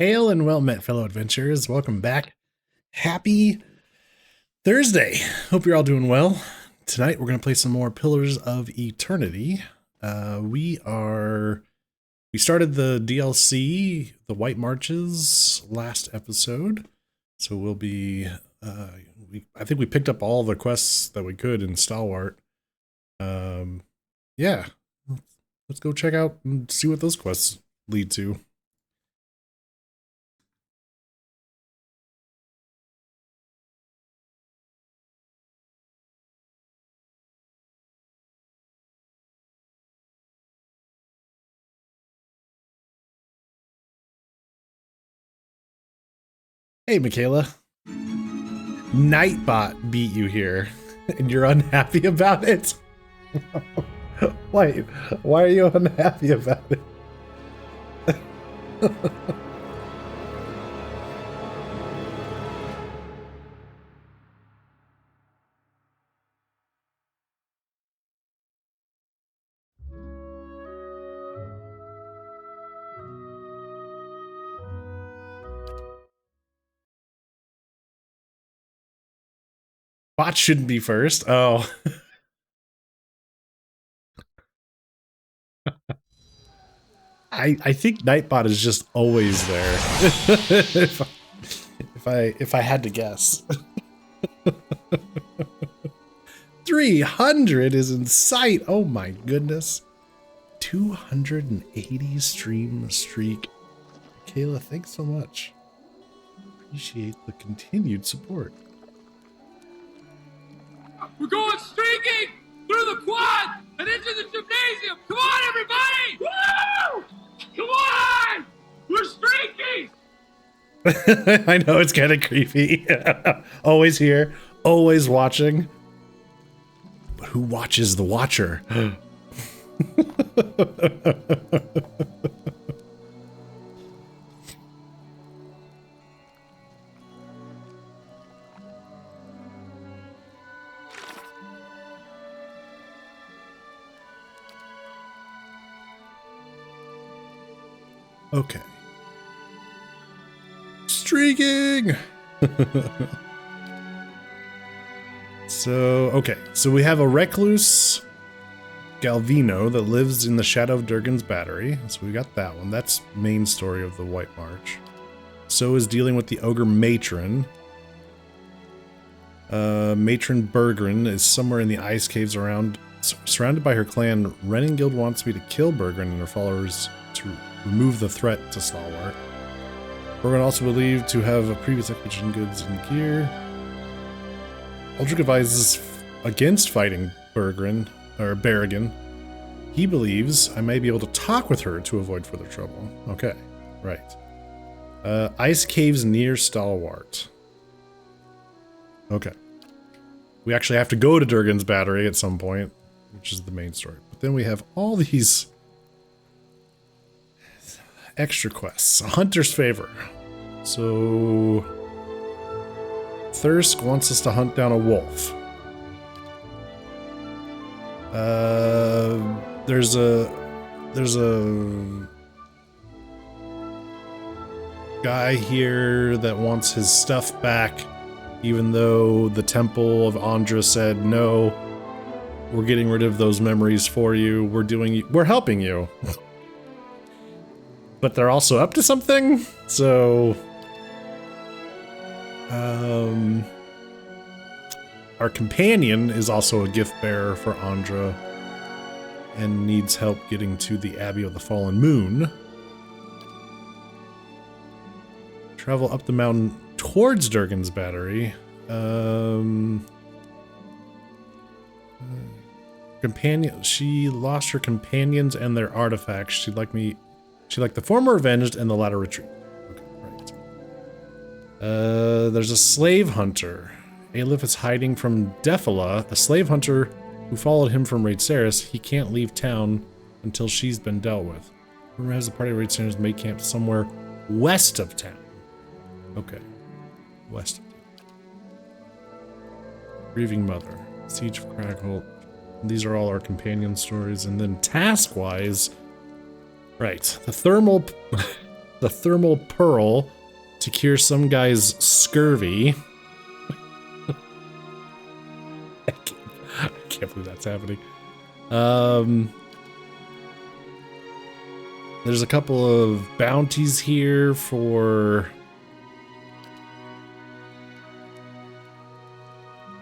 Hail and well met, fellow adventurers. Welcome back. Happy Thursday. Hope you're all doing well. Tonight we're going to play some more Pillars of Eternity. We started the DLC, the White Marches, last episode. So we'll be, I think we picked up all the quests that we could in Stalwart. Yeah, let's go check out and see what those quests lead to. Hey, Michaela. Nightbot beat you here, and you're unhappy about it? Why are you unhappy about it? Bot shouldn't be first. Oh. I think Nightbot is just always there. if I had to guess. 300 is in sight. Oh my goodness. 280 stream streak. Kayla, thanks so much. Appreciate the continued support. We're going streaking through the quad and into the gymnasium. Come on, everybody! Woo! Come on! We're streaking! I know it's kind of creepy. Always here, always watching. But who watches the watcher? Okay. Streaking! So we have a recluse Galvino that lives in the shadow of Durgan's battery. So we got that one. That's main story of the White March. So is dealing with the ogre Matron. Matron Bergren is somewhere in the ice caves around, surrounded by her clan. Renningild wants me to kill Bergren and her followers to remove the threat to Stalwart. Bergren also believed to have a previous execution goods and gear. Aldrich advises against fighting Bergren, or Berrigan. He believes I may be able to talk with her to avoid further trouble. Okay, right. Ice caves near Stalwart. Okay. We actually have to go to Durgan's battery at some point, which is the main story. But then we have all these extra quests. A hunter's favor. So Thirsk wants us to hunt down a wolf. There's a guy here that wants his stuff back, even though the Temple of Andra said no. We're getting rid of those memories for you. We're helping you. But they're also up to something, so our companion is also a gift bearer for Andra and needs help getting to the Abbey of the Fallen Moon. Travel up the mountain towards Durgan's battery. Companion. She lost her companions and their artifacts. She liked the former avenged and the latter retreat. Okay, right. There's a slave hunter. Aelif is hiding from Defila, a slave hunter who followed him from Raid Saris. He can't leave town until she's been dealt with. Rumor has the party of Raid Saris made camp somewhere west of town. Okay. West of town. Grieving Mother. Siege of Crackle. These are all our companion stories. And then task-wise... Right. The the thermal pearl to cure some guy's scurvy. I can't believe that's happening. There's a couple of bounties here for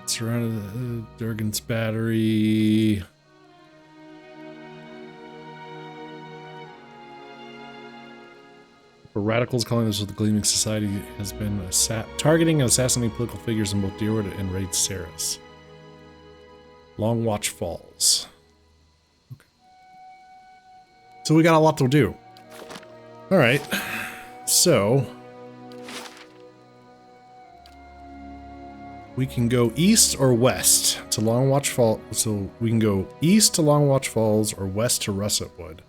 surrounded Durgan's battery. For radicals calling this with the Gleaming Society has been targeting and assassinating political figures in both Deerwood and Raid Saris. Long Watch Falls. Okay. So we got a lot to do. All right. So we can go east or west to Long Watch Falls. So we can go east to Long Watch Falls or west to Russet Wood.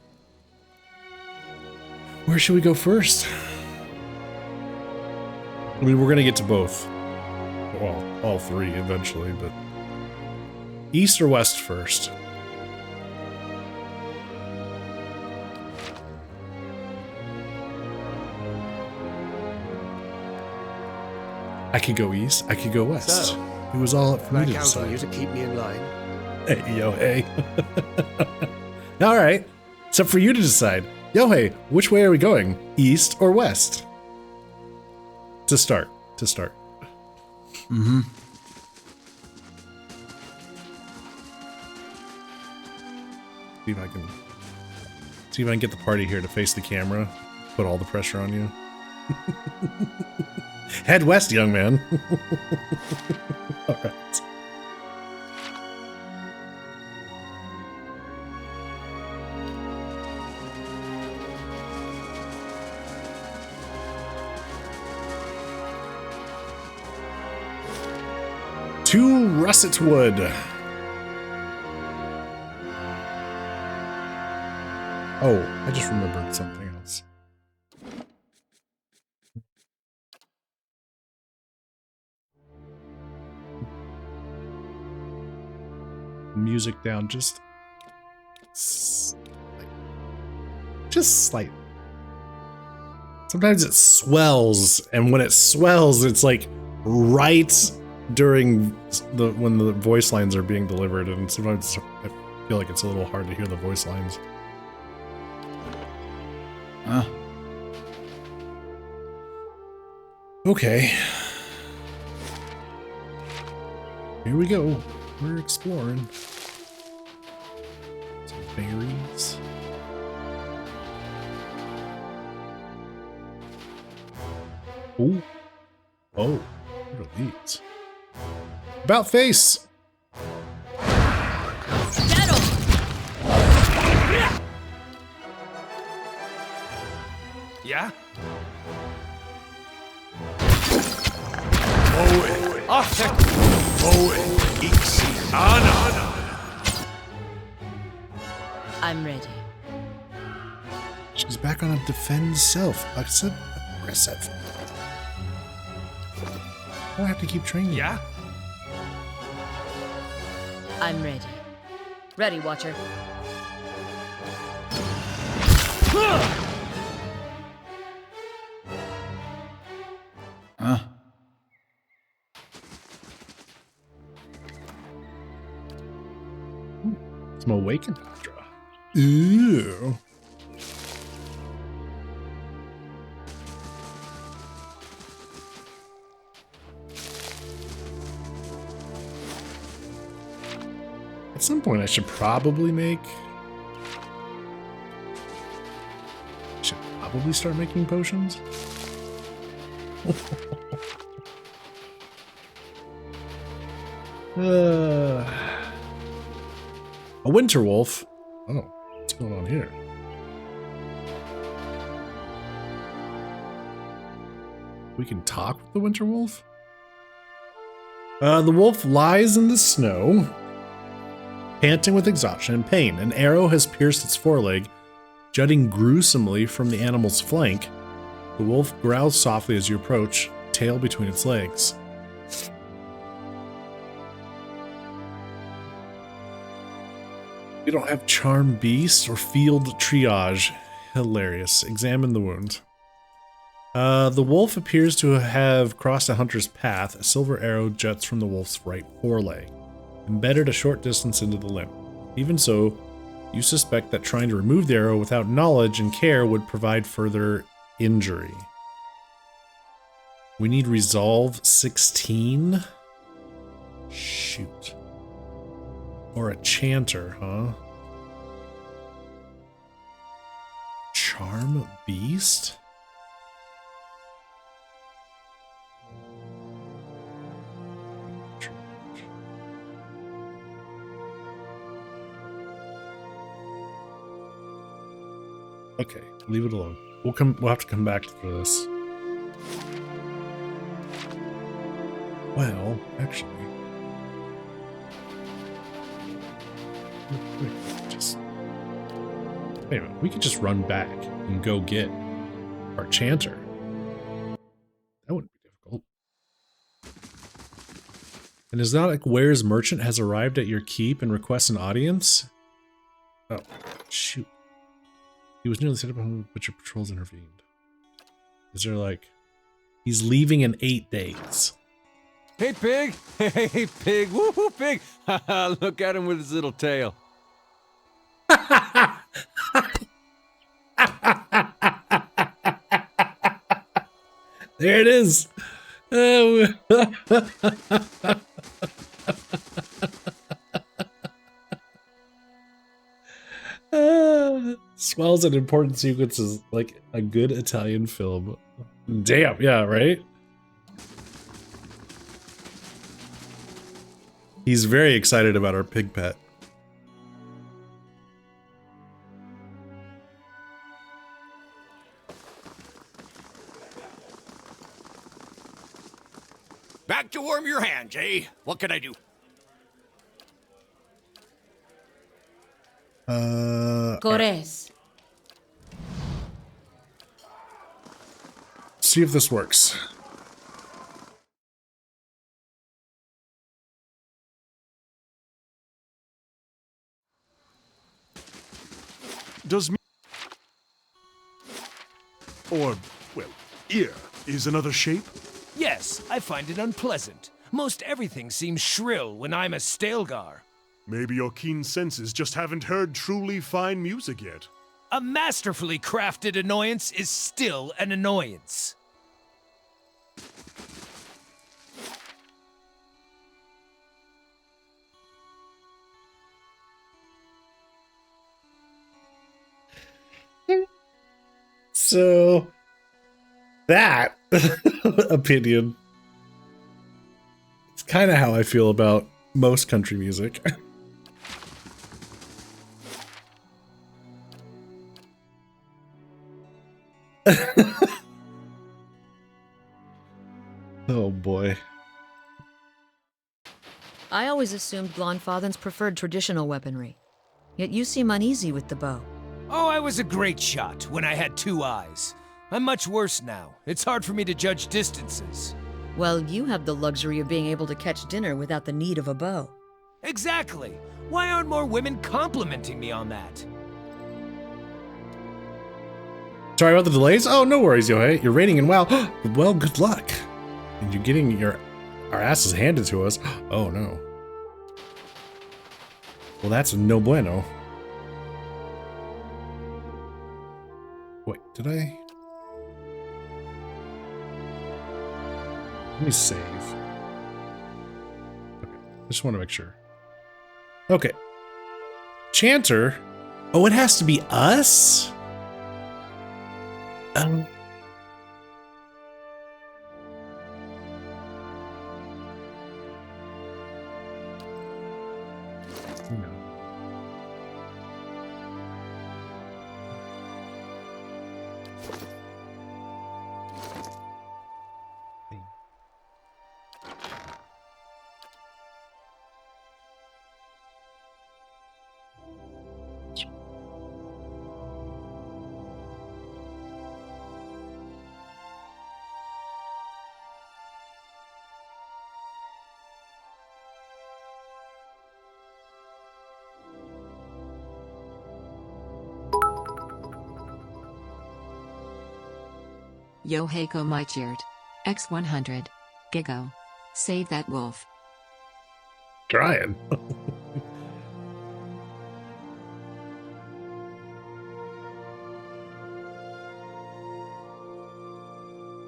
Where should we go first? I mean, we're going to get to both. Well, all three eventually, but east or west first? I could go east, I could go west. So, it was all up for me to I count on decide. you to keep me in line. Hey, yo, hey. All right, it's up for you to decide. Yo, hey, which way are we going? East or west? To start. Mm-hmm. See if I can get the party here to face the camera. Put all the pressure on you. Head west, young man. All right. To Russet Wood. Oh, I just remembered something else. Music down just slightly. Sometimes it swells, and when it swells, it's like right during when the voice lines are being delivered, and sometimes I feel like it's a little hard to hear the voice lines. Okay. Here we go. We're exploring. Some berries. Ooh. Oh, what are these? About face! Yeah? I'm ready. She's back on a defend self. Aggressive. I have to keep training. Yeah? I'm ready. Ready, Watcher. Some awakened Hydra. Ew. At some point, I should probably start making potions. A winter wolf. Oh, what's going on here? We can talk with the winter wolf? The wolf lies in the snow, panting with exhaustion and pain. An arrow has pierced its foreleg, jutting gruesomely from the animal's flank. The wolf growls softly as you approach, tail between its legs. We don't have charm beast or field triage. Hilarious. Examine the wound. The wolf appears to have crossed a hunter's path. A silver arrow juts from the wolf's right foreleg, embedded a short distance into the limb. Even so, you suspect that trying to remove the arrow without knowledge and care would provide further injury. We need resolve 16? Shoot. Or a chanter, huh? Charm beast? Okay, leave it alone. We'll have to come back to this. Well, actually. Wait a minute, we could just run back and go get our chanter. That wouldn't be difficult. And is that like Ware's merchant has arrived at your keep and requests an audience? Oh, shoot. He was nearly set up but your patrols intervened. Is there like... He's leaving in 8 days. Hey, pig! Hey, pig! Woo-hoo, pig! Look at him with his little tail. There it is! Swells an important sequences like a good Italian film. Damn, yeah, right? He's very excited about our pig pet. Back to warm your hands, eh? What can I do? Gores. See if this works. Does me or, well, ear is another shape? Yes, I find it unpleasant. Most everything seems shrill when I'm a Stelgar. Maybe your keen senses just haven't heard truly fine music yet. A masterfully crafted annoyance is still an annoyance. So, that opinion, it's kind of how I feel about most country music. Oh boy. I always assumed Glonfathens preferred traditional weaponry. Yet you seem uneasy with the bow. Oh, I was a great shot when I had 2 eyes. I'm much worse now. It's hard for me to judge distances. Well, you have the luxury of being able to catch dinner without the need of a bow. Exactly. Why aren't more women complimenting me on that? Sorry about the delays? Oh, no worries, Yohei. You're raiding in WoW. Well, good luck. And you're getting our asses handed to us. Oh, no. Well, that's no bueno. Wait, did I? Let me save. Okay, I just want to make sure. Okay. Chanter? Oh, it has to be us? No. Yoheiko Michirt. X100. Gigo. Save that wolf. Trying.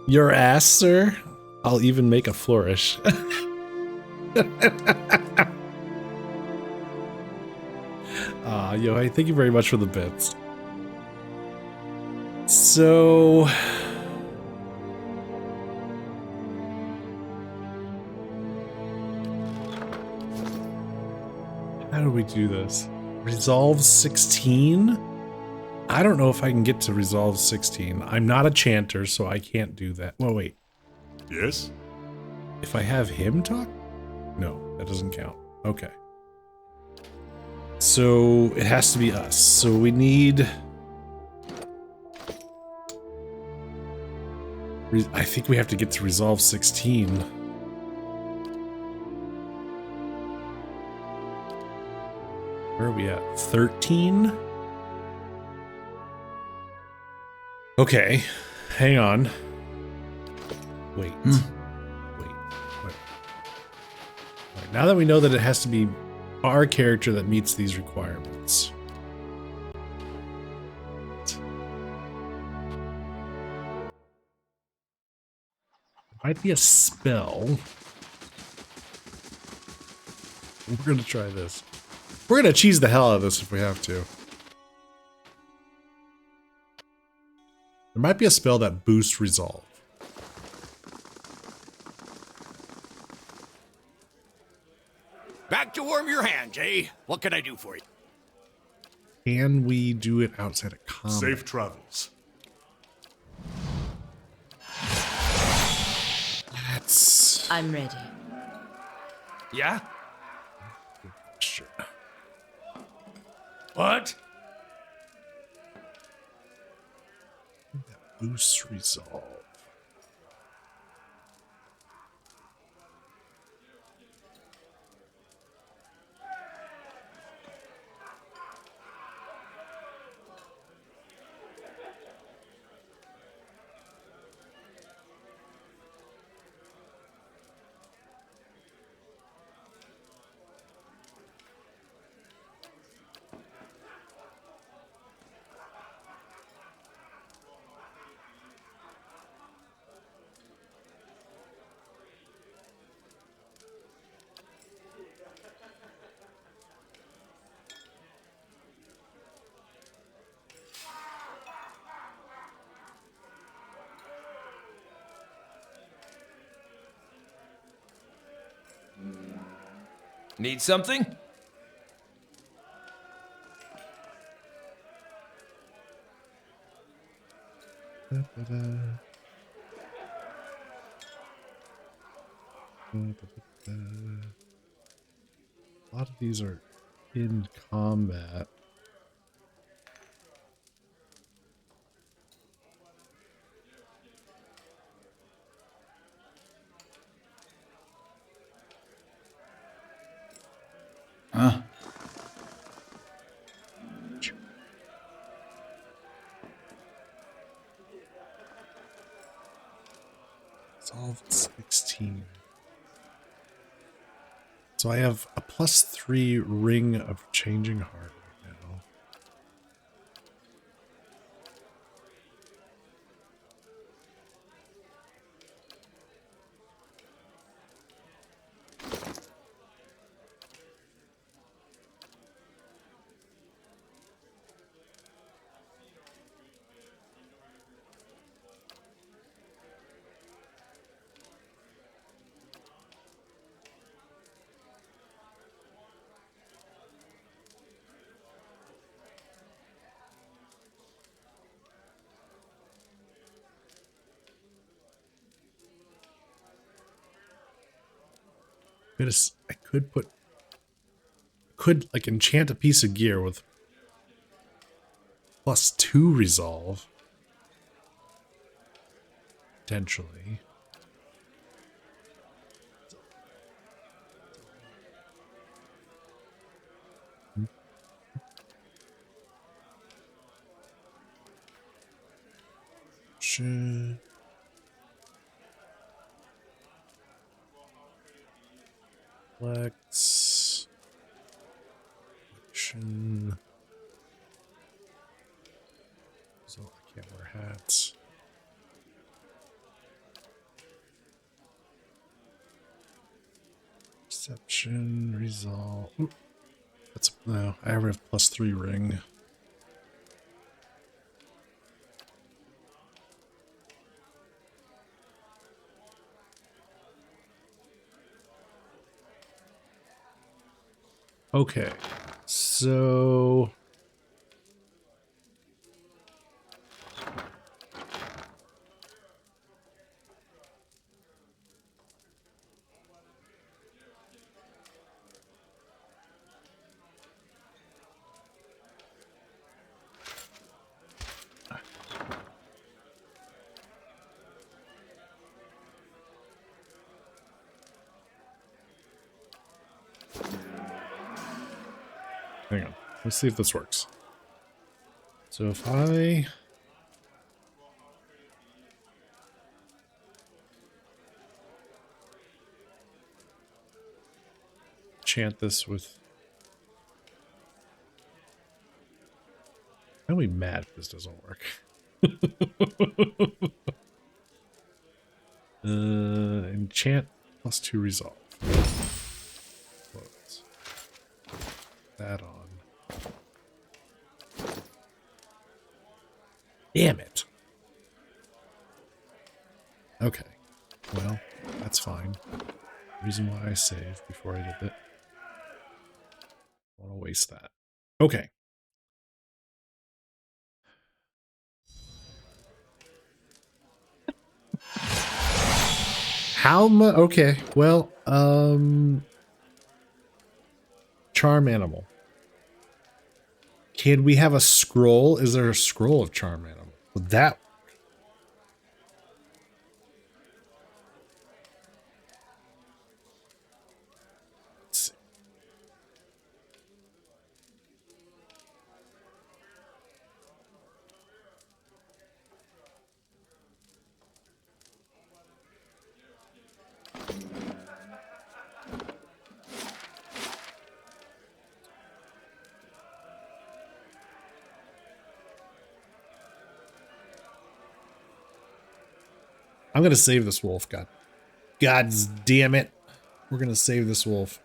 Your ass, sir? I'll even make a flourish. Yo, thank you very much for the bits. So... how do we do this? Resolve 16? I don't know if I can get to Resolve 16. I'm not a chanter, so I can't do that. Well, wait. Yes? If I have him talk? No, that doesn't count. Okay. So it has to be us. So we need... I think we have to get to Resolve 16. Where are we at? 13? Okay, hang on. Wait. Wait. Now that we know that it has to be our character that meets these requirements. It might be a spell. We're gonna try this. We're gonna cheese the hell out of this if we have to. There might be a spell that boosts resolve. Back to warm your hands, eh? What can I do for you? Can we do it outside of combat? Safe travels. That's... I'm ready. Yeah? Sure. What? That boosts resolve. Need something? A lot of these are in combat. Huh? Resolve 16. So I have a +3 Ring of Changing Heart right now. I could like enchant a piece of gear with +2 resolve. Potentially. Shit. Flex. Action. So I can't wear hats. Perception, resolve. Oop. That's no. I have +3 ring. Okay, so hang on. Let's see if this works. So if I chant this with... I'll be mad if this doesn't work. Enchant +2 resolve. Close. That on. Damn it. Okay. Well, that's fine. Reason why I saved before I did it. I don't want to waste that. Okay. How much? Okay. Well, charm animal. Can we have a scroll? Is there a scroll of charm animal? Would that... Let's see. I'm gonna save this wolf. God damn it. We're gonna save this wolf.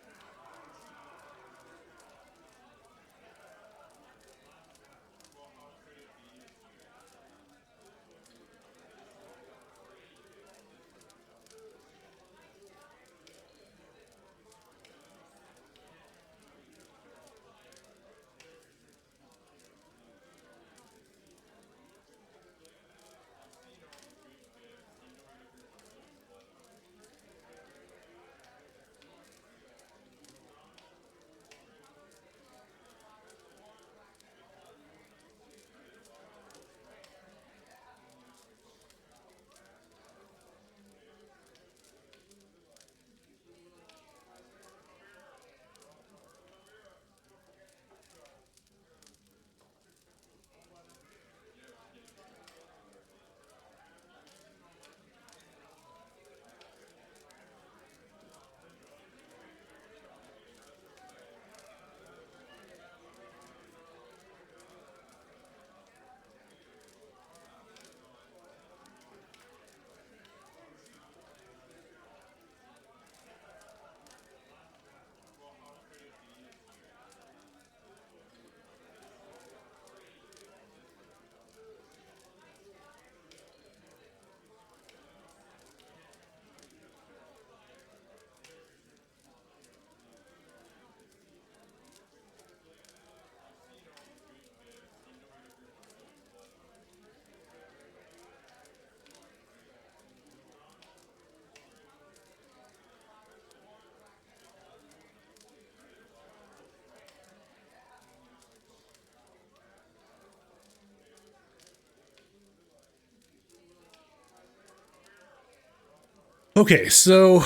Okay, so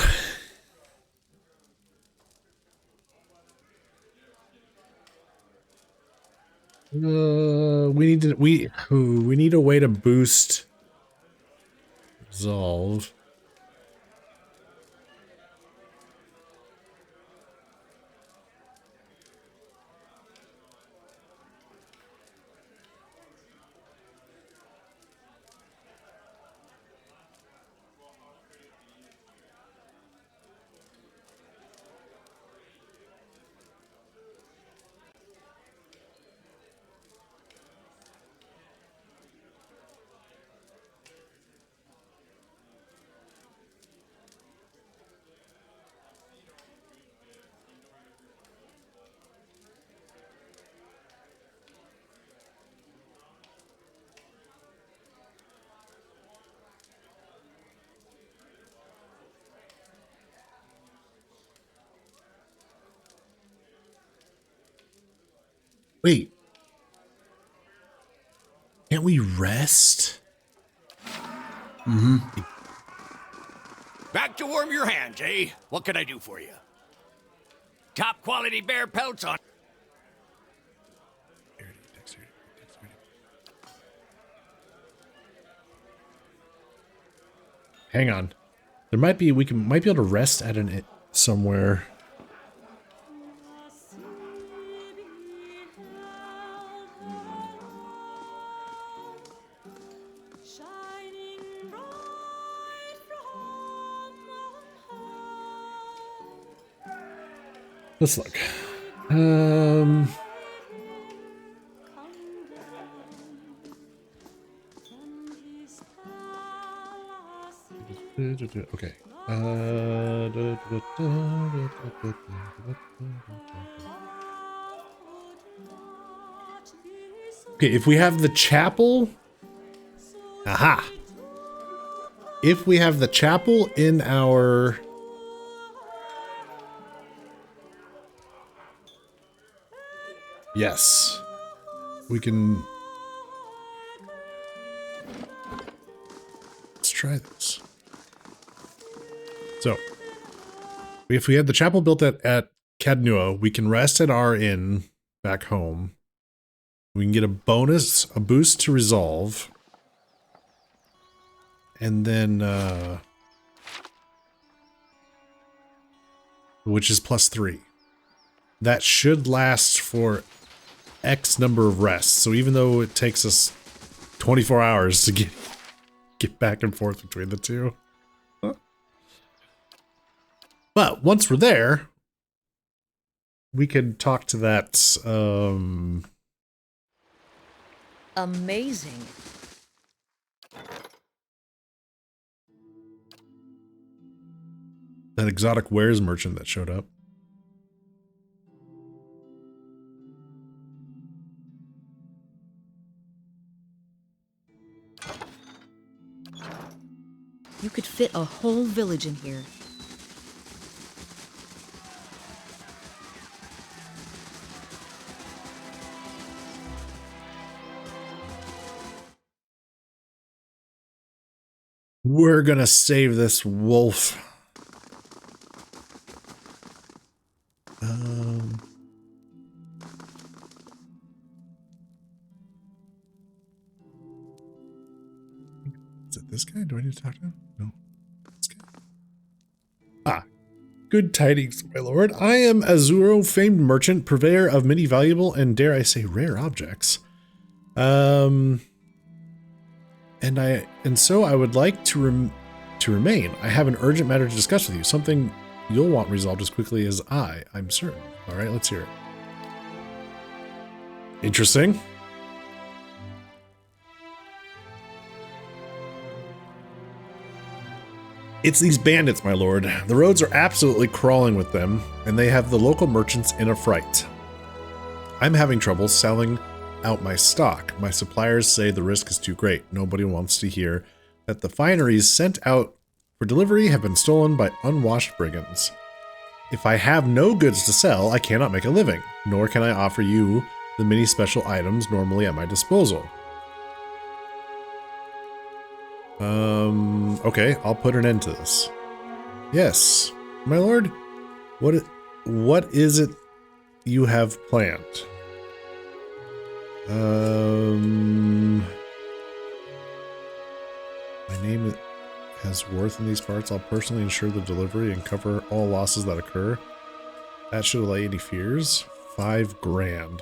we need a way to boost resolve. we rest? Back to warm your hands, eh? What can I do for you? Top quality bear pelts on. Hang on. There might be, might be able to rest at an somewhere. Let's look. Okay. Okay, if we have the chapel. Aha. If we have the chapel in our. Yes. We can. Let's try this. So, if we had the chapel built at Cadnua, we can rest at our inn back home. We can get a boost to resolve. And then, which is +3. That should last for X number of rests. So even though it takes us 24 hours to get back and forth between the two. But once we're there, we could talk to that, Amazing. that exotic wares merchant that showed up. You could fit a whole village in here. We're gonna save this wolf. Is it this guy? Do I need to talk to him? No. This guy. Ah. Good tidings, my lord. I am Azuro, famed merchant, purveyor of many valuable and, dare I say, rare objects. And so I would like to remain. I have an urgent matter to discuss with you. Something you'll want resolved as quickly as I'm certain. All right, let's hear it. Interesting. It's these bandits, my lord. The roads are absolutely crawling with them, and they have the local merchants in a fright. I'm having trouble selling out my stock. My suppliers say the risk is too great. Nobody wants to hear that the fineries sent out for delivery have been stolen by unwashed brigands. If I have no goods to sell, I cannot make a living, nor can I offer you the many special items normally at my disposal. Okay, I'll put an end to this. Yes, my lord, what is it you have planned? My name has worth in these parts. I'll personally ensure the delivery and cover all losses that occur. That should allay any fears. 5 grand.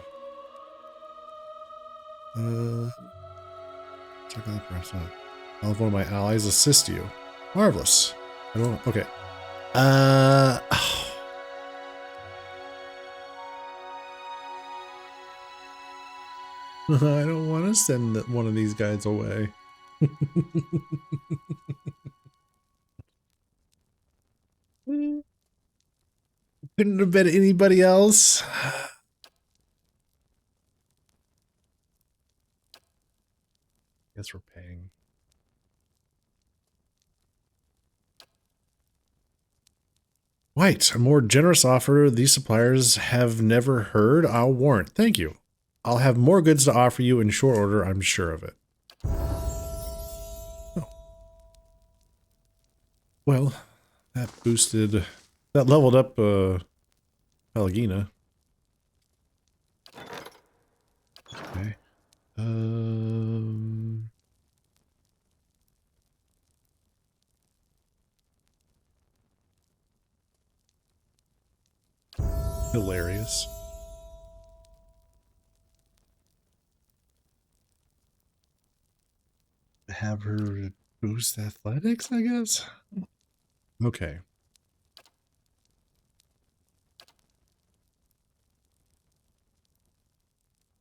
Check that perhaps not. I'll have one of my allies assist you. Marvelous. I don't. Okay. I don't want to send one of these guys away. Couldn't have been anybody else. Guess we're paying. White, a more generous offer these suppliers have never heard. I'll warrant. Thank you. I'll have more goods to offer you in short order, I'm sure of it. Well, that leveled up Pelagina. Okay. Hilarious. Have her boost athletics, I guess. Okay.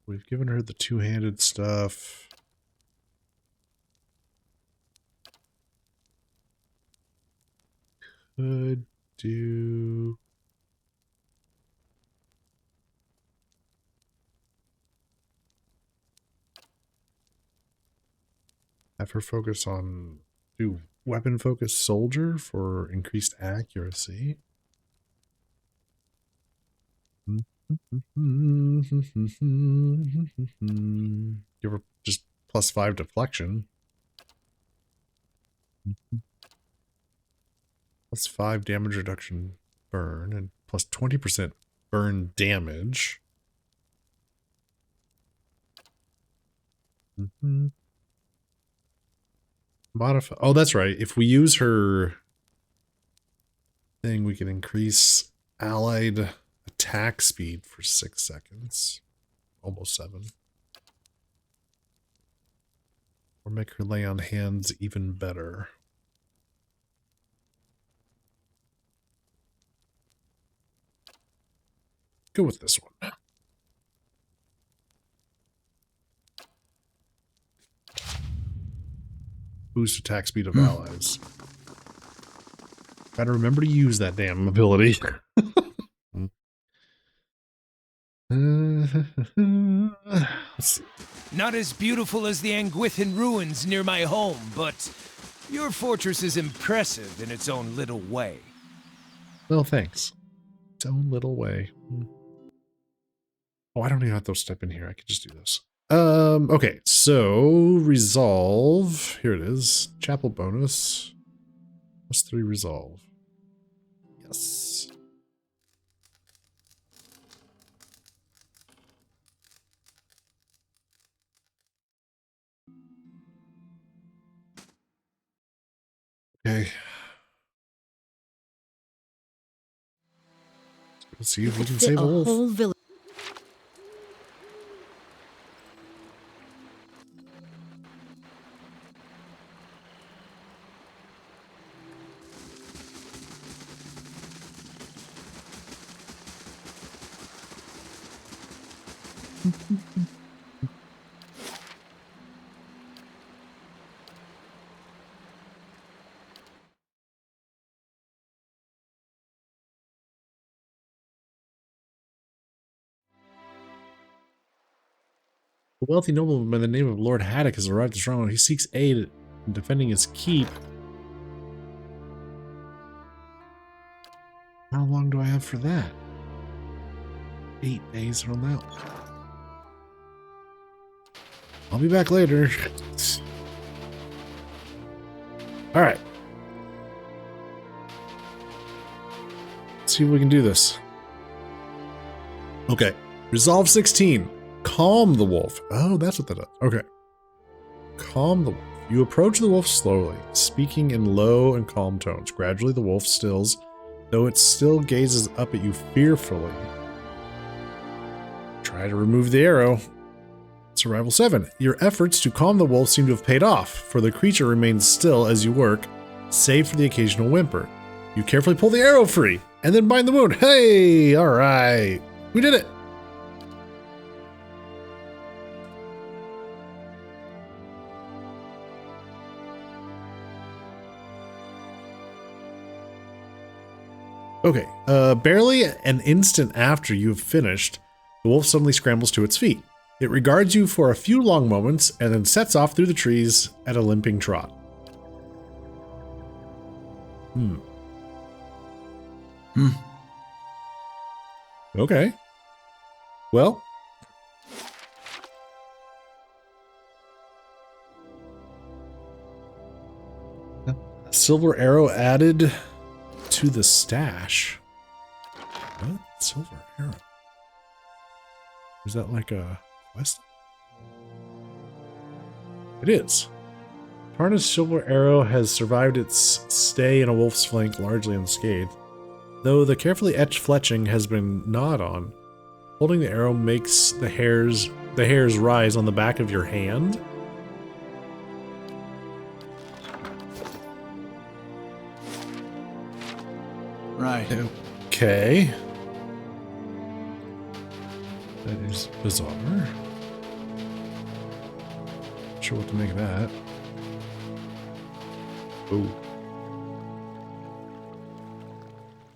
We've given her the two-handed stuff. Could do... Have her focus on... Do weapon focus soldier for increased accuracy. Give her just +5 deflection. +5 damage reduction burn and plus 20% burn damage. Modify. Oh, that's right. If we use her thing, we can increase allied attack speed for 6 seconds. Almost 7. Or make her lay on hands even better. Go with this one. Boost attack speed of allies. Gotta remember to use that damn ability. Let's see. Not as beautiful as the Anguithin ruins near my home, but your fortress is impressive in its own little way. Well, thanks. Its own little way. Oh, I don't even have to step in here. I could just do this. Okay, so resolve. Here it is. Chapel bonus. +3 resolve. Yes. Okay. Let's see if we can save a wolf. Whole village. A wealthy nobleman by the name of Lord Haddock has arrived at Stronghold. He seeks aid in defending his keep. How long do I have for that? 8 days on that one. I'll be back later. Alright. Let's see if we can do this. Okay. Resolve 16. Calm the wolf. Oh, that's what that does. Okay. Calm the wolf. You approach the wolf slowly, speaking in low and calm tones. Gradually, the wolf stills, though it still gazes up at you fearfully. Try to remove the arrow. Survival 7. Your efforts to calm the wolf seem to have paid off, for the creature remains still as you work, save for the occasional whimper. You carefully pull the arrow free, and then bind the wound. Hey! Alright. We did it! Okay, barely an instant after you've finished, the wolf suddenly scrambles to its feet. It regards you for a few long moments and then sets off through the trees at a limping trot. Okay. Well. silver arrow added to the stash. What? Silver arrow? Is that like a quest? It is. Tarna's silver arrow has survived its stay in a wolf's flank largely unscathed, though the carefully etched fletching has been gnawed on. Holding the arrow makes the hairs rise on the back of your hand. Right. Okay. That is bizarre. Not sure what to make of that. Oh.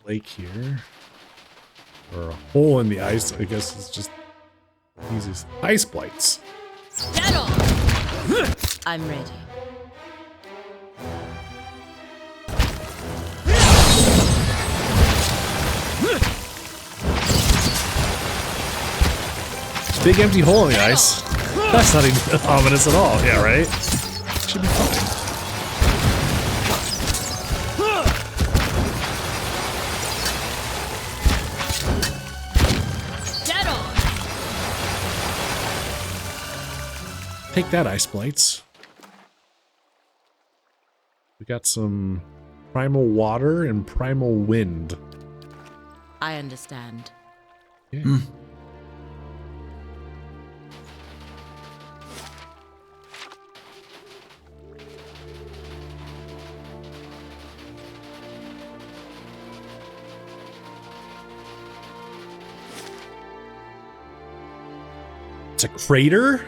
Lake here. Or a hole in the ice, I guess it's just easy. Ice blights. Dead on! I'm ready. Big empty hole in the ice. That's not even ominous at all. Yeah, right? Should be fine. Dead on! Take that, ice blights. We got some primal water and primal wind. I understand. Yeah. It's a crater?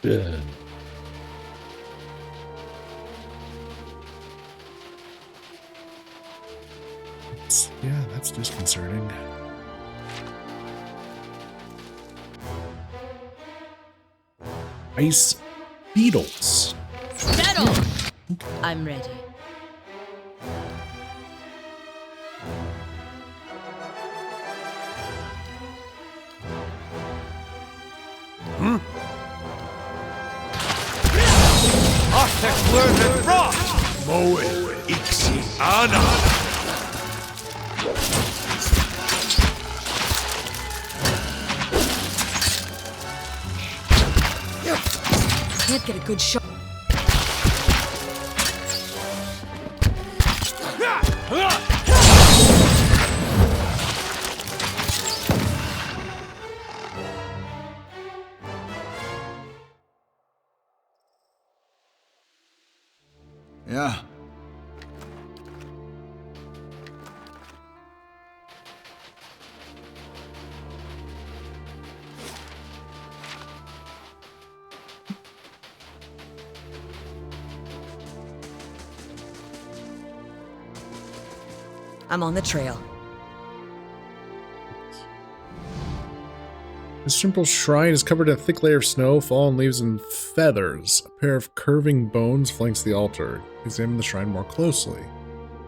Ugh. Yeah, that's disconcerting. Ice beetles. Dead on! I'm ready. Moe ixi ana. Can't get a good shot. Yeah. I'm on the trail. This simple shrine is covered in a thick layer of snow, fallen leaves, and feathers. A pair of curving bones flanks the altar. Examine the shrine more closely.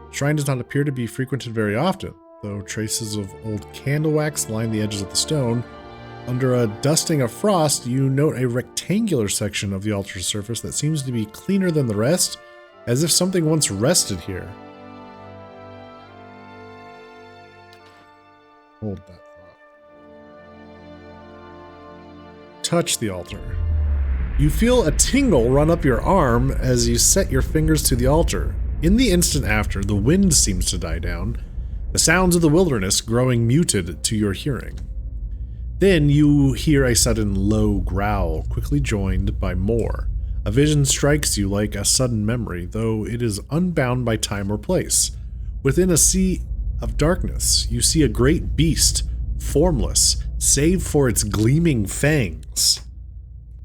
The shrine does not appear to be frequented very often, though traces of old candle wax line the edges of the stone. Under a dusting of frost, you note a rectangular section of the altar's surface that seems to be cleaner than the rest, as if something once rested here. Hold that thought. Touch the altar. You feel a tingle run up your arm as you set your fingers to the altar. In the instant after, the wind seems to die down, the sounds of the wilderness growing muted to your hearing. Then you hear a sudden low growl, quickly joined by more. A vision strikes you like a sudden memory, though it is unbound by time or place. Within a sea of darkness, you see a great beast, formless, save for its gleaming fangs.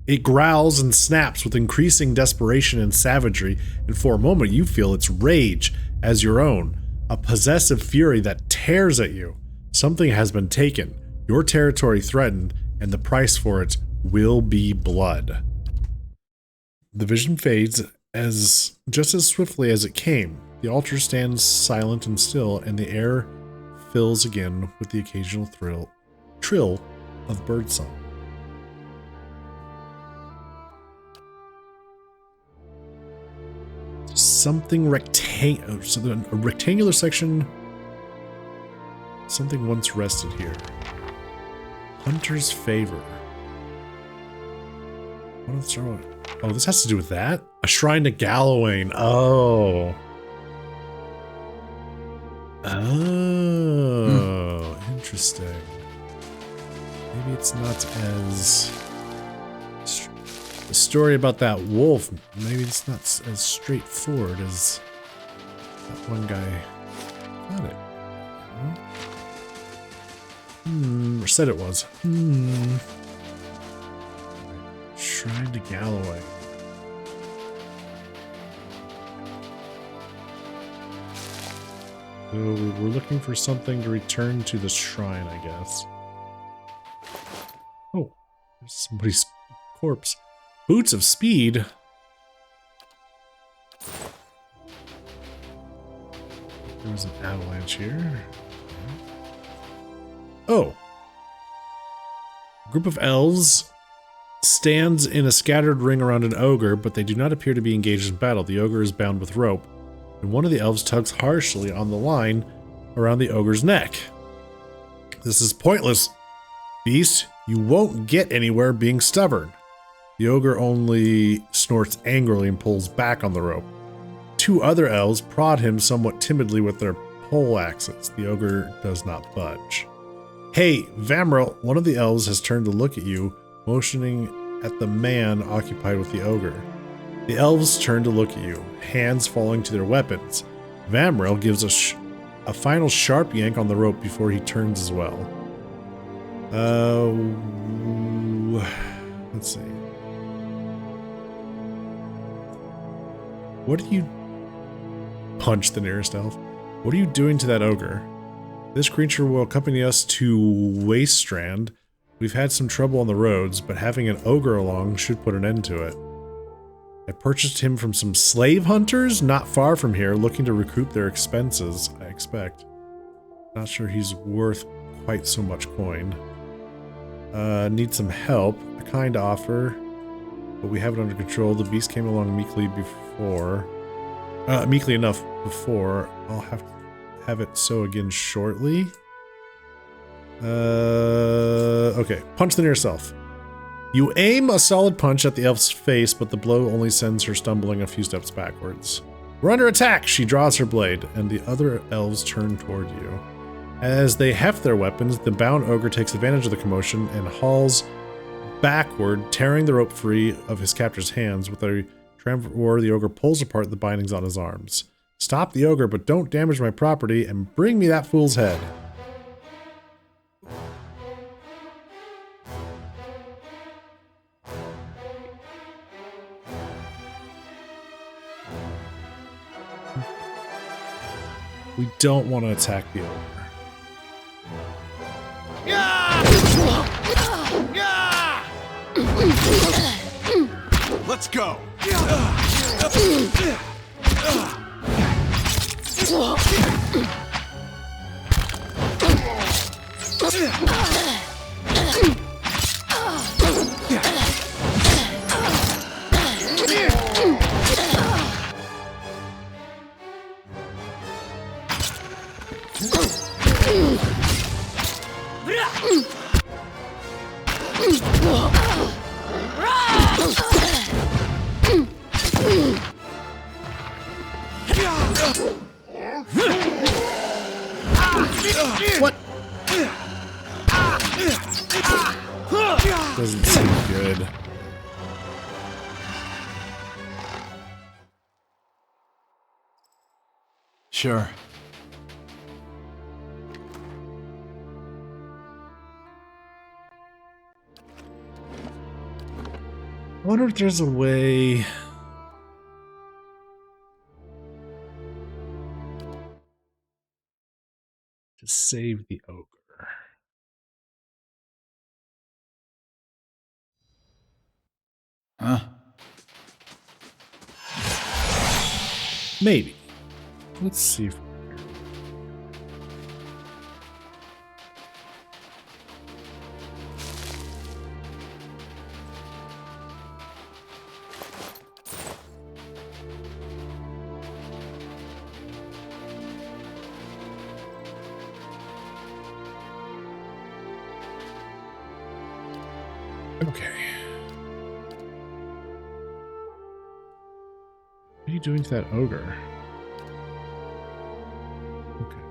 It growls and snaps with increasing desperation and savagery, and for a moment you feel its rage as your own, a possessive fury that tears at you. Something has been taken, your territory threatened, and the price for it will be blood. The vision fades just as swiftly as it came. The altar stands silent and still, and the air fills again with the occasional trill of birdsong. something rectangular. So a rectangular section. Something once rested here. Hunter's favor. Oh, this has to do with that? A shrine to Gallowayne. Oh. Oh, interesting. Maybe it's not as... The story about that wolf, maybe it's not as straightforward as that one guy thought it. Or said it was. Shrine to Galloway. So we're looking for something to return to the shrine, I guess. Oh, there's somebody's corpse. Boots of Speed. There was an avalanche here. Oh. A group of elves stands in a scattered ring around an ogre, but they do not appear to be engaged in battle. The ogre is bound with rope, and one of the elves tugs harshly on the line around the ogre's neck. This is pointless, beast. You won't get anywhere being stubborn. The ogre only snorts angrily and pulls back on the rope. Two other elves prod him somewhat timidly with their pole axes. The ogre does not budge. Hey, Vamril, one of the elves has turned to look at you, motioning at the man occupied with the ogre. The elves turn to look at you, hands falling to their weapons. Vamril gives a final sharp yank on the rope before he turns as well. Let's see. What do you... Punch the nearest elf. What are you doing to that ogre? This creature will accompany us to Wastestrand. We've had some trouble on the roads, but having an ogre along should put an end to it. I purchased him from some slave hunters not far from here, looking to recoup their expenses, I expect. Not sure he's worth quite so much coin. Need some help. A kind offer, but we have it under control. The beast came along meekly enough before. I'll have it so again shortly. Okay, punch the nearest elf. You aim a solid punch at the elf's face, but the blow only sends her stumbling a few steps backwards. We're under attack! She draws her blade, and the other elves turn toward you. As they heft their weapons, the bound ogre takes advantage of the commotion and hauls backward, tearing the rope free of his captor's hands. With a tremor, the ogre pulls apart the bindings on his arms. Stop the ogre, but don't damage my property, and bring me that fool's head. We don't want to attack the ogre. Let's go. What? Doesn't seem good. Sure. I wonder if there's a way... to save the ogre. Huh? Maybe. Let's see if... Okay. What are you doing to that ogre? Okay.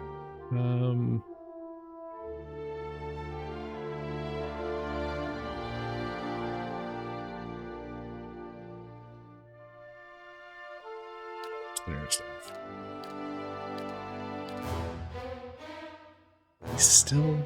Clear stuff. He's still.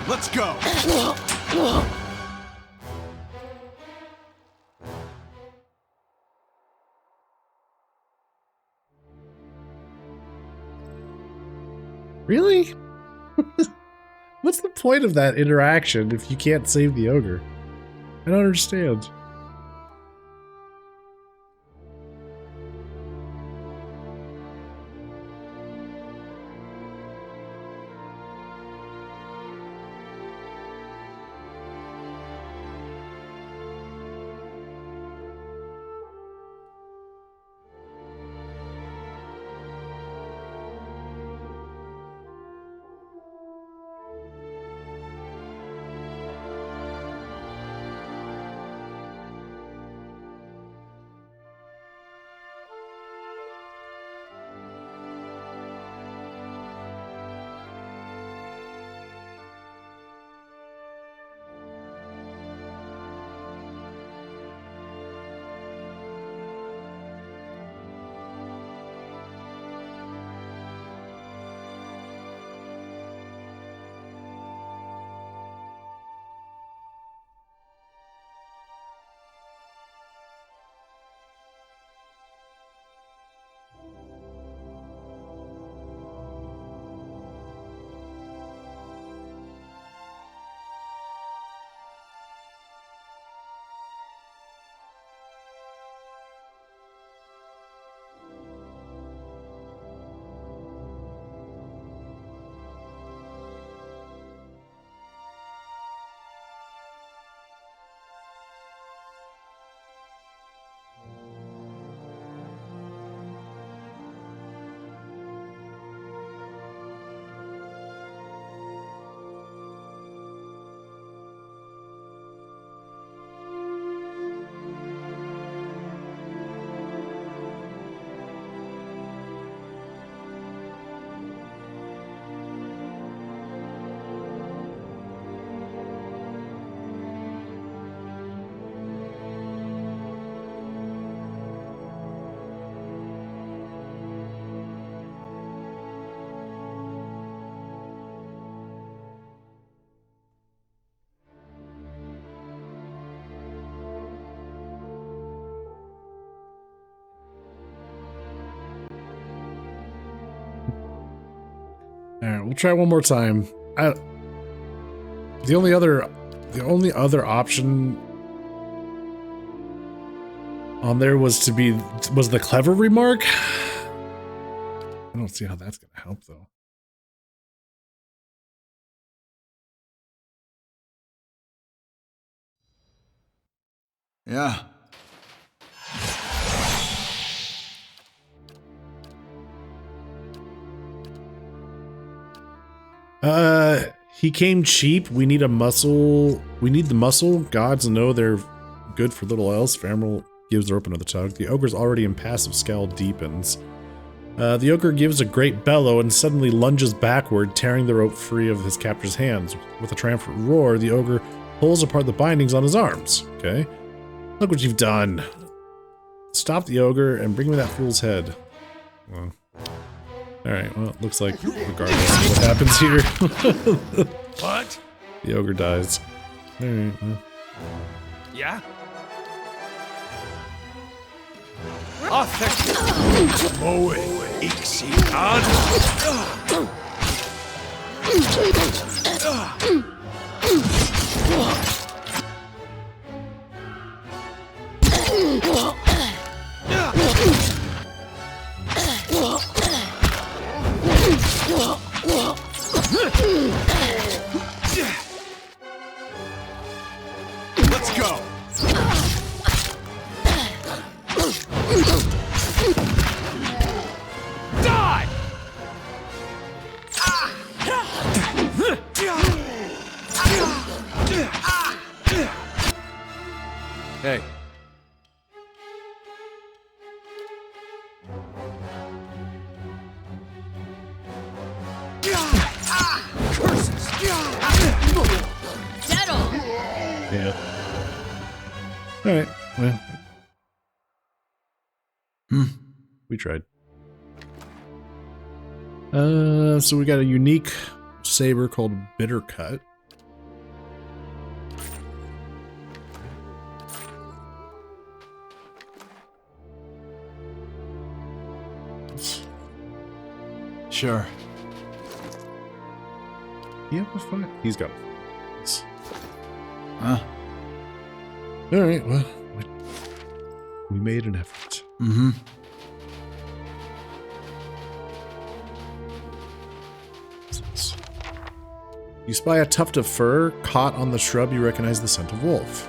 Let's go. Really? What's the point of that interaction if you can't save the ogre? I don't understand. All right, we'll try one more time. The only other option on there was the clever remark. I don't see how that's gonna help though. Yeah. He came cheap. We need a muscle. We need the muscle. Gods know they're good for little else. Faramal gives the rope another tug. The ogre's already impassive scowl deepens. The ogre gives a great bellow and suddenly lunges backward, tearing the rope free of his captor's hands. With a triumphant roar, the ogre pulls apart the bindings on his arms. Okay. Look what you've done. Stop the ogre and bring me that fool's head. Well. Alright, well, it looks like regardless of what happens here. What? The ogre dies. Alright, well. Yeah? Off Moe Ixian. Let's go. Die! Hey. Settle! Yeah. Alright, well. We tried. So we got a unique saber called Bitter Cut. Sure. You have a fight? He's got a fight. Huh? Alright, well. We made an effort. Mm-hmm. You spy a tuft of fur caught on the shrub. You recognize the scent of wolf.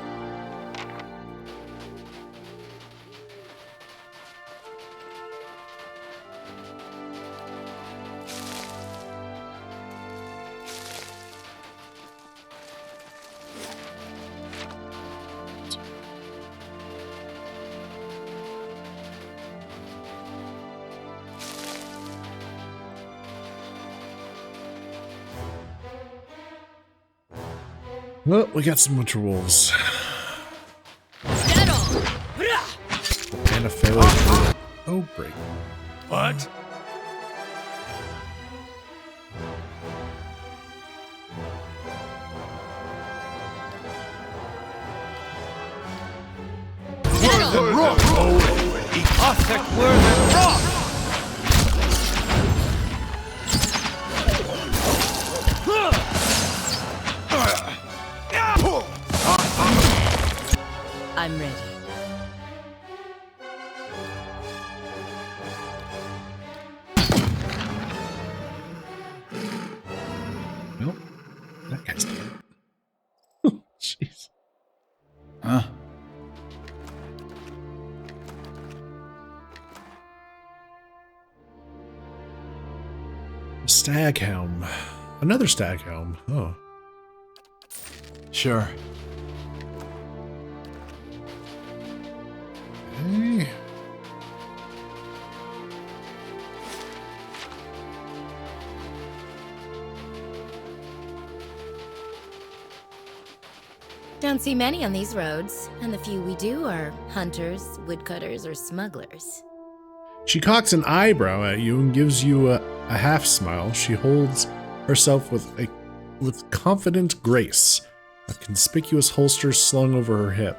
Well, we got some winter wolves. Settle! And a failure. Oh, great. What? Settle! Othek were the rock! I'm ready. Nope. That guy's dead. Jeez. Huh? Staghelm. Another Staghelm. Oh. Sure. Hey. Don't see many on these roads, and the few we do are hunters, woodcutters, or smugglers. She cocks an eyebrow at you and gives you a half smile. She holds herself with confident grace, a conspicuous holster slung over her hip.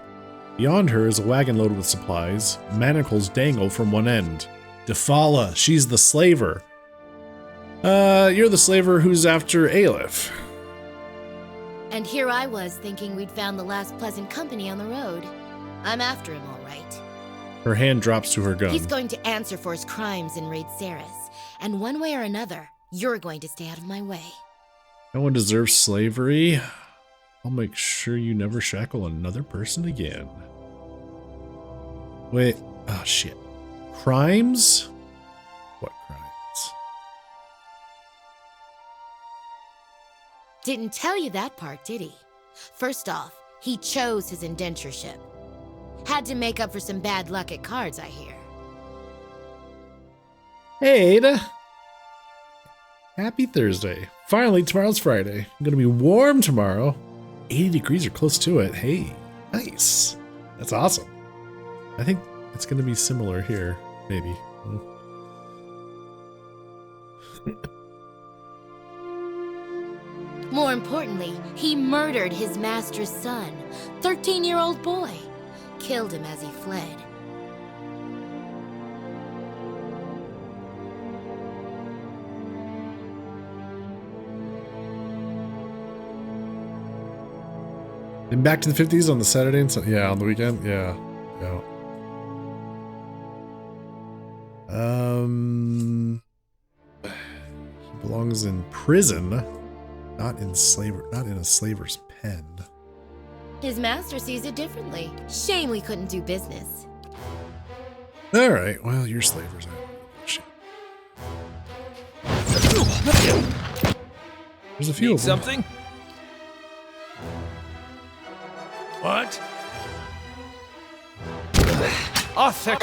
Beyond her is a wagon loaded with supplies. Manacles dangle from one end. Defala, she's the slaver. You're the slaver who's after Aleph. And here I was thinking we'd found the last pleasant company on the road. I'm after him, all right. Her hand drops to her gun. He's going to answer for his crimes in Raid Ceres. And one way or another, you're going to stay out of my way. No one deserves slavery. I'll make sure you never shackle another person again. Wait. Oh, shit. Crimes? What crimes? Didn't tell you that part, did he? First off, he chose his indentureship. Had to make up for some bad luck at cards, I hear. Hey, Ada. Happy Thursday. Finally, tomorrow's Friday. I'm gonna be warm tomorrow. 80 degrees or close to it. Hey, nice. That's awesome. I think it's gonna be similar here, maybe. More importantly, he murdered his master's son, 13-year-old boy. Killed him as he fled. And back to the 50s on the Saturday and Sunday. Yeah, on the weekend. Yeah. Yeah. He belongs in prison, not in a slaver's pen. His master sees it differently. Shame we couldn't do business. All right. Well, you're slavers. Shit. There's a few Need of them. something? What? Oh, thank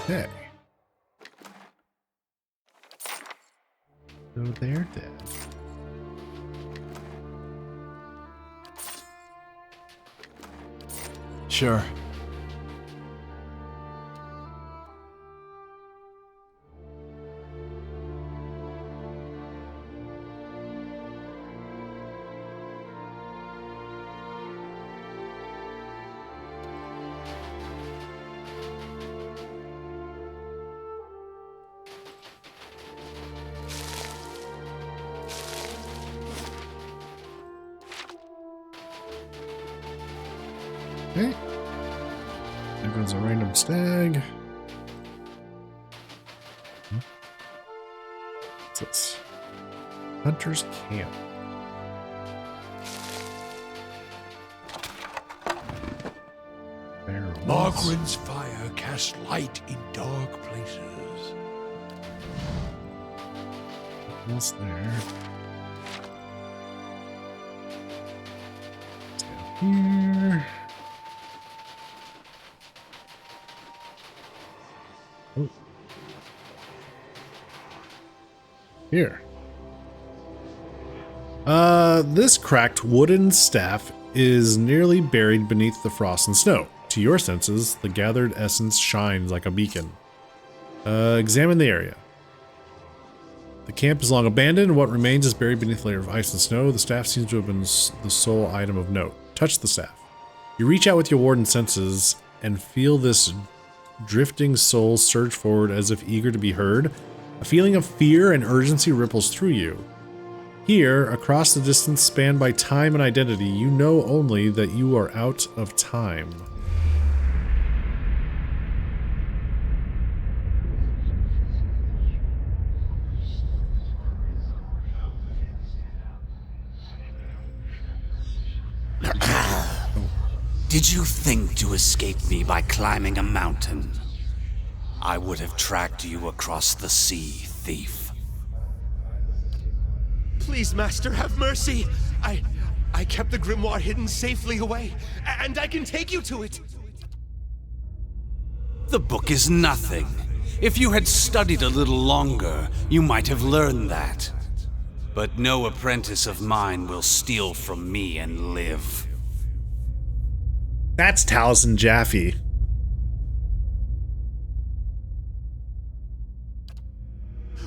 Okay. So they're dead. Sure. Okay. There goes a random stag. What's this? Hunter's Camp. Barrels. Margren's fire casts light in dark places. What's there? Down here. Oh. Here. This cracked wooden staff is nearly buried beneath the frost and snow. To your senses, the gathered essence shines like a beacon. Examine the area. The camp is long abandoned, and what remains is buried beneath a layer of ice and snow. The staff seems to have been the sole item of note. Touch the staff. You reach out with your wardened senses and feel this drifting soul surge forward as if eager to be heard. A feeling of fear and urgency ripples through you. Here, across the distance spanned by time and identity, you know only that you are out of time. Did you think to escape me by climbing a mountain? I would have tracked you across the sea, thief. Please, Master, have mercy. I kept the grimoire hidden safely away, and I can take you to it. The book is nothing. If you had studied a little longer, you might have learned that. But no apprentice of mine will steal from me and live. That's Taliesin Jaffe.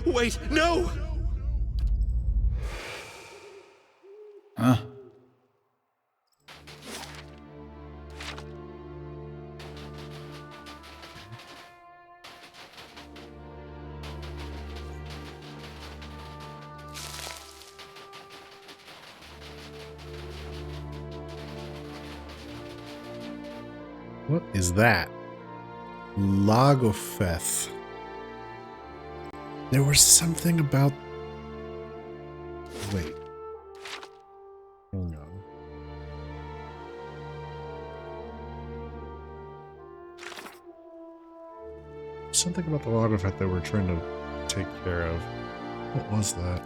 Wait, no! Huh? What is that? Logofeth. There was something about... Wait. Hang on. Something about the log effect that we're trying to take care of. What was that?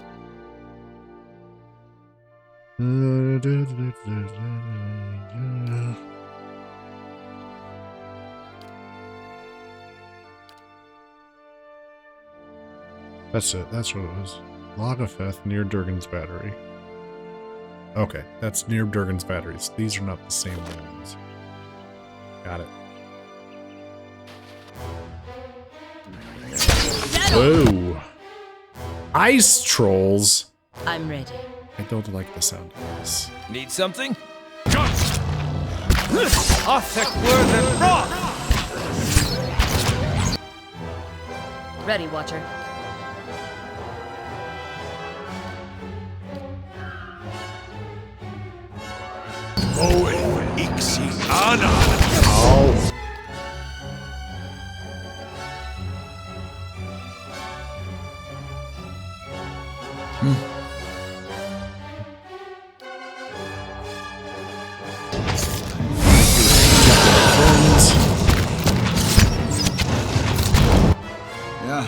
That's it. That's what it was. Logafeth near Durgan's battery. Okay, that's near Durgan's batteries. These are not the same ones. Got it. Whoa! Ice trolls! I'm ready. I don't like the sound of this. Need something? Othek were the rock! Ready, Watcher. Owen Ixi Ana. Oh. Yeah.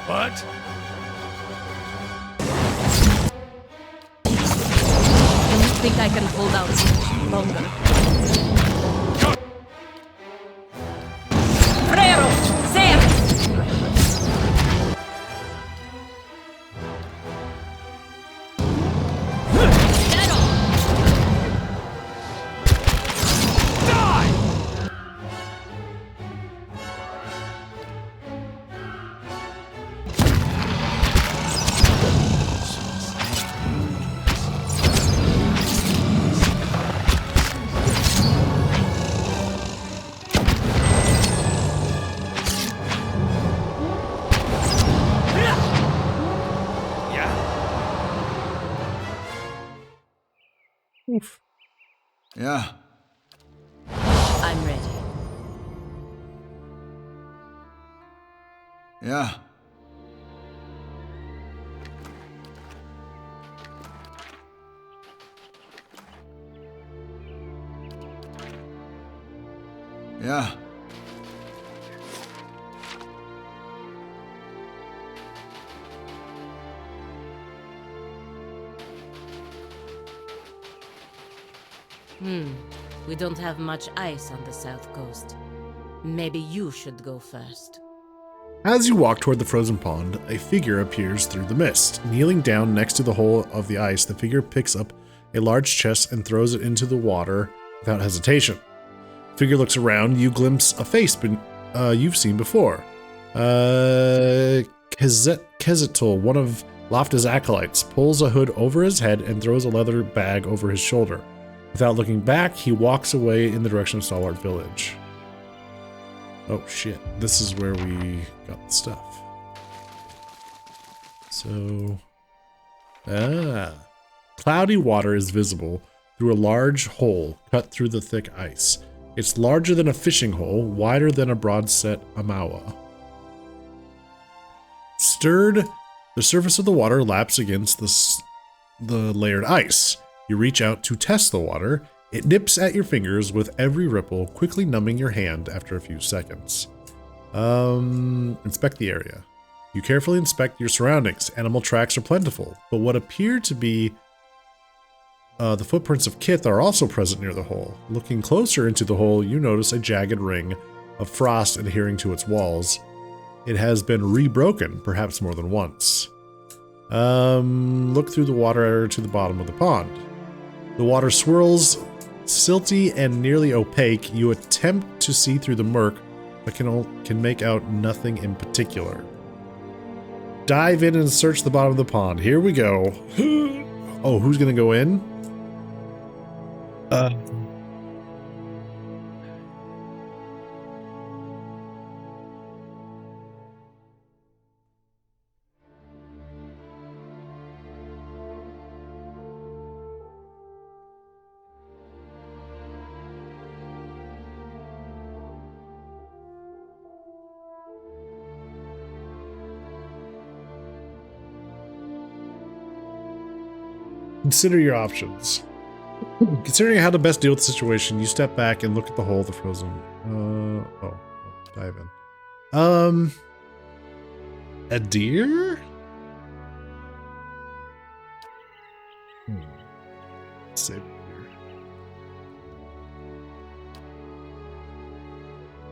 What? You think I can hold out longer? Frero! Sam! Yeah. I'm ready. Yeah. Yeah. We don't have much ice on the south coast. Maybe you should go first. As you walk toward the frozen pond, a figure appears through the mist. Kneeling down next to the hole of the ice, the figure picks up a large chest and throws it into the water without hesitation. The figure looks around. You glimpse a face you've seen before. Kezetul, one of Lofta's acolytes, pulls a hood over his head and throws a leather bag over his shoulder. Without looking back, he walks away in the direction of Stalwart Village. Oh shit, this is where we got the stuff. So... Cloudy water is visible through a large hole cut through the thick ice. It's larger than a fishing hole, wider than a broad-set amawa. Stirred, the surface of the water laps against the layered ice. You reach out to test the water. It nips at your fingers with every ripple, quickly numbing your hand after a few seconds. Inspect the area. You carefully inspect your surroundings. Animal tracks are plentiful, but what appear to be the footprints of Kith are also present near the hole. Looking closer into the hole, you notice a jagged ring of frost adhering to its walls. It has been rebroken, perhaps more than once. Look through the water to the bottom of the pond. The water swirls, silty and nearly opaque. You attempt to see through the murk, but can make out nothing in particular. Dive in and search the bottom of the pond. Here we go. Oh, who's gonna go in? Consider your options. Considering how to best deal with the situation, you step back and look at the hole, the frozen. Dive in. A deer? Save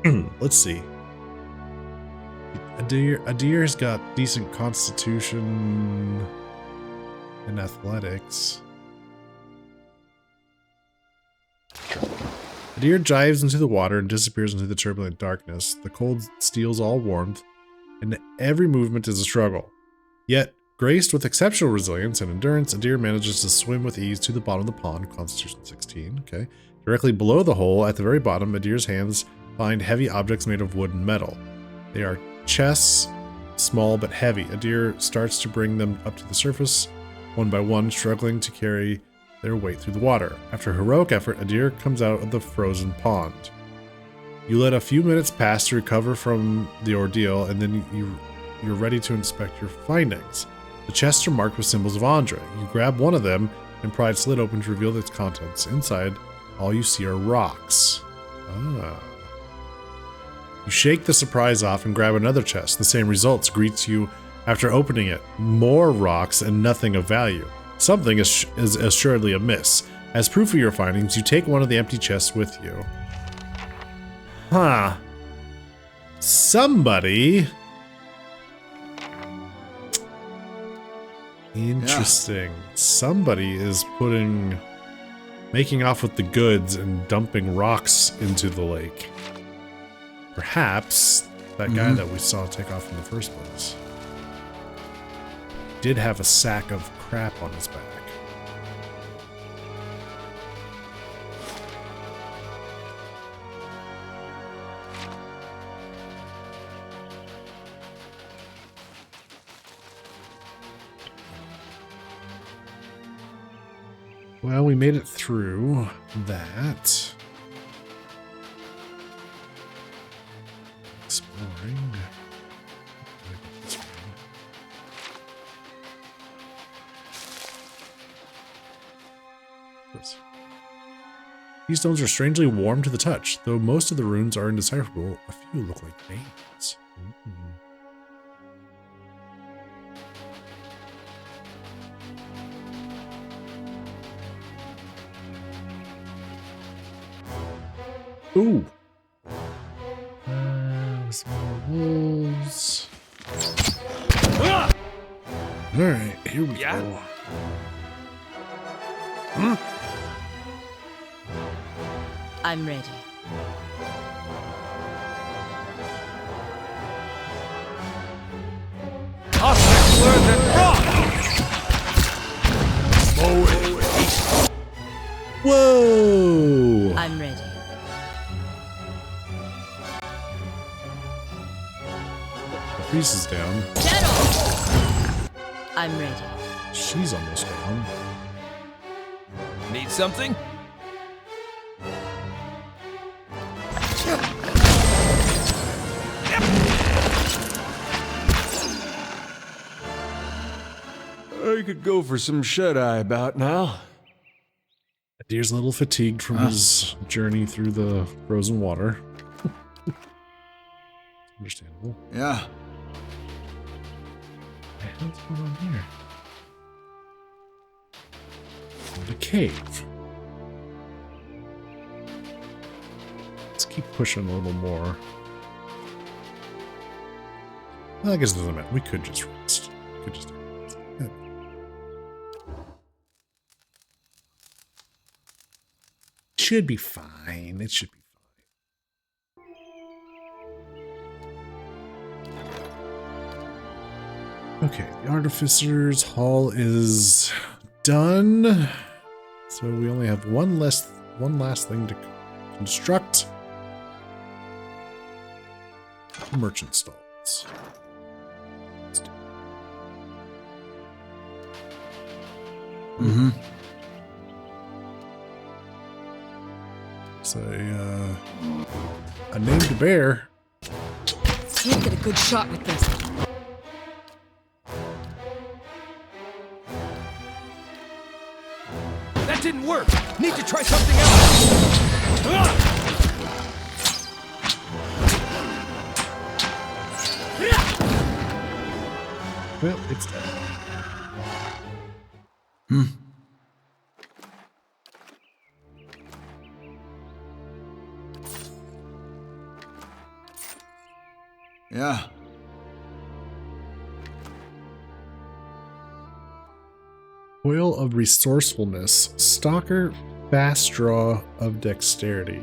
deer. Let's see. A deer has got decent constitution and athletics. The deer dives into the water and disappears into the turbulent darkness. The cold steals all warmth, and every movement is a struggle. Yet, graced with exceptional resilience and endurance, a deer manages to swim with ease to the bottom of the pond, Constitution 16, okay. Directly below the hole, at the very bottom, a deer's hands find heavy objects made of wood and metal. They are chests, small but heavy. A deer starts to bring them up to the surface, one by one, struggling to carry their weight through the water. After a heroic effort, a deer comes out of the frozen pond. You let a few minutes pass to recover from the ordeal, and then you're ready to inspect your findings. The chests are marked with symbols of Andre. You grab one of them and pry its lid open to reveal its contents. Inside, all you see are rocks. You shake the surprise off and grab another chest. The same results greets you after opening it. More rocks and nothing of value. Something is assuredly amiss. As proof of your findings, you take one of the empty chests with you. Huh. Somebody. Interesting. Yeah. Somebody is making off with the goods and dumping rocks into the lake. Perhaps that guy that we saw take off in the first place did have a sack of crap on his back. Well, we made it through that. Exploring. These stones are strangely warm to the touch, though most of the runes are indecipherable. A few look like veins. Ooh. Some more wolves. Alright, here we go. I'm ready. Whoa! I'm ready. The priest is down. I'm ready. She's almost down. Need something? I could go for some shut-eye about now. Deer's a little fatigued from his journey through the frozen water. Understandable. Yeah. What's going on here? A cave. Let's keep pushing a little more. Well, I guess it doesn't matter. We could just rest. We could just. Should be fine. It should be fine. Okay, the Artificer's Hall is done. So we only have one last thing to construct. Merchant stalls. Mm-hmm. So a named bear. Can't get a good shot with this. That didn't work. Need to try something else. Well, it's dead. Yeah. Oil of resourcefulness. Stalker, fast draw of dexterity.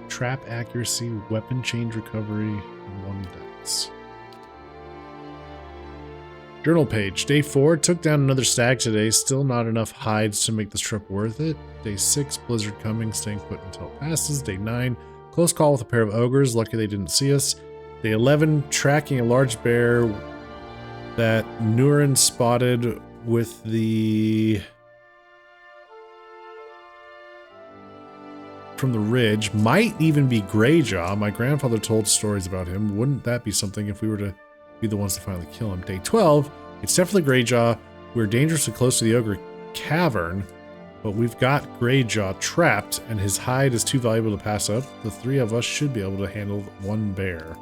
Trap accuracy, weapon change recovery, and 1 dex. Journal page. Day 4. Took down another stag today. Still not enough hides to make this trip worth it. Day 6. Blizzard coming. Staying put until it passes. Day 9. Close call with a pair of ogres. Lucky they didn't see us. Day 11. Tracking a large bear that Nurin spotted with the... from the ridge. Might even be Greyjaw. My grandfather told stories about him. Wouldn't that be something if we were to be the ones to finally kill him? Day 12. It's definitely Greyjaw. We're dangerously close to the ogre cavern, but we've got Greyjaw trapped, and his hide is too valuable to pass up. The 3 of us should be able to handle 1 bear.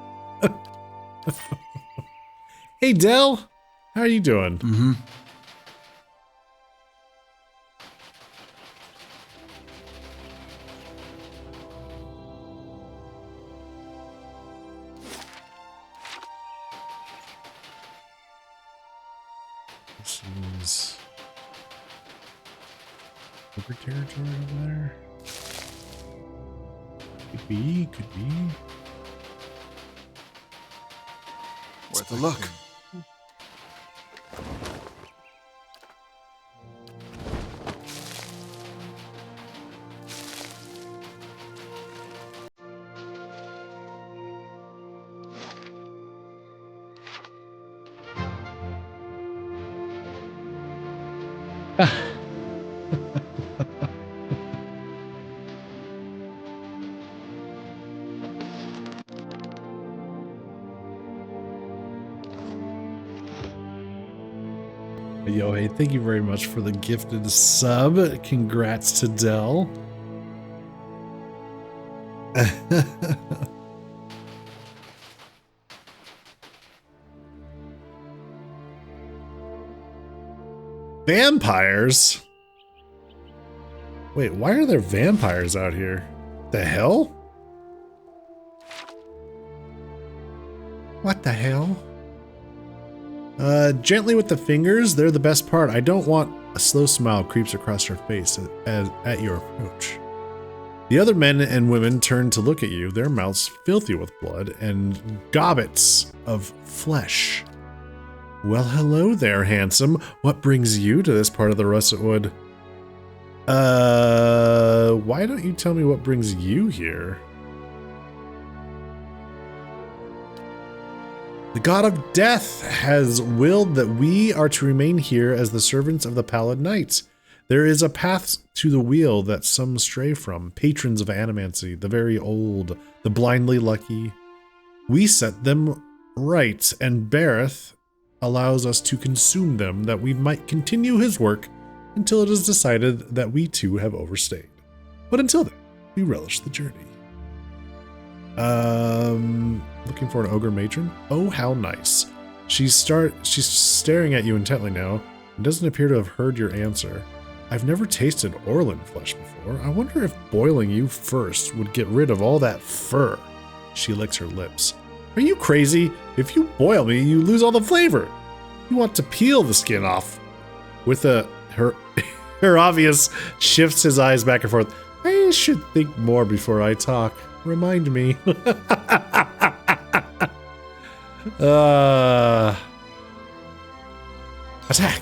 Hey, Del. How are you doing? Mm-hmm. This is over territory over there. Could be, could be. Worth a look. Yo, hey, thank you very much for the gifted sub. Congrats to Del. Vampires? Wait, why are there vampires out here? The hell? What the hell? Gently with the fingers, they're the best part. I don't want a slow smile creeps across your face at your approach. The other men and women turn to look at you, their mouths filthy with blood and gobbets of flesh. Well, hello there, handsome. What brings you to this part of the Russet Wood? Why don't you tell me what brings you here? The god of death has willed that we are to remain here as the servants of the Pallid Knight. There is a path to the wheel that some stray from, patrons of animancy, the very old, the blindly lucky. We set them right, and Bareth allows us to consume them that we might continue his work until it is decided that we too have overstayed. But until then, we relish the journey. Looking for an ogre matron? Oh, how nice. She's staring at you intently now and doesn't appear to have heard your answer. I've never tasted Orlin flesh before. I wonder if boiling you first would get rid of all that fur. She licks her lips. Are you crazy? If you boil me, you lose all the flavor. You want to peel the skin off. With her obvious shifts his eyes back and forth. I should think more before I talk. Remind me. Attack.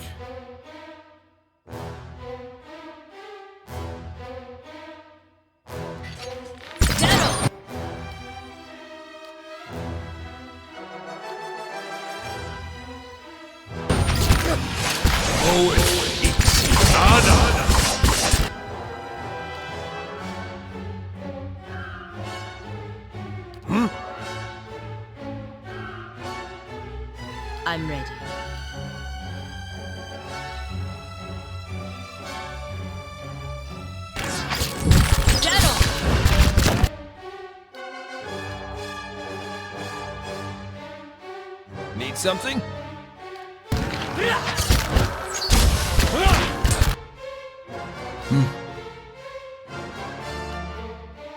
I'm ready. Need something?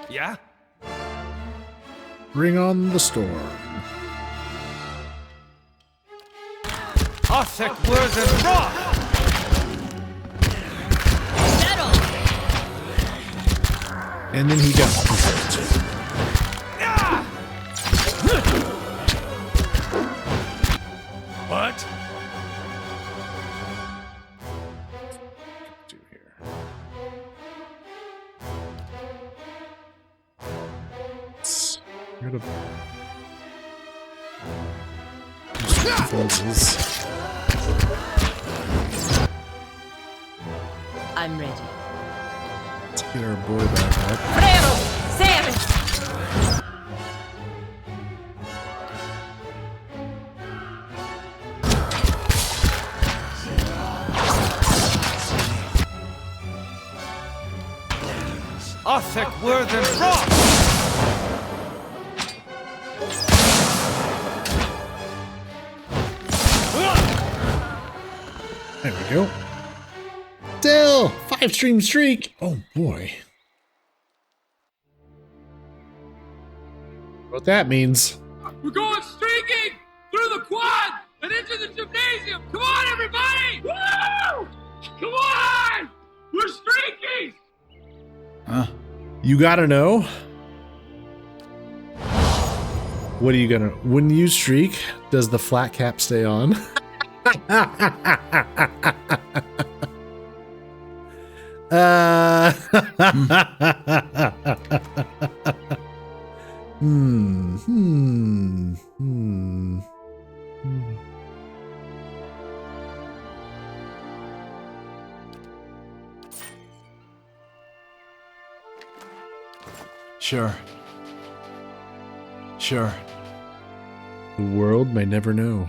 Yeah? Bring on the storm. Othek Wurzen Rock! And then he got controlled. What? Do here. Let's get rid of defenses. I'm ready. Let's get our boy back up. Bravo! Sam! Othek Wurzen Rock! There we go. Still 5-stream streak. Oh boy. What that means. We're going streaking through the quad and into the gymnasium. Come on, everybody! Woo! Come on! We're streaking! Huh? You gotta know. What are you gonna... When you streak, does the flat cap stay on? Sure. Sure. The world may never know.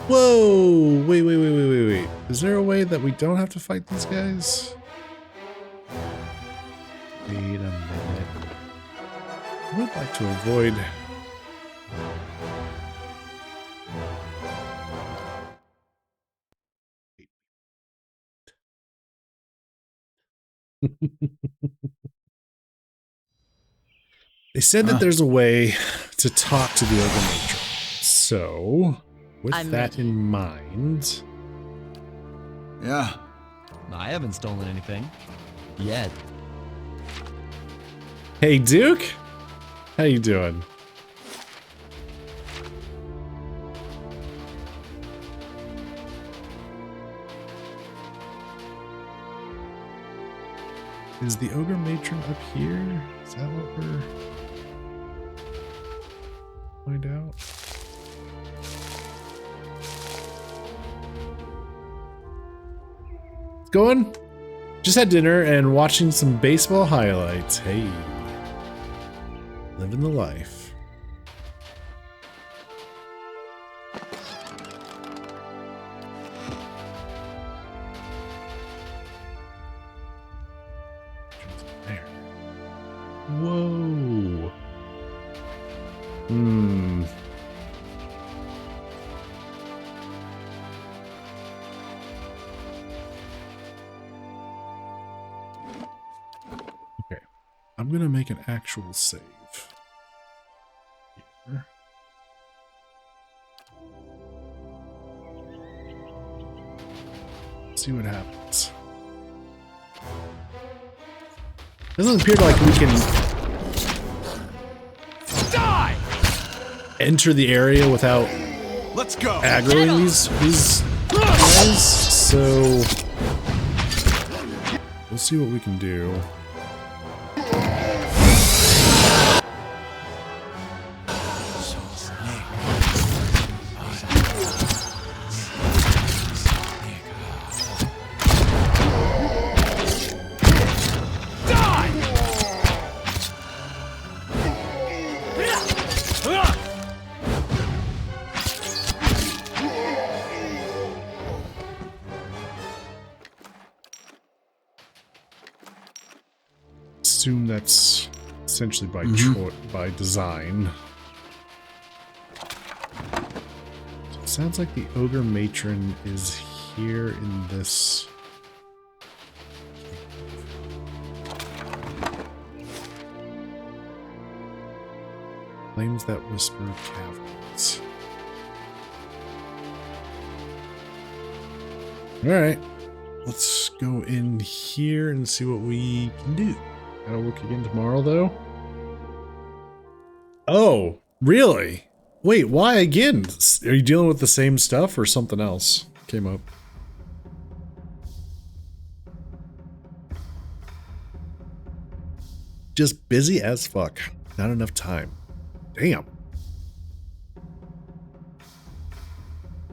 Whoa! Wait. Is there a way that we don't have to fight these guys? Wait a minute. I would like to avoid... They said that there's a way to talk to the Ogre Matron. So, with I'm that ready. in mind... Yeah. I haven't stolen anything. Yet. Hey, Duke! How you doing? Is the Ogre Matron up here? Is that what we're... Find out? It's going? Just had dinner and watching some baseball highlights. Hey. Living the life. There. Whoa. Okay. I'm gonna make an actual save. Here. See what happens. Doesn't appear like we can enter the area without Let's go. aggroing these guys, so we'll see what we can do. Assume that's essentially by by design. So it sounds like the ogre matron is here in this. Flames that whisper caverns. All right, let's go in here and see what we can do. Gotta work again tomorrow, though. Oh, really? Wait, why again? Are you dealing with the same stuff or something else came up? Just busy as fuck. Not enough time. Damn.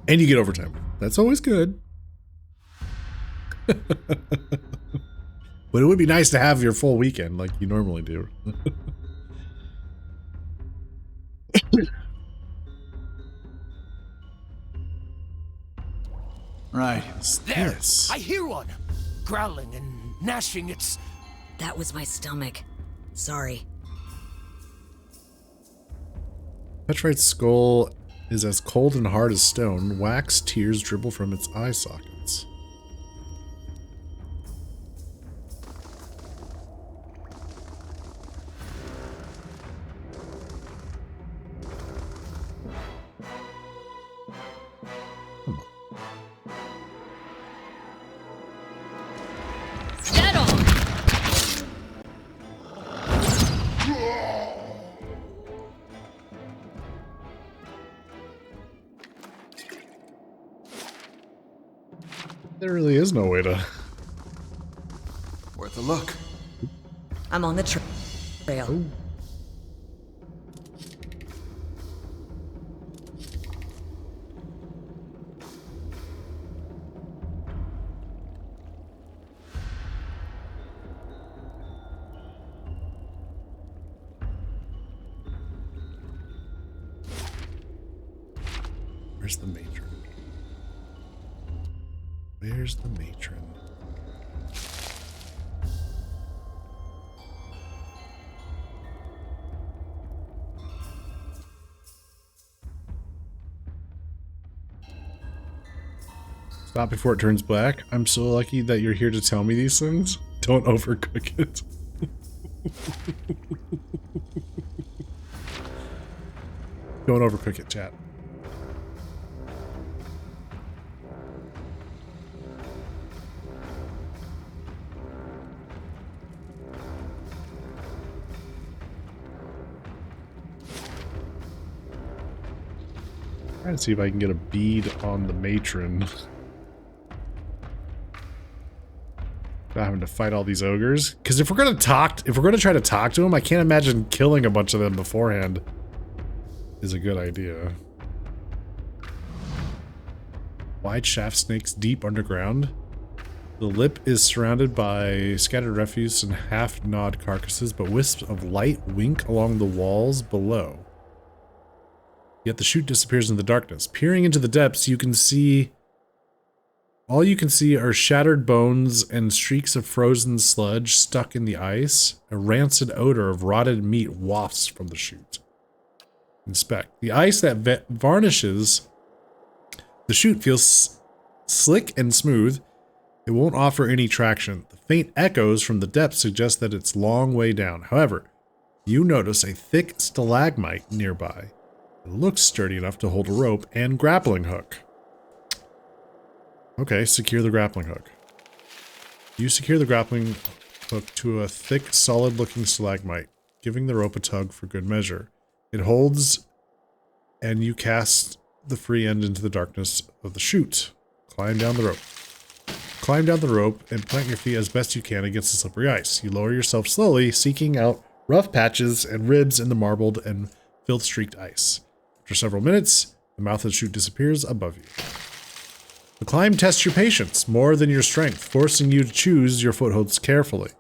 And you get overtime. That's always good. But it would be nice to have your full weekend like you normally do. Right. There! I hear one! Growling and gnashing its... That was my stomach. Sorry. Petrite's skull is as cold and hard as stone. Wax tears dribble from its eye sockets. There really is no way to... Worth a look. I'm on the trail. Oh. Where's the matron? Where's the matron? Stop before it turns black. I'm so lucky that you're here to tell me these things. Don't overcook it. Don't overcook it, chat. Trying to see if I can get a bead on the matron. Not having to fight all these ogres. Because if we're gonna try to talk to them, I can't imagine killing a bunch of them beforehand is a good idea. Wide shaft snakes deep underground. The lip is surrounded by scattered refuse and half-gnawed carcasses, but wisps of light wink along the walls below. Yet the chute disappears in the darkness. Peering into the depths, you can see... all you can see are shattered bones and streaks of frozen sludge stuck in the ice. A rancid odor of rotted meat wafts from the chute. Inspect. The ice that varnishes the chute feels slick and smooth. It won't offer any traction. The faint echoes from the depths suggest that it's a long way down. However, you notice a thick stalagmite nearby. It looks sturdy enough to hold a rope and grappling hook. Okay, secure the grappling hook. You secure the grappling hook to a thick, solid-looking stalagmite, giving the rope a tug for good measure. It holds, and you cast the free end into the darkness of the chute. Climb down the rope. Climb down the rope and plant your feet as best you can against the slippery ice. You lower yourself slowly, seeking out rough patches and ribs in the marbled and filth-streaked ice. After several minutes, the mouth of the chute disappears above you. The climb tests your patience more than your strength, forcing you to choose your footholds carefully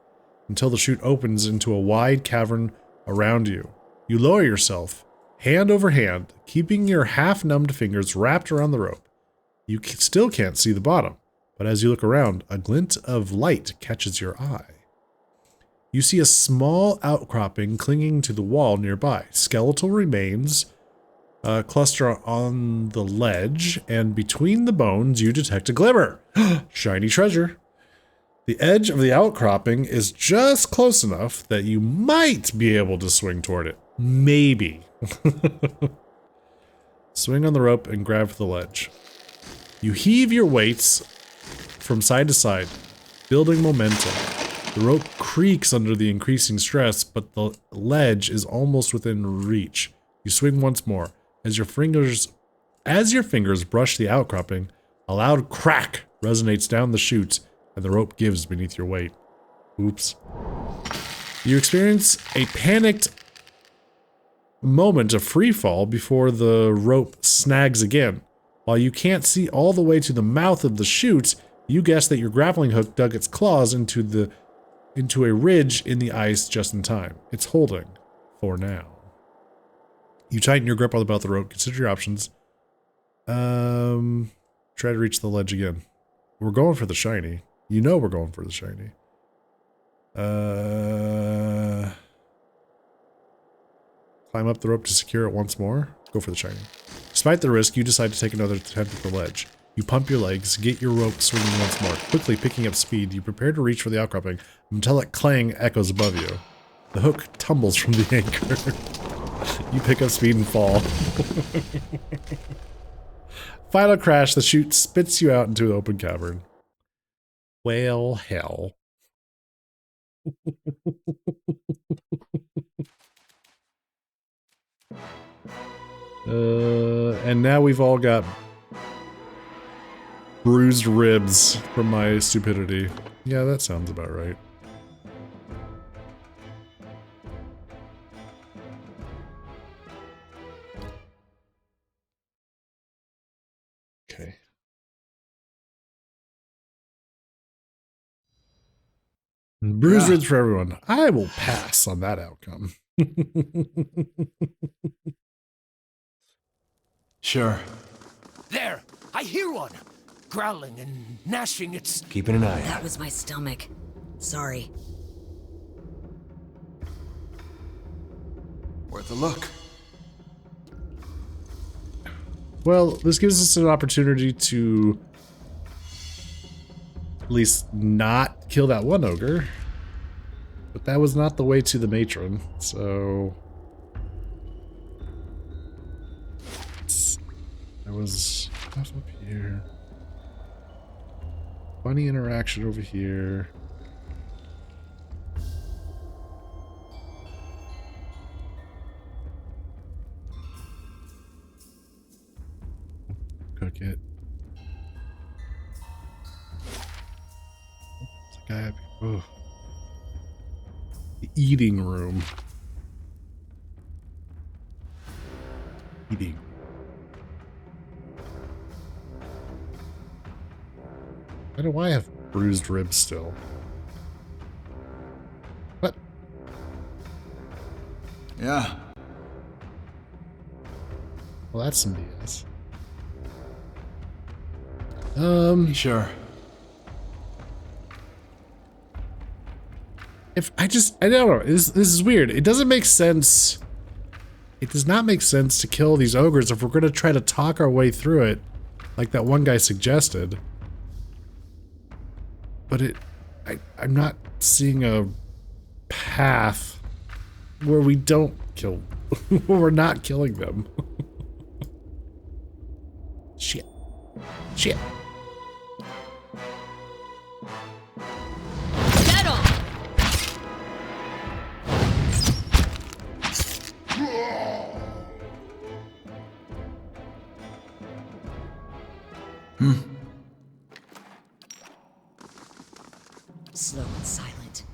until the chute opens into a wide cavern around you. You lower yourself, hand over hand, keeping your half-numbed fingers wrapped around the rope. You still can't see the bottom, but as you look around, a glint of light catches your eye. You see a small outcropping clinging to the wall nearby. Skeletal remains cluster on the ledge, and between the bones you detect a glimmer. Shiny treasure. The edge of the outcropping is just close enough that you might be able to swing toward it. Maybe. Swing on the rope and grab for the ledge. You heave your weights from side to side, building momentum. The rope creaks under the increasing stress, but the ledge is almost within reach. You swing once more. As your fingers brush the outcropping, a loud crack resonates down the chute, and the rope gives beneath your weight. Oops. You experience a panicked moment of free fall before the rope snags again. While you can't see all the way to the mouth of the chute, you guess that your grappling hook dug its claws into a ridge in the ice just in time. It's holding for now. You tighten your grip on the belt of the rope. Consider your options. Try to reach the ledge again. We're going for the shiny. You know we're going for the shiny. Climb up the rope to secure it once more. Go for the shiny. Despite the risk, you decide to take another attempt at the ledge. You pump your legs, get your rope swinging once more. Quickly picking up speed, you prepare to reach for the outcropping until a clang echoes above you. The hook tumbles from the anchor. You pick up speed and fall. Final crash, the chute spits you out into an open cavern. Well, hell. And now we've all got bruised ribs from my stupidity. Yeah, that sounds about right. Okay. Bruised ribs for everyone. I will pass on that outcome. Sure. There! I hear one! Growling and gnashing its... Keeping an eye That out. was my stomach. Sorry. Worth a look. Well, this gives us an opportunity to at least not kill that one ogre. But that was not the way to the matron, so... There was stuff up here. Funny interaction over here. Cook it. There's a guy up here. Oh. The eating room. Eating. Why do I have bruised ribs still? What? Yeah. Well, that's some BS. Sure. I don't know. This is weird. It doesn't make sense. It does not make sense to kill these ogres if we're going to try to talk our way through it, like that one guy suggested. But I'm not seeing a path where we don't kill, where we're not killing them. Shit. Shit. Slow and silent.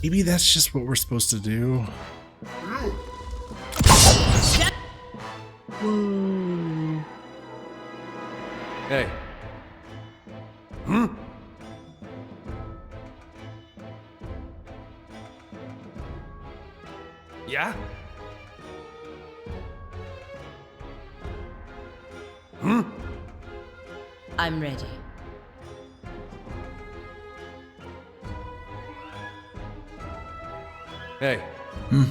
Maybe that's just what we're supposed to do. Hey. Hmm? Yeah? Hmm? I'm ready. Hey. Hmm.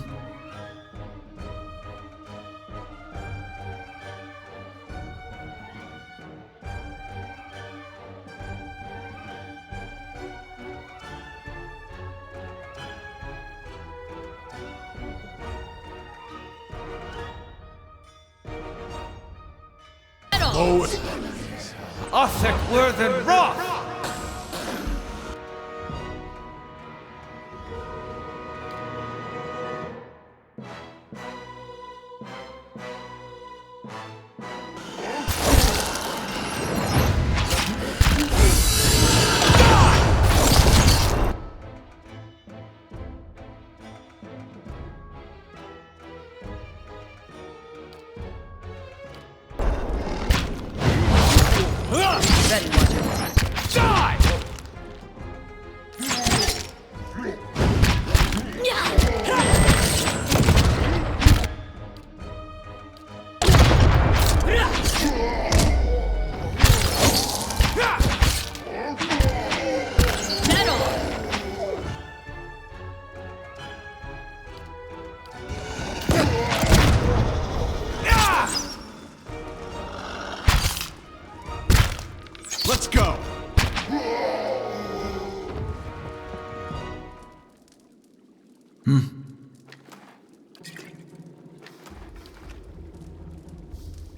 Othek Worthen Roth! Let's go.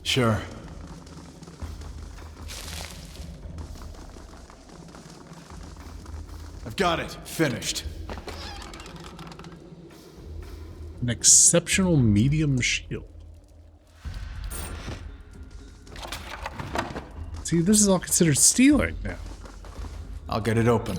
Sure. I've got it. Finished. An exceptional medium shield. See, this is all considered stealing now. I'll get it open.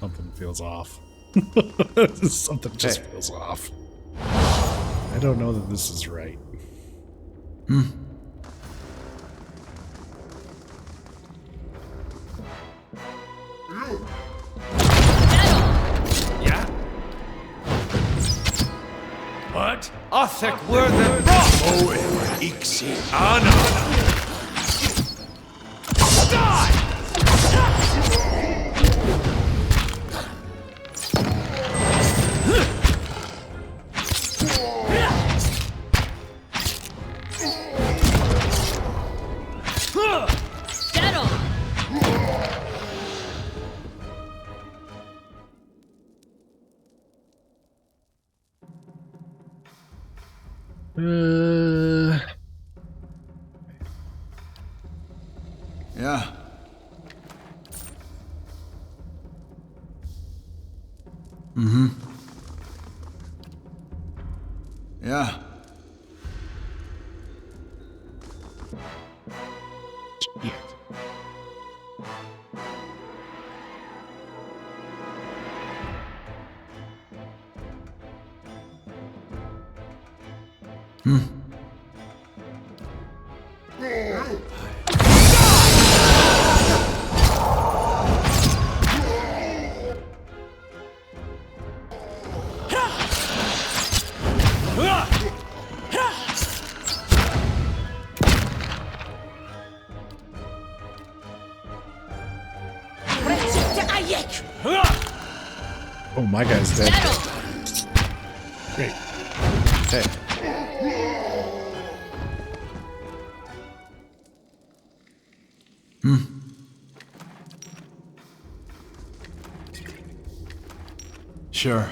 Something feels off. Something just feels off. I don't know that this is right. Yeah? What? Othek Worthen Roth! Owen Ixi Ana! Yeah. Mm-hmm. Yeah. Yeah. my guy's dead. Great. Okay. Sure.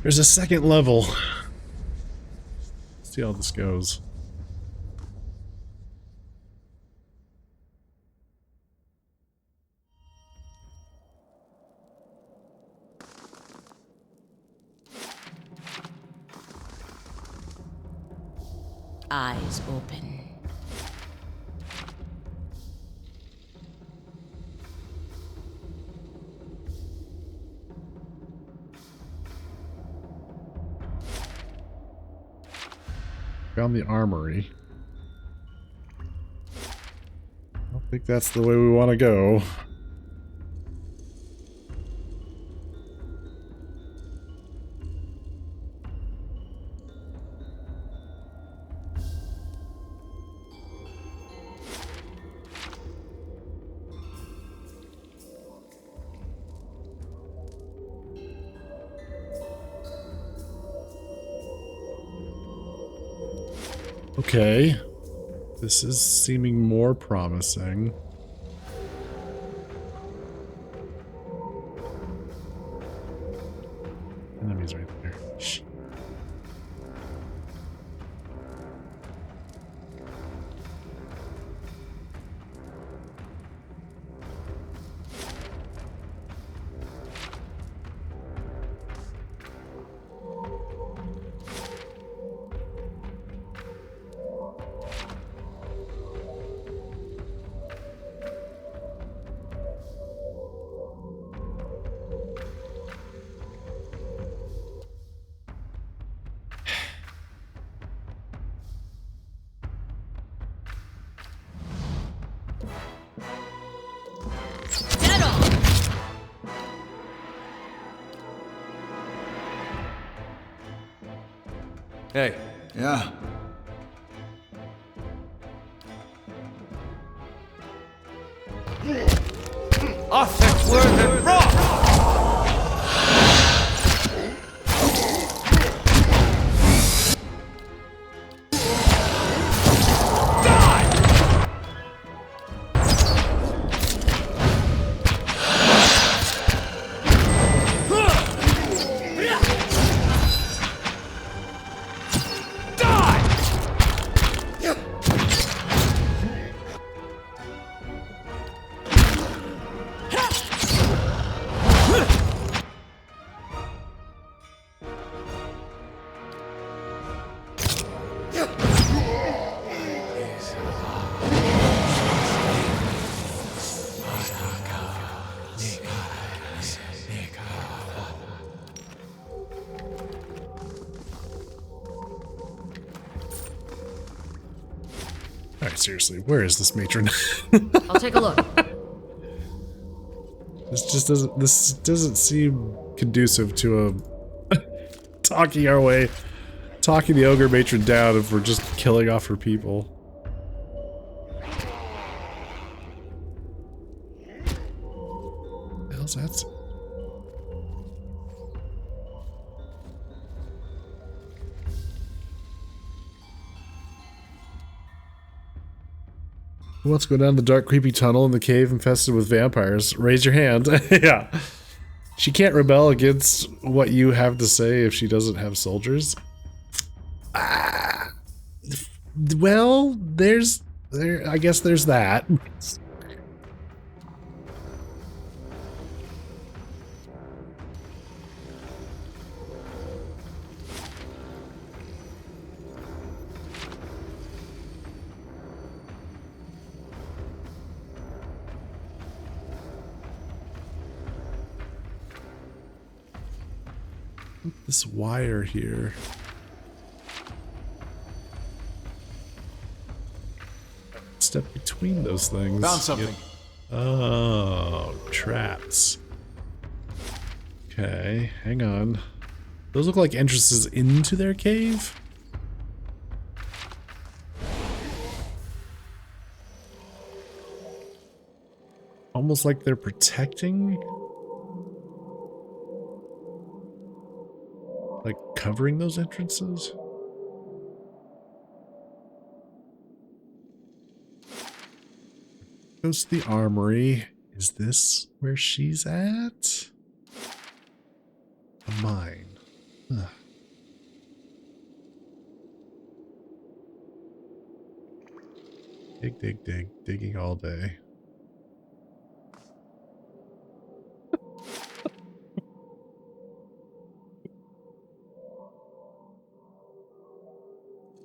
There's a second level. See how this goes. Eyes open. Found the armory. I don't think that's the way we want to go. Okay. This is seeming more promising. Enemies right there. Shh. Hey. Yeah. Offense word and raw! Alright, seriously, where is this matron? I'll take a look. This doesn't seem conducive to a talking the ogre matron down if we're just killing off her people. What the hell's that? Who wants to go down the dark, creepy tunnel in the cave infested with vampires? Raise your hand. Yeah. She can't rebel against what you have to say if she doesn't have soldiers. Well, I guess there's that. this wire here. Step between those things. Found something. Oh, traps. Okay, hang on. Those look like entrances into their cave. Almost like they're protecting. Like covering those entrances. Goes to the armory. Is this where she's at? A mine. Huh. Dig, dig, dig. Digging all day.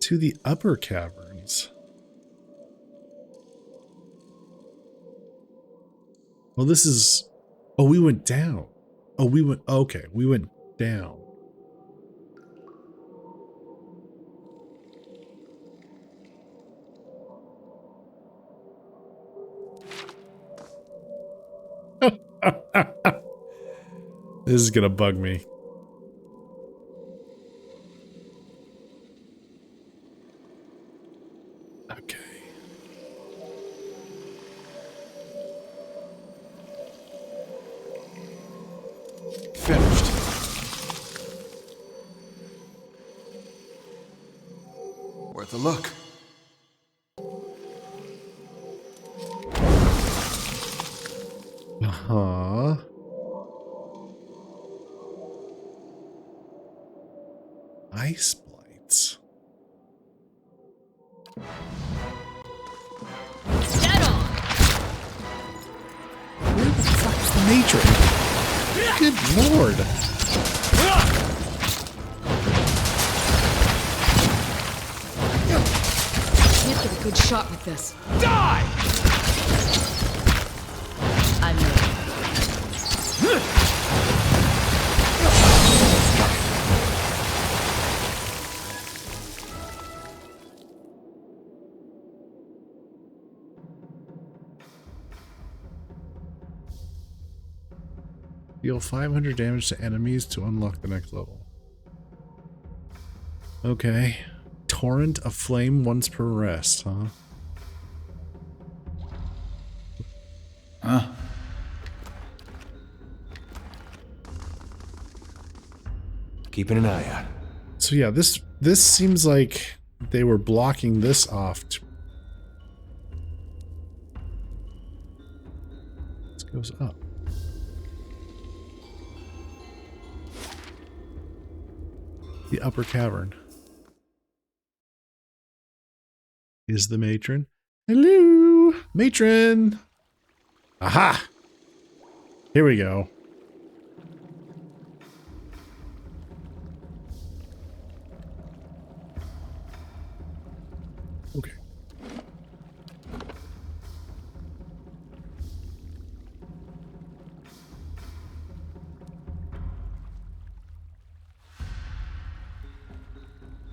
To the upper caverns. Well, this is... Oh, we went down. Oh, we went... Okay, we went down. This is gonna bug me. Okay. Finished. Worth a look. Uh-huh. Ice blights. Dead on! Where the fuck's the matron? Good lord. Can't get a good shot with this. Die! I'm ready. Deal 500 damage to enemies to unlock the next level. Okay. Torrent of flame once per rest, huh? Huh? Keeping an eye out. So yeah, this seems like they were blocking this off. This goes up. The upper cavern. Is the matron? Hello, matron. Aha! Here we go. Okay.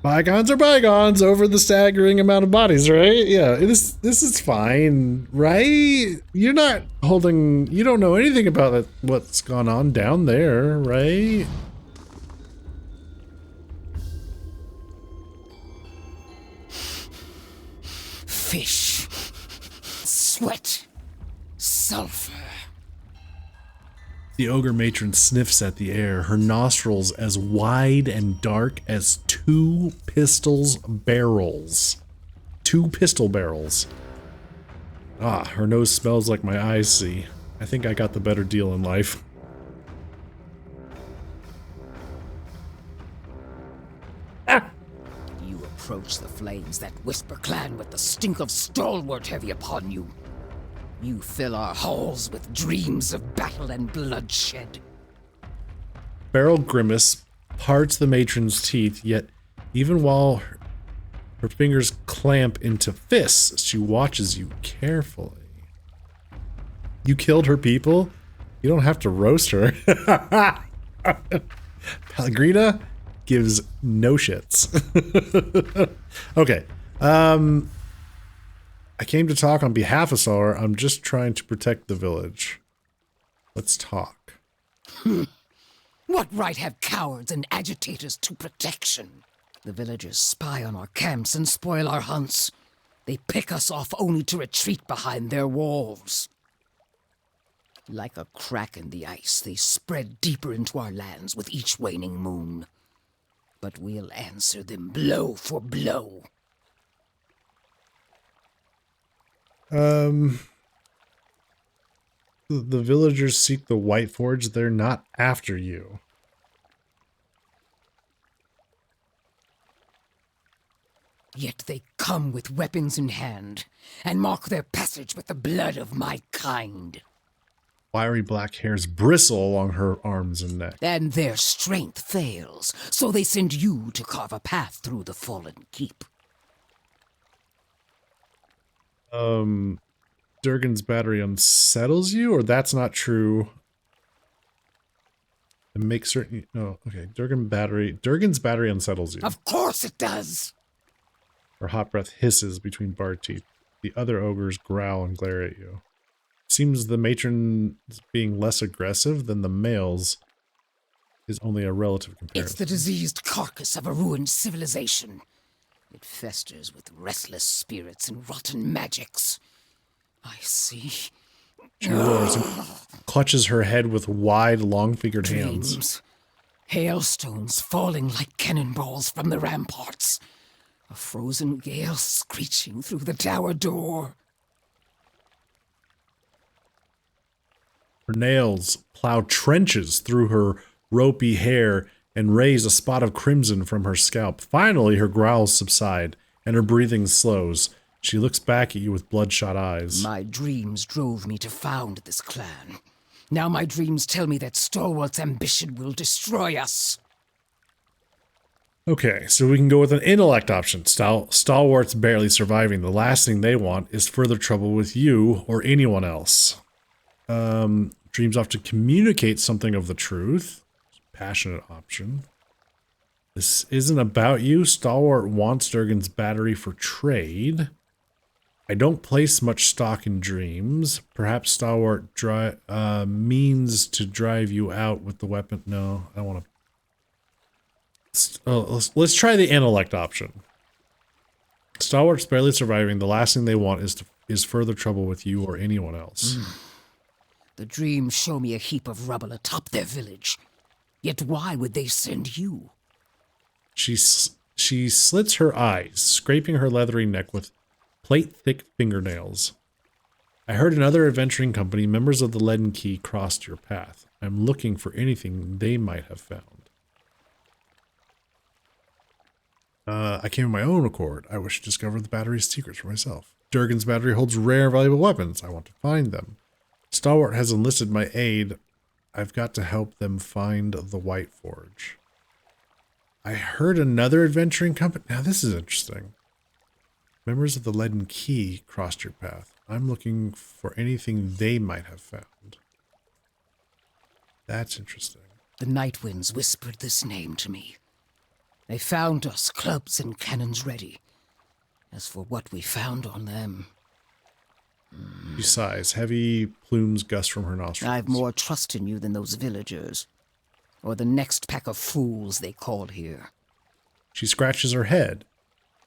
Bygones are bygones over the staggering amount of bodies, right? Yeah, this is fine, right? You're not holding... You don't know anything about it, what's gone on down there, right? Fish, sweat, sulfur. The ogre matron sniffs at the air, her nostrils as wide and dark as two pistol barrels. Two pistol barrels. Ah, her nose smells like my eyes see. I think I got the better deal in life. You approach the flames, that Whisper clan with the stink of stalwart heavy upon you. You fill our halls with dreams of battle and bloodshed. Beryl grimace, parts the matron's teeth, yet even while her fingers clamp into fists, she watches you carefully. You killed her people? You don't have to roast her. Pellegrina gives no shits. Okay. I came to talk on behalf of Solar. I'm just trying to protect the village. Let's talk. What right have cowards and agitators to protection? The villagers spy on our camps and spoil our hunts. They pick us off only to retreat behind their walls. Like a crack in the ice, they spread deeper into our lands with each waning moon. But we'll answer them blow for blow. The villagers seek the White Forge. They're not after you. Yet they come with weapons in hand and mark their passage with the blood of my kind. Wiry black hairs bristle along her arms and neck. And their strength fails, so they send you to carve a path through the fallen keep. Durgan's battery unsettles you, or that's not true? And make certain... No, okay. Durgan's battery unsettles you. Of course it does! Her hot breath hisses between barred teeth. The other ogres growl and glare at you. Seems the matron being less aggressive than the males is only a relative comparison. It's the diseased carcass of a ruined civilization. It festers with restless spirits and rotten magics. I see. She roars and clutches her head with wide, long-fingered hands. Hailstones falling like cannonballs from the ramparts. A frozen gale screeching through the tower door. Her nails plow trenches through her ropey hair and raise a spot of crimson from her scalp. Finally, her growls subside and her breathing slows. She looks back at you with bloodshot eyes. My dreams drove me to found this clan. Now my dreams tell me that Stalwart's ambition will destroy us. Okay, so we can go with an intellect option. Stalwart's barely surviving. The last thing they want is further trouble with you or anyone else. Dreams often communicate something of the truth. Passionate option. This isn't about you. Stalwart wants Durgan's battery for trade. I don't place much stock in dreams. Perhaps Stalwart means to drive you out with the weapon. No, I don't want to. Let's try the intellect option. Stalwart's barely surviving. The last thing they want is further trouble with you or anyone else. The dreams show me a heap of rubble atop their village. Yet why would they send you? She slits her eyes, scraping her leathery neck with plate-thick fingernails. I heard another adventuring company, members of the Leaden Key, crossed your path. I'm looking for anything they might have found. I came of my own accord. I wish to discover the battery's secrets for myself. Durgan's battery holds rare and valuable weapons. I want to find them. Stalwart has enlisted my aid. I've got to help them find the White Forge. I heard another adventuring company. Now this is interesting. Members of the Leaden Key crossed your path. I'm looking for anything they might have found. That's interesting. The Night Winds whispered this name to me. They found us, clubs and cannons ready. As for what we found on them... She sighs. Heavy plumes gust from her nostrils. I've more trust in you than those villagers. Or the next pack of fools they call here. She scratches her head,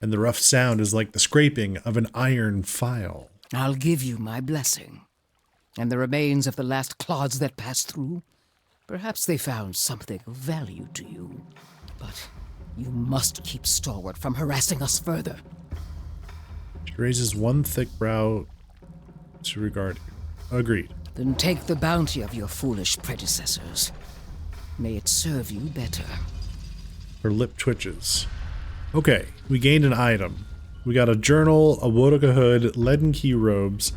and the rough sound is like the scraping of an iron file. I'll give you my blessing. And the remains of the last clods that passed through. Perhaps they found something of value to you. But you must keep Stalwart from harassing us further. She raises one thick brow to regard you. Agreed. Then take the bounty of your foolish predecessors. May it serve you better. Her lip twitches. Okay, we gained an item. We got a journal, a Wodaka hood, Leaden Key robes,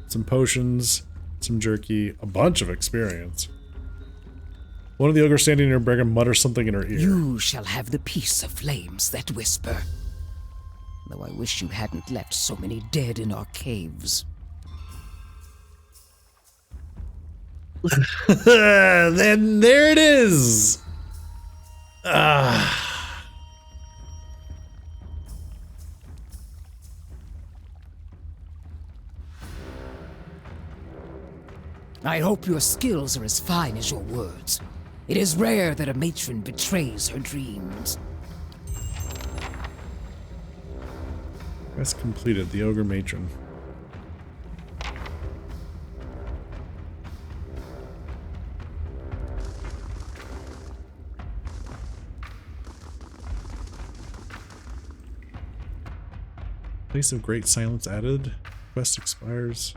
some potions, some jerky, a bunch of experience. One of the ogres standing near Bergen mutters something in her ear. You shall have the peace of flames that whisper. Though I wish you hadn't left so many dead in our caves. Then there it is. I hope your skills are as fine as your words. It is rare that a matron betrays her dreams. Quest completed. The Ogre Matron. Place of Great Silence added. Quest expires.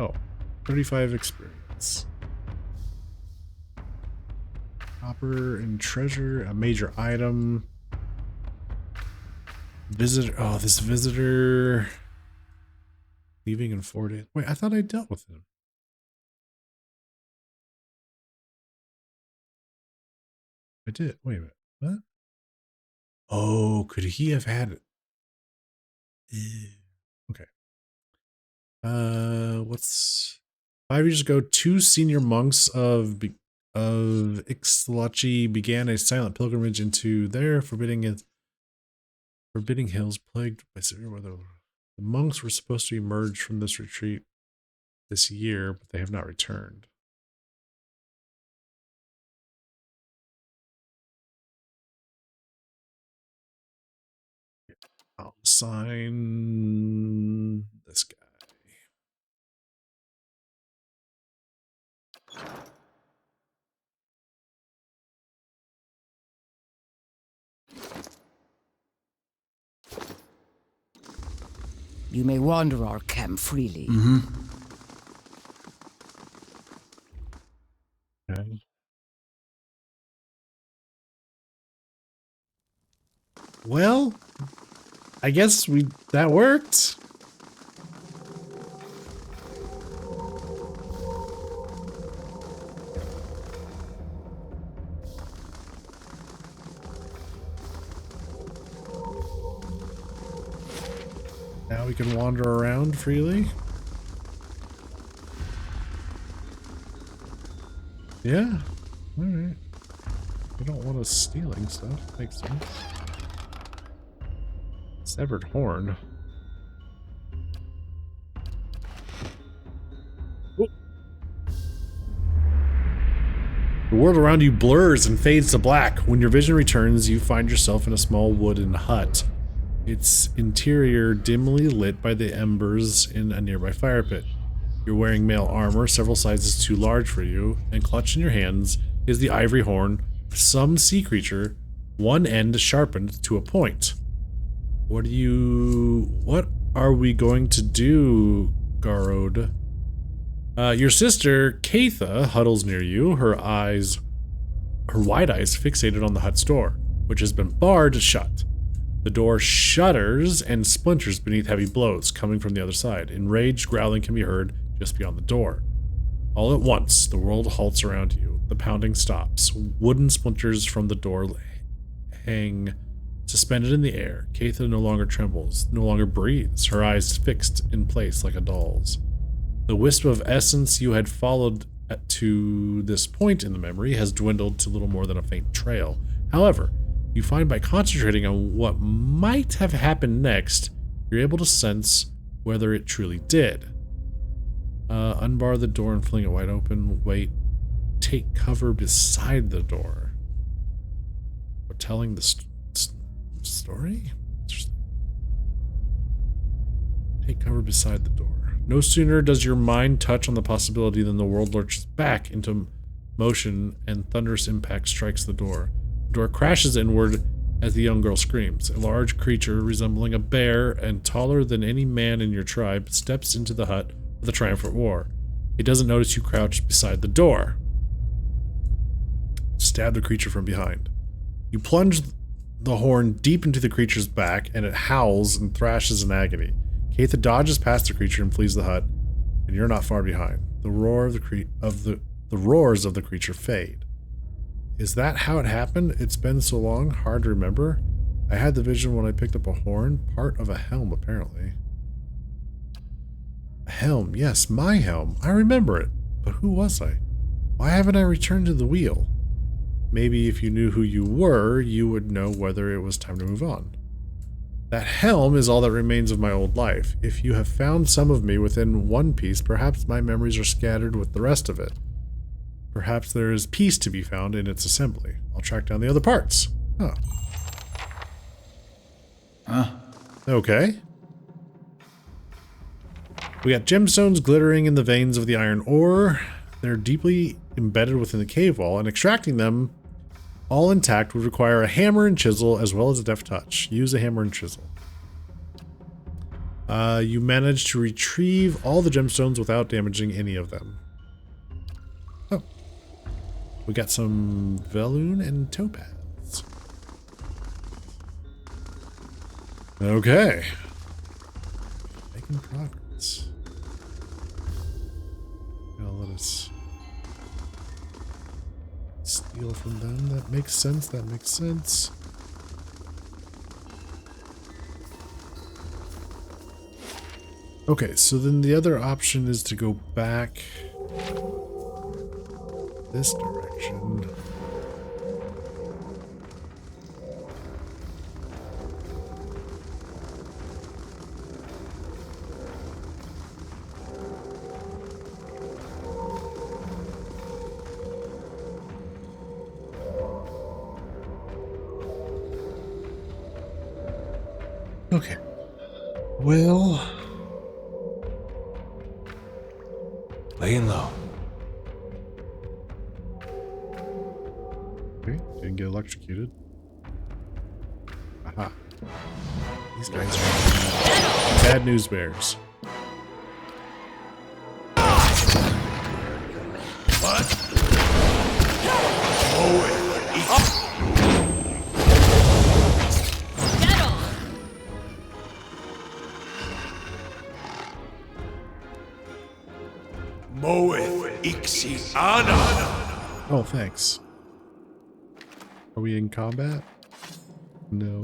Oh, 35 experience. Copper and treasure, a major item. Visitor. Oh, this visitor. Leaving in 4 days. Wait, I thought I dealt with him. I did. Wait a minute. What? Oh, could he have had it? Okay. What's 5 years ago? 2 senior monks of Ixtlachi began a silent pilgrimage into their forbidding hills plagued by severe weather. The monks were supposed to emerge from this retreat this year, but they have not returned. I'll assign this guy. You may wander our camp freely. Okay. Well, I guess that worked. Now we can wander around freely. Yeah. All right. We don't want us stealing stuff. Makes sense. Severed horn. Ooh. The world around you blurs and fades to black. When your vision returns, you find yourself in a small wooden hut. Its interior dimly lit by the embers in a nearby fire pit. You're wearing mail armor, several sizes too large for you, and clutched in your hands is the ivory horn of some sea creature, one end sharpened to a point. What are we going to do, Garrod? Your sister, Keitha, huddles near you, her wide eyes fixated on the hut's door, which has been barred shut. The door shudders and splinters beneath heavy blows coming from the other side. Enraged growling can be heard just beyond the door. All at once, the world halts around you. The pounding stops. Wooden splinters from the door hang suspended in the air. Keitha no longer trembles, no longer breathes, her eyes fixed in place like a doll's. The wisp of essence you had followed to this point in the memory has dwindled to little more than a faint trail. However, you find by concentrating on what might have happened next, you're able to sense whether it truly did. Unbar the door and fling it wide open. Wait. Take cover beside the door. We're telling the story? Interesting. Take cover beside the door. No sooner does your mind touch on the possibility than the world lurches back into motion and thunderous impact strikes the door. The door crashes inward as the young girl screams. A large creature resembling a bear and taller than any man in your tribe steps into the hut with a triumphant roar. It doesn't notice you crouched beside the door. Stab the creature from behind. You plunge the horn deep into the creature's back and it howls and thrashes in agony. Keitha dodges past the creature and flees the hut, and you're not far behind. The roar of the roars of the creature fade. Is that how it happened? It's been so long, hard to remember. I had the vision when I picked up a horn, part of a helm apparently. A helm, yes, my helm. I remember it. But who was I? Why haven't I returned to the wheel? Maybe if you knew who you were, you would know whether it was time to move on. That helm is all that remains of my old life. If you have found some of me within one piece, perhaps my memories are scattered with the rest of it. Perhaps there is peace to be found in its assembly. I'll track down the other parts. Huh. Okay. We got gemstones glittering in the veins of the iron ore. They're deeply embedded within the cave wall, and extracting them all intact would require a hammer and chisel as well as a deft touch. Use a hammer and chisel. You managed to retrieve all the gemstones without damaging any of them. Oh. We got some Veloon and Topaz. Okay. Making progress. Now let us steal from them. That makes sense. That makes sense. Okay, so then the other option is to go back this direction. Okay. Well, laying low. Okay, didn't get electrocuted. Aha. These guys are bad news bears. What? Moeth Ixiana. Oh, thanks. Are we in combat? No.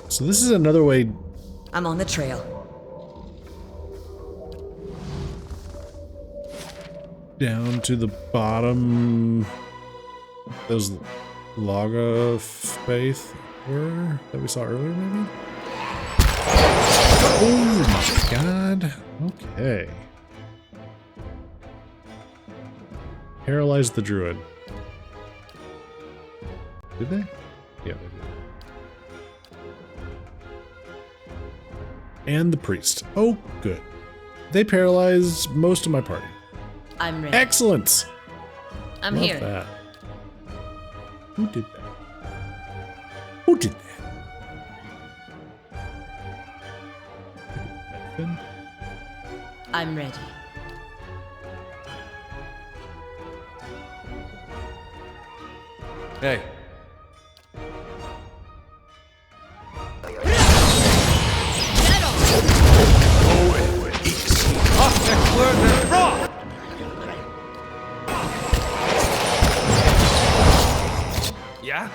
So this is another way. I'm on the trail. Down to the bottom. Those Laga Faith were that we saw earlier, maybe? Oh my god. Okay. Paralyzed the druid. Did they? Yeah, they did. And the priest. Oh, good. They paralyzed most of my party. I'm ready. Excellent. I'm Love here. That. Who did that? Who did that? I'm ready. Hey. Yeah?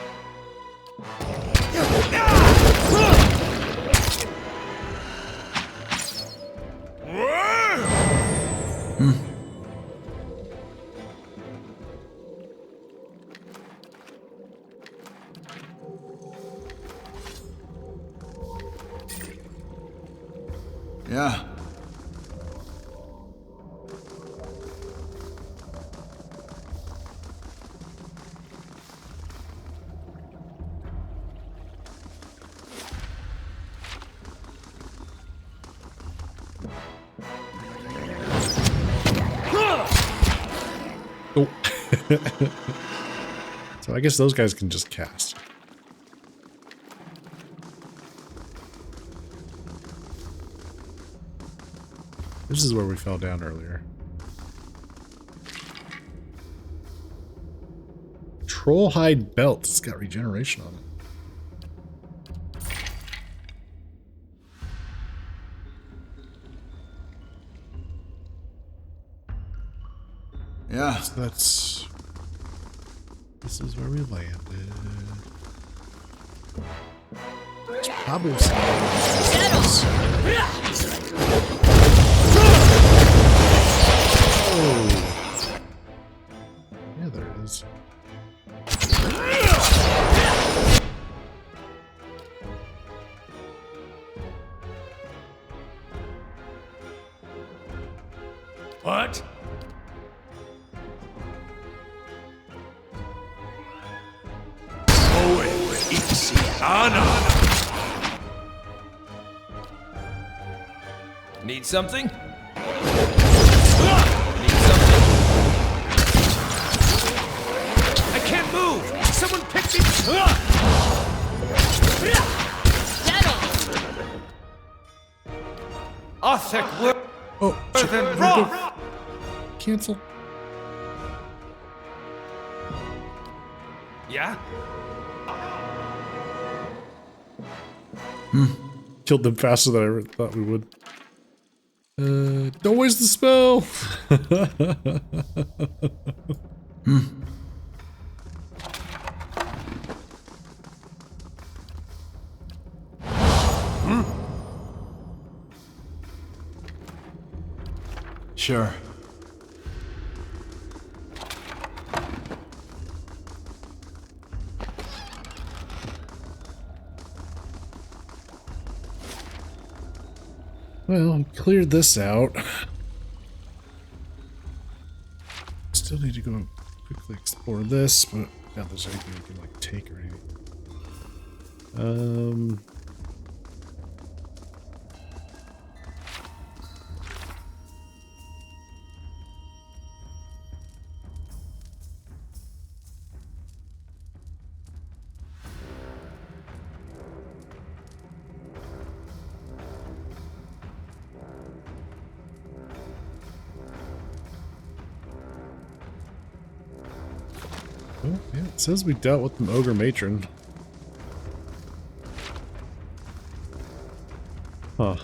Yeah. Oh. So I guess those guys can just cast. This is where we fell down earlier. Trollhide belt. It's got regeneration on it. Yeah. So this is where we landed. It's probably Oh. is. What? Need something? Need something? I can't move! Someone pick me! Othek work than raw! Cancel. Yeah? Killed them faster than I ever thought we would. Don't waste the spell. Sure. Well, cleared this out. Still need to go quickly explore this, but not there's anything we can like take or anything. Oh, yeah, it says we dealt with an ogre matron. Huh.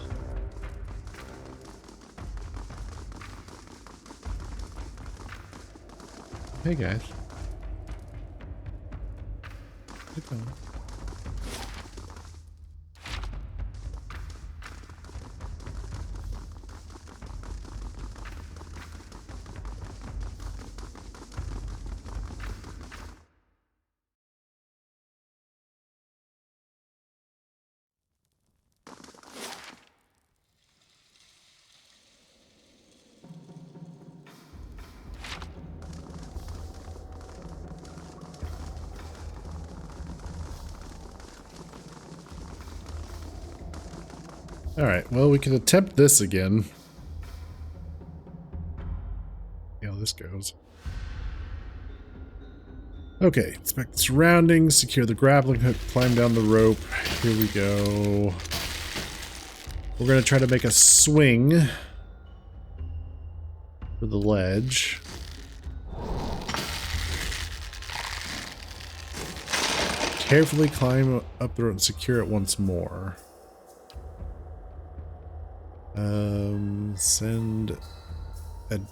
Hey guys. Get going. Alright, well, we can attempt this again. See how this goes. Okay, inspect the surroundings, secure the grappling hook, climb down the rope. Here we go. We're going to try to make a swing for the ledge. Carefully climb up the rope and secure it once more. Send Eder.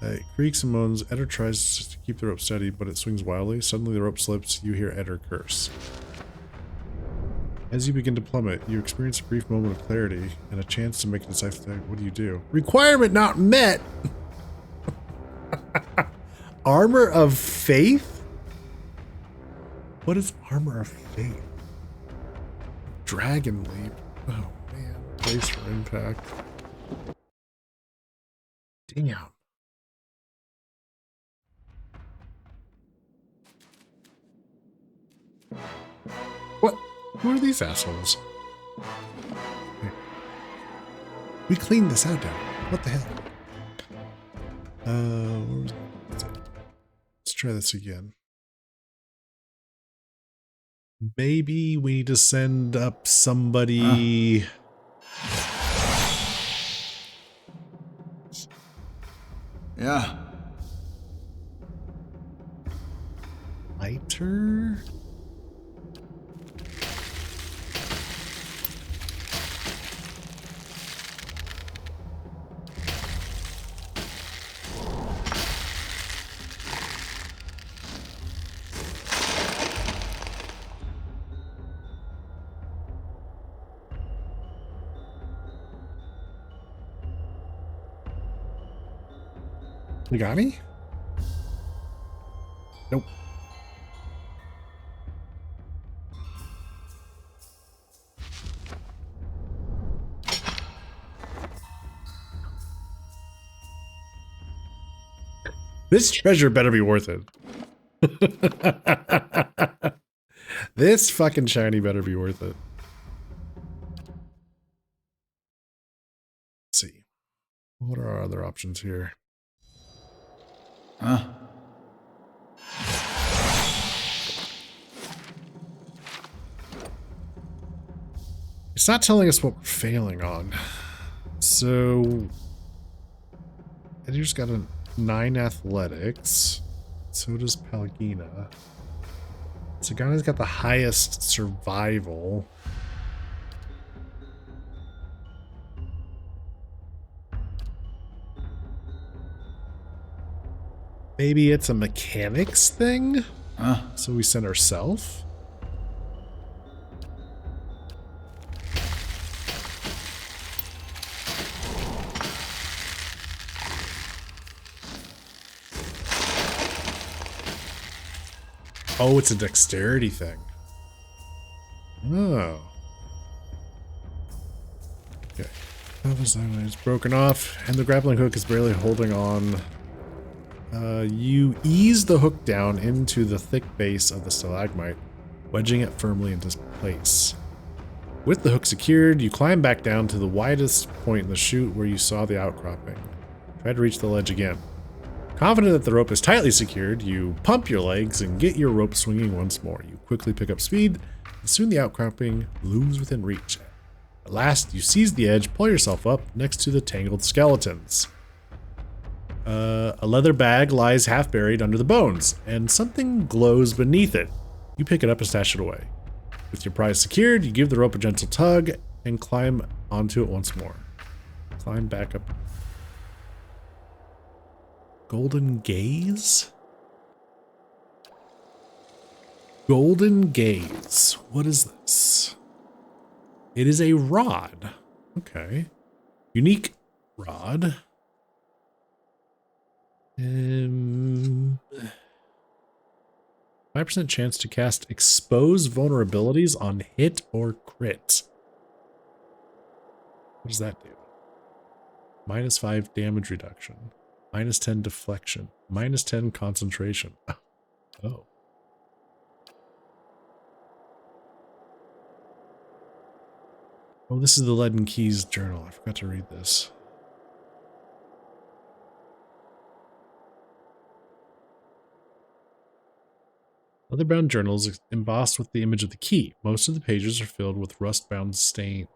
It creaks and moans. Eder tries to keep the rope steady, but it swings wildly. Suddenly the rope slips. You hear Eder curse. As you begin to plummet, you experience a brief moment of clarity and a chance to make a decisive attack. What do? Requirement not met! Armor of Faith? What is Armor of Faith? Dragon Leap. Oh man. Place for impact. Damn. What? Who are these assholes? We cleaned this out now. What the hell? Where was it? Let's try this again. Maybe we need to send up somebody. Yeah. Lighter? Nagami? Nope. This treasure better be worth it. This fucking shiny better be worth it. Let's see. What are our other options here? Huh? It's not telling us what we're failing on. So Edgar's got a 9 athletics. So does Palgina. Sagana's got the highest survival. Maybe it's a mechanics thing? So we send ourselves? Oh, it's a dexterity thing. Oh. Okay. It's broken off, and the grappling hook is barely holding on. You ease the hook down into the thick base of the stalagmite, wedging it firmly into place. With the hook secured, you climb back down to the widest point in the chute where you saw the outcropping. Try to reach the ledge again. Confident that the rope is tightly secured, you pump your legs and get your rope swinging once more. You quickly pick up speed, and soon the outcropping looms within reach. At last, you seize the edge, pull yourself up next to the tangled skeletons. A leather bag lies half buried under the bones, and something glows beneath it. You pick it up and stash it away. With your prize secured, you give the rope a gentle tug and climb onto it once more. Climb back up. Golden Gaze? Golden Gaze. What is this? It is a rod. Okay. Unique rod. 5% chance to cast expose vulnerabilities on hit or crit. What does that do? -5 damage reduction. -10 deflection. -10 concentration. Oh. Oh, this is the Leaden Keys journal. I forgot to read this. Leather brown journals embossed with the image of the key. Most of the pages are filled with rust-bound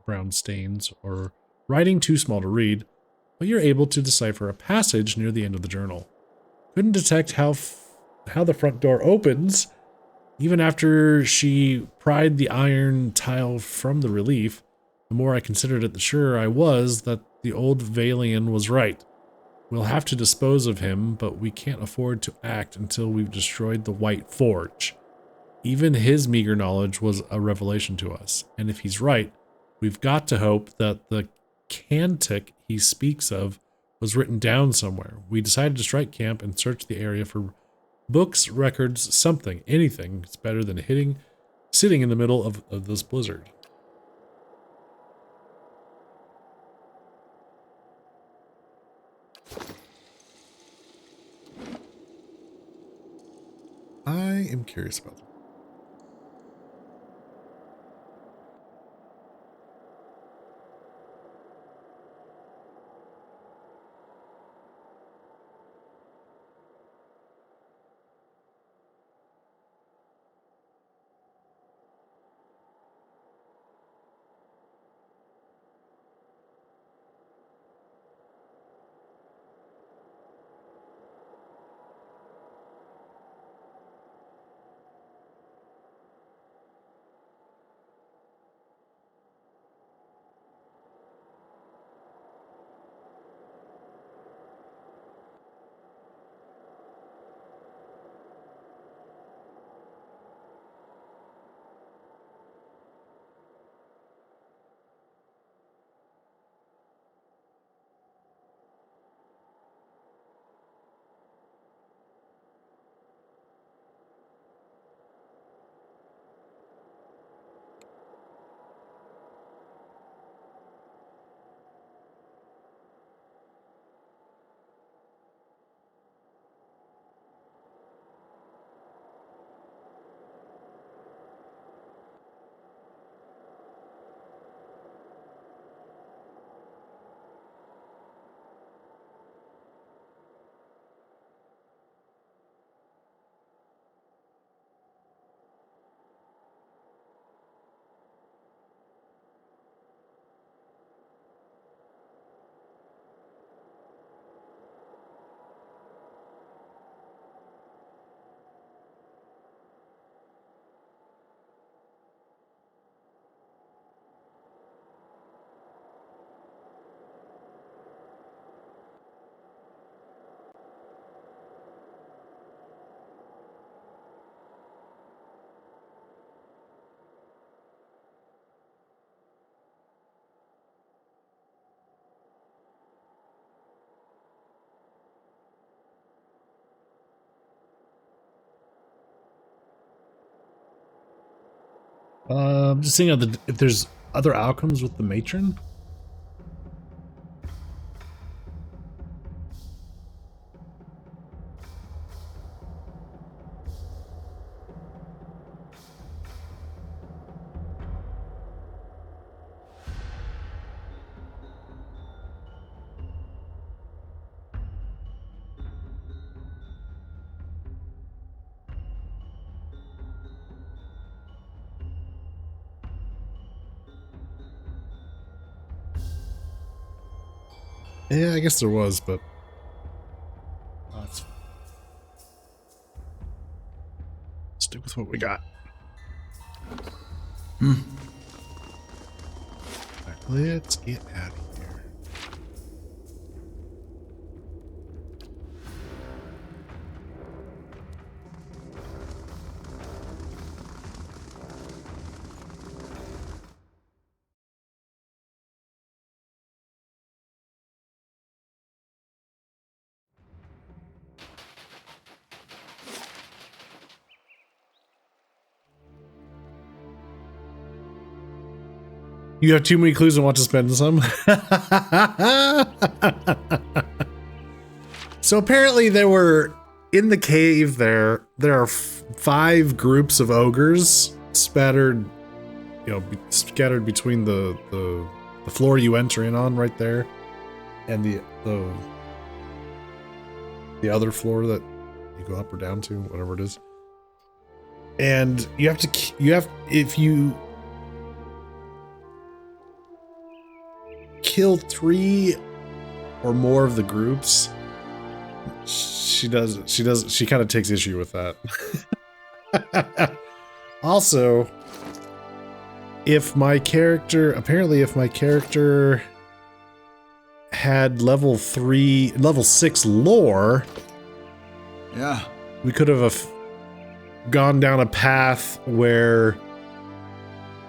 brown stains or writing too small to read, but you're able to decipher a passage near the end of the journal. Couldn't detect how the front door opens, even after she pried the iron tile from the relief. The more I considered it, the surer I was that the old Valian was right. We'll have to dispose of him, but we can't afford to act until we've destroyed the White Forge. Even his meager knowledge was a revelation to us, and if he's right, we've got to hope that the cantic he speaks of was written down somewhere. We decided to strike camp and search the area for books, records, something, anything. It's better than sitting in the middle of this blizzard. I am curious about that. I'm just seeing if there's other outcomes with the matron. Yeah, I guess there was, but let's stick with what we got. Right, let's get out of here. You have too many clues and want to spend some. So apparently there were in the cave there are 5 groups of ogres scattered, scattered between the floor you enter in on right there and the other floor that you go up or down to, whatever it is. And if you kill 3 or more of the groups, she kind of takes issue with that. Also, if my character had level 6 lore, yeah, we could have gone down a path where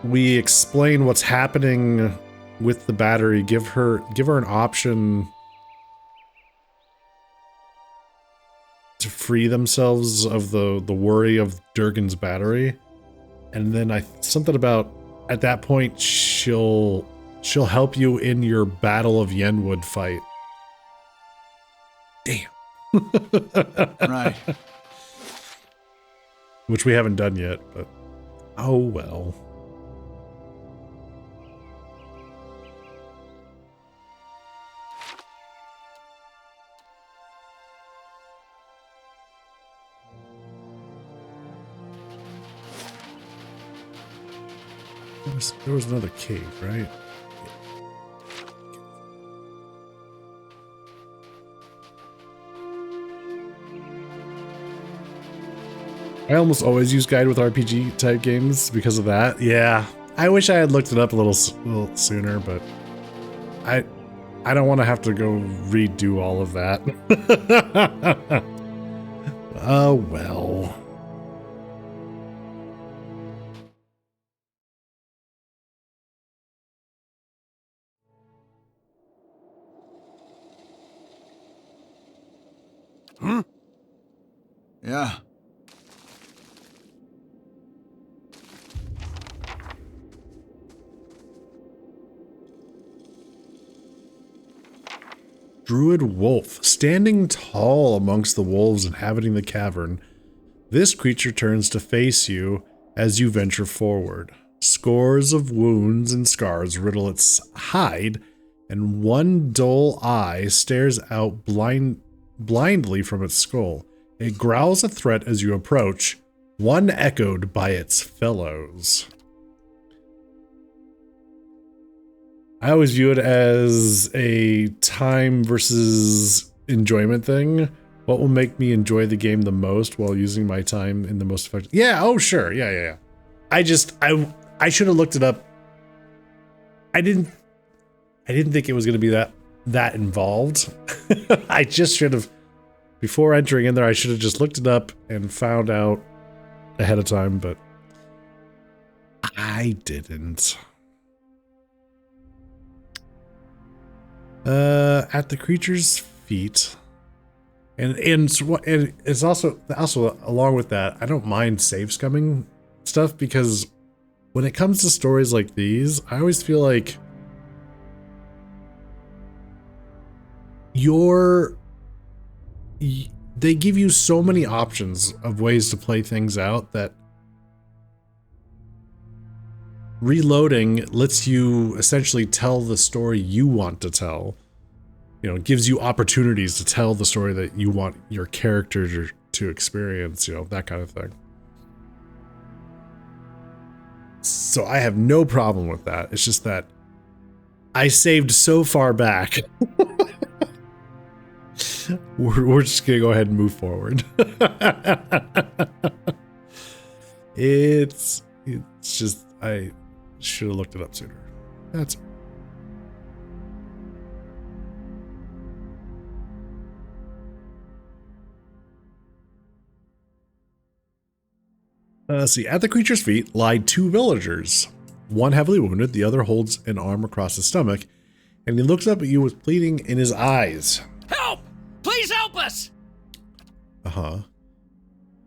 we explain what's happening with the battery, give her an option to free themselves of the worry of Durgan's battery, and then something about at that point she'll help you in your Battle of Yenwood fight. Damn. Right. Which we haven't done yet, but oh well. There was another cave, right? I almost always use guide with RPG type games because of that. Yeah, I wish I had looked it up a little sooner, but I don't want to have to go redo all of that. Oh well. Yeah. Druid Wolf. Standing tall amongst the wolves inhabiting the cavern, this creature turns to face you as you venture forward. Scores of wounds and scars riddle its hide, and one dull eye stares out blindly from its skull. It growls a threat as you approach, one echoed by its fellows. I always view it as a time versus enjoyment thing. What will make me enjoy the game the most while using my time in the most effective? Yeah, oh sure, yeah. I should have looked it up. I didn't think it was going to be that involved. I just should have, before entering in there, I should have just looked it up and found out ahead of time, but I didn't. At the creature's feet, and it's also along with that, I don't mind save scumming stuff because when it comes to stories like these, I always feel like they give you so many options of ways to play things out that reloading lets you essentially tell the story you want to tell. You know, it gives you opportunities to tell the story that you want your character to experience, you know, that kind of thing. So I have no problem with that. It's just that I saved so far back. We're just gonna go ahead and move forward. It's just, I should have looked it up sooner. That's see, at the creature's feet lie two villagers. One heavily wounded, the other holds an arm across his stomach, and he looks up at you with pleading in his eyes. Help! Please help us!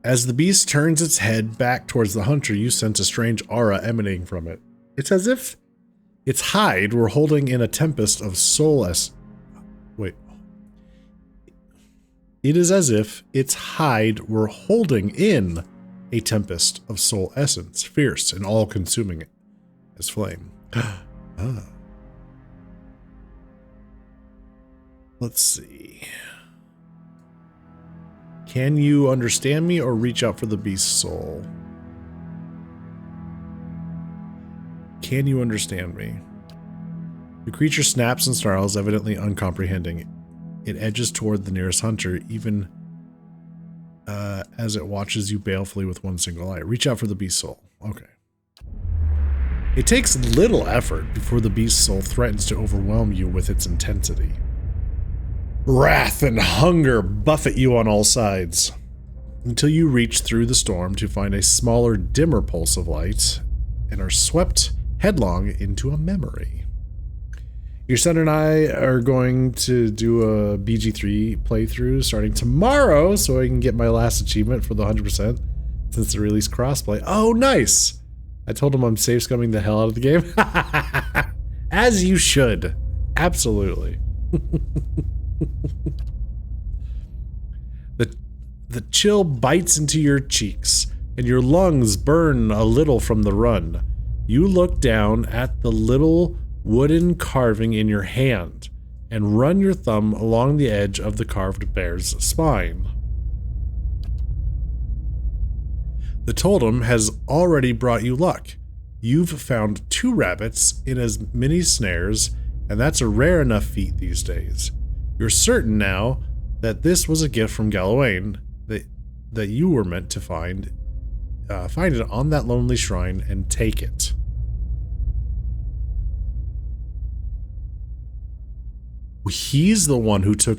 As the beast turns its head back towards the hunter, you sense a strange aura emanating from it. It's as if its hide were holding in a tempest of soul It is as if its hide were holding in a tempest of soul essence, fierce and all-consuming as flame. Let's see. Can you understand me or reach out for the beast's soul? Can you understand me? The creature snaps and snarls, evidently uncomprehending. It edges toward the nearest hunter, even as it watches you balefully with one single eye. Reach out for the beast's soul. Okay. It takes little effort before the beast's soul threatens to overwhelm you with its intensity. Wrath and hunger buffet you on all sides, until you reach through the storm to find a smaller, dimmer pulse of light, and are swept headlong into a memory. Your son and I are going to do a BG3 playthrough starting tomorrow, so I can get my last achievement for the 100% since the release crossplay. Oh, nice! I told him I'm safe scumming the hell out of the game. As you should. Absolutely. The chill bites into your cheeks, and your lungs burn a little from the run. You look down at the little wooden carving in your hand and run your thumb along the edge of the carved bear's spine. The totem has already brought you luck. You've found 2 rabbits in as many snares, and that's a rare enough feat these days. You're certain now that this was a gift from Galawain, that you were meant to find it on that lonely shrine and take it. He's the one who took...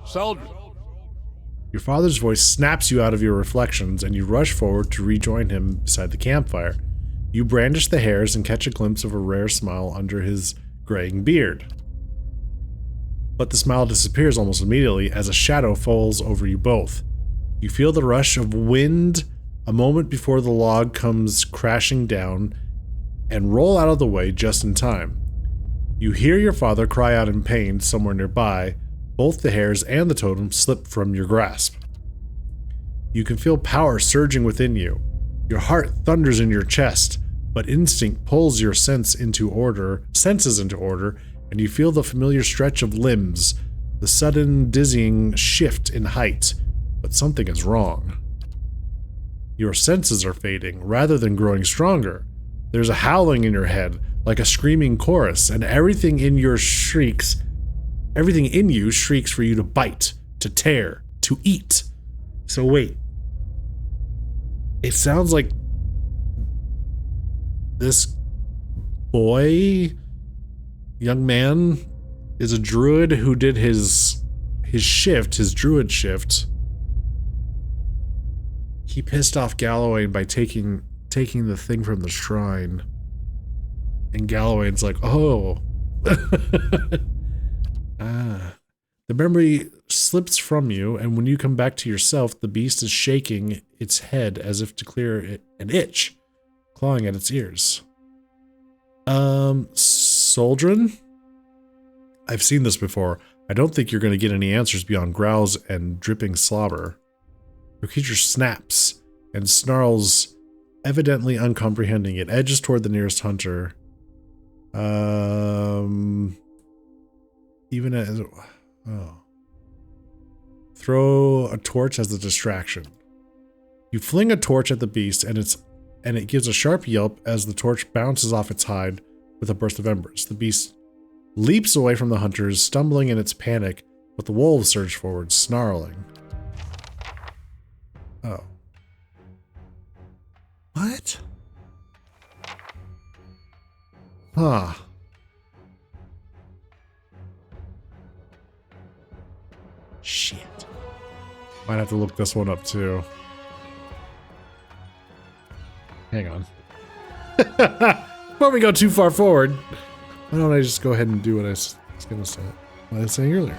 Soldier. Your father's voice snaps you out of your reflections, and you rush forward to rejoin him beside the campfire. You brandish the hairs and catch a glimpse of a rare smile under his graying beard. But the smile disappears almost immediately as a shadow falls over you both. You feel the rush of wind a moment before the log comes crashing down and roll out of the way just in time. You hear your father cry out in pain somewhere nearby. Both the hairs and the totem slip from your grasp. You can feel power surging within you. Your heart thunders in your chest, but instinct pulls your senses into order, and you feel the familiar stretch of limbs, the sudden dizzying shift in height, but something is wrong. Your senses are fading rather than growing stronger. There's a howling in your head, like a screaming chorus, and everything in you shrieks for you to bite, to tear, to eat. So wait. It sounds like this young man, is a druid who did his druid shift. He pissed off Galawain by taking the thing from the shrine. And Galawain's like, oh. The memory slips from you, and when you come back to yourself, the beast is shaking its head as if to clear an itch, clawing at its ears. Soldrin? I've seen this before. I don't think you're going to get any answers beyond growls and dripping slobber. The creature snaps and snarls, evidently uncomprehending. It edges toward the nearest hunter. Even as... Oh. Throw a torch as a distraction. You fling a torch at the beast, and it gives a sharp yelp as the torch bounces off its hide with a burst of embers. The beast leaps away from the hunters, stumbling in its panic, but the wolves surge forward, snarling. Oh. What? Huh. Shit. Might have to look this one up too. Hang on. Before we go too far forward, why don't I just go ahead and do what I was going to say? What I was saying earlier.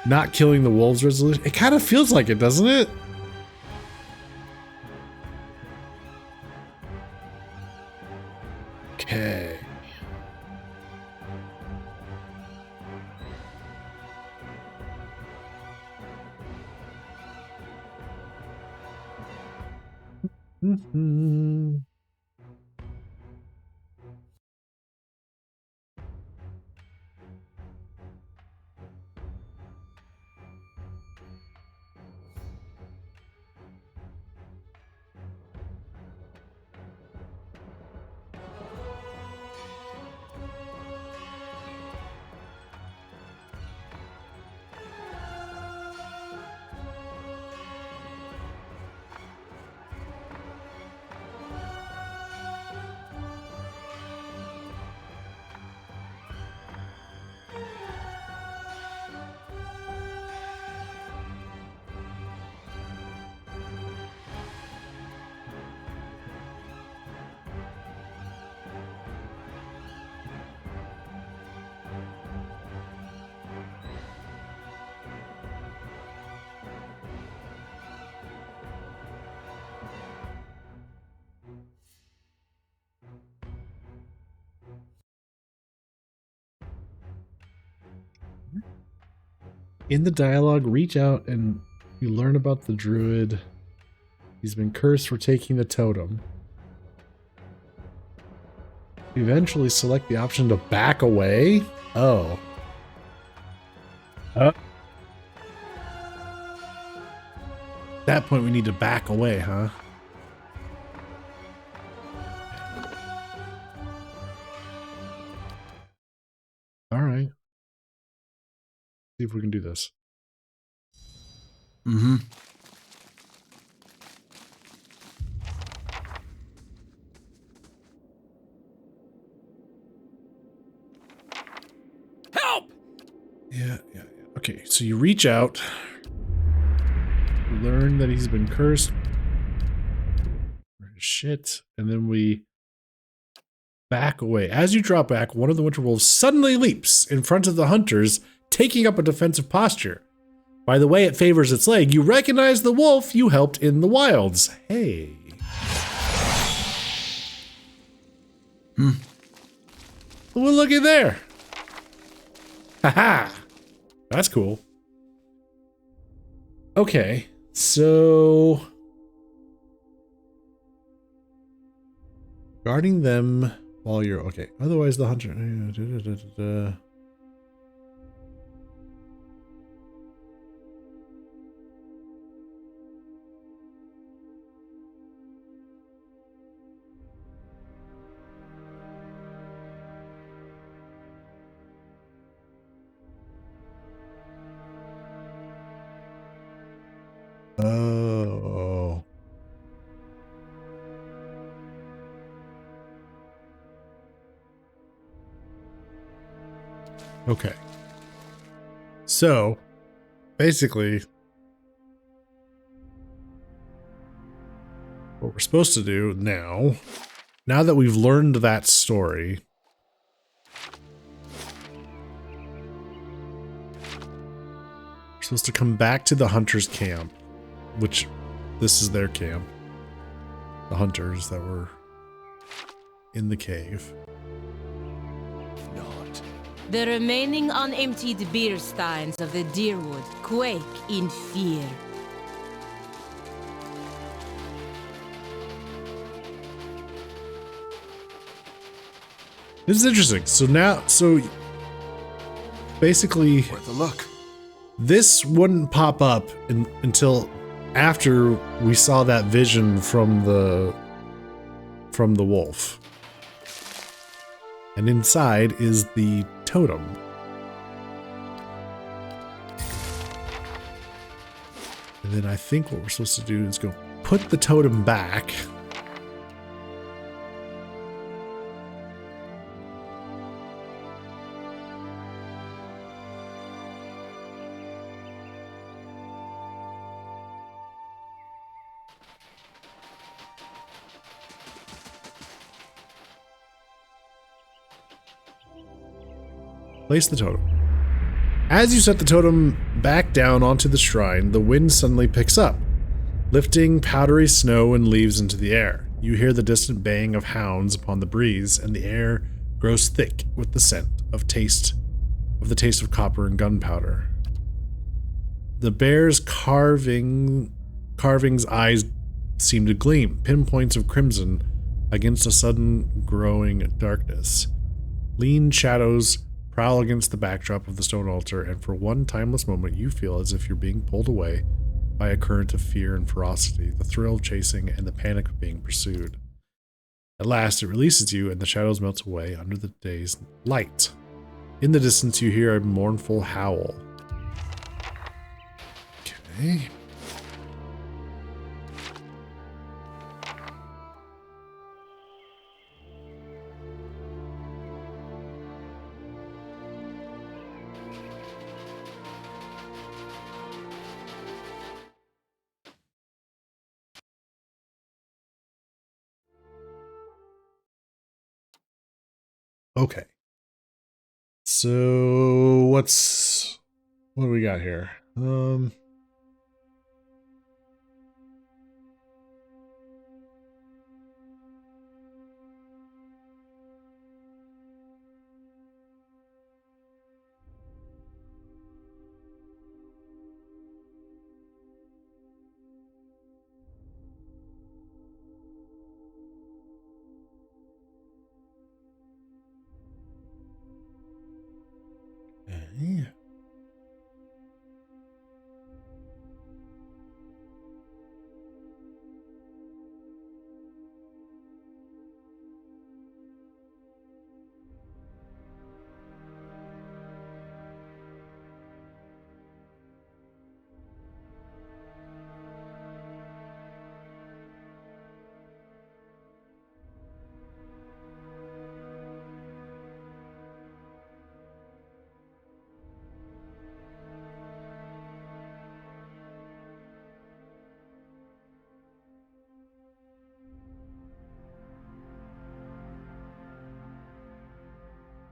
Not killing the wolves resolution. It kind of feels like it, doesn't it? Okay. Mm-hmm. In the dialogue, reach out and you learn about the druid. He's been cursed for taking the totem. Eventually select the option to back away. Oh. At that point we need to back away, huh? All right. See if we can do this. Mm-hmm. Help! Yeah. Okay, so you reach out. You learn that he's been cursed. Shit. And then we back away. As you drop back, one of the winter wolves suddenly leaps in front of the hunters, taking up a defensive posture. By the way it favors its leg, you recognize the wolf you helped in the wilds. Hey. Well, looky there. Haha. That's cool. Okay, so guarding them while you're okay. Otherwise, the hunter. Oh. Okay. So, basically, what we're supposed to do now now that we've learned that story, we're supposed to come back to the hunters' camp, which this is their camp. The hunters that were in the cave. The remaining unemptied beer steins of the Deerwood quake in fear. This is interesting. So basically, worth a look. This wouldn't pop up until after we saw that vision from the wolf. And inside is the totem. And then I think what we're supposed to do is go put the totem back. Place the totem. As you set the totem back down onto the shrine, the wind suddenly picks up, lifting powdery snow and leaves into the air. You hear the distant baying of hounds upon the breeze, and the air grows thick with the scent of the taste of copper and gunpowder. The bear's carving's eyes seem to gleam, pinpoints of crimson against a sudden growing darkness. Lean shadows prowl against the backdrop of the stone altar, and for one timeless moment you feel as if you're being pulled away by a current of fear and ferocity, the thrill of chasing and the panic of being pursued. At last it releases you, and the shadows melt away under the day's light. In the distance you hear a mournful howl. Okay. Okay. So what do we got here? Okay.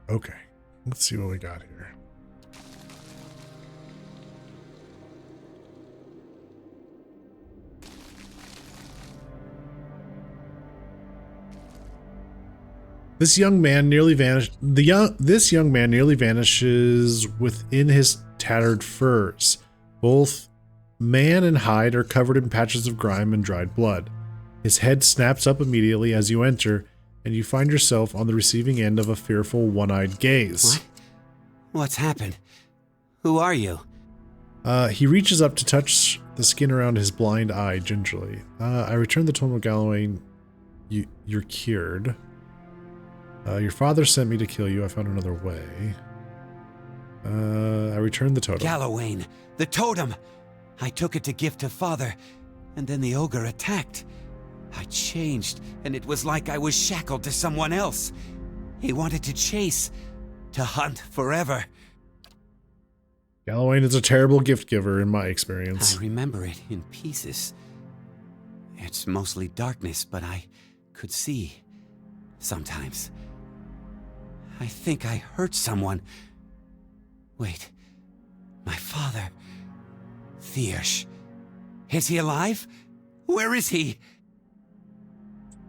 Okay, let's see what we got here. This young man nearly vanishes within his tattered furs. Both man and hide are covered in patches of grime and dried blood. His head snaps up immediately as you enter, and you find yourself on the receiving end of a fearful one-eyed gaze. What? What's happened? Who are you? He reaches up to touch the skin around his blind eye gingerly. I returned the totem of Galawain. You're cured. Your father sent me to kill you. I found another way. I returned the totem. Galawain, the totem! I took it to gift to father, and then the ogre attacked. I changed, and it was like I was shackled to someone else. He wanted to chase, to hunt forever. Galawain is a terrible gift giver in my experience. I remember it in pieces. It's mostly darkness, but I could see. sometimes. I think I hurt someone. Wait, my father. Thiersch. Is he alive? Where is he?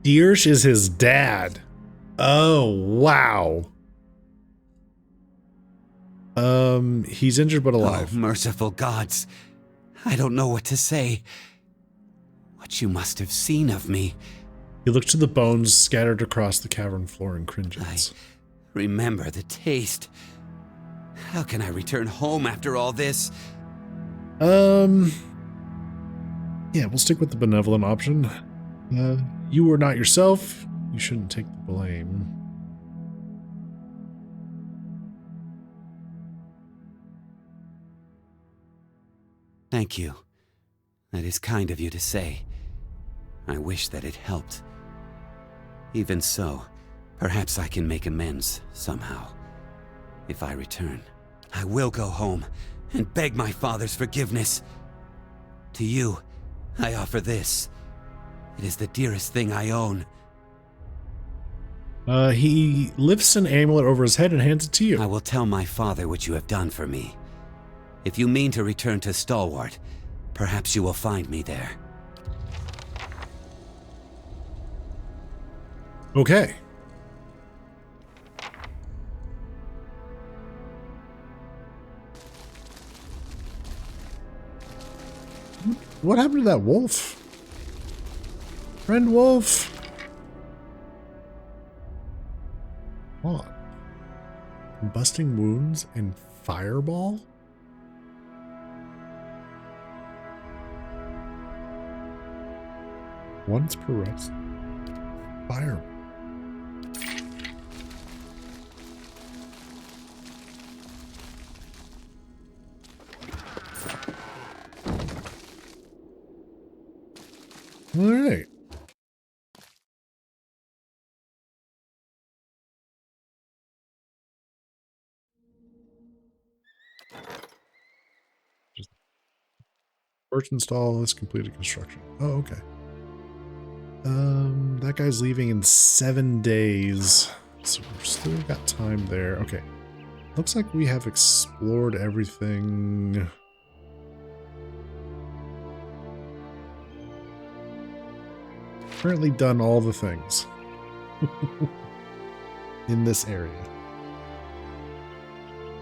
Thiersch is his dad. Oh, wow. He's injured but alive. Oh, merciful gods. I don't know what to say. What you must have seen of me. He looks to the bones scattered across the cavern floor and cringes. I remember the taste. How can I return home after all this? Yeah, we'll stick with the benevolent option. You were not yourself. You shouldn't take the blame. Thank you. That is kind of you to say. I wish that it helped. Even so, perhaps I can make amends somehow. If I return, I will go home and beg my father's forgiveness. To you, I offer this. It is the dearest thing I own. He lifts an amulet over his head and hands it to you. I will tell my father what you have done for me. If you mean to return to Stalwart, perhaps you will find me there. Okay. What happened to that wolf? Friend wolf. What? Combusting wounds and fireball? Once per rest. Fireball. All right. First install is completed construction. Oh, okay. That guy's leaving in 7 days. So we've still got time there. Okay. Looks like we have explored everything. Currently done all the things in this area.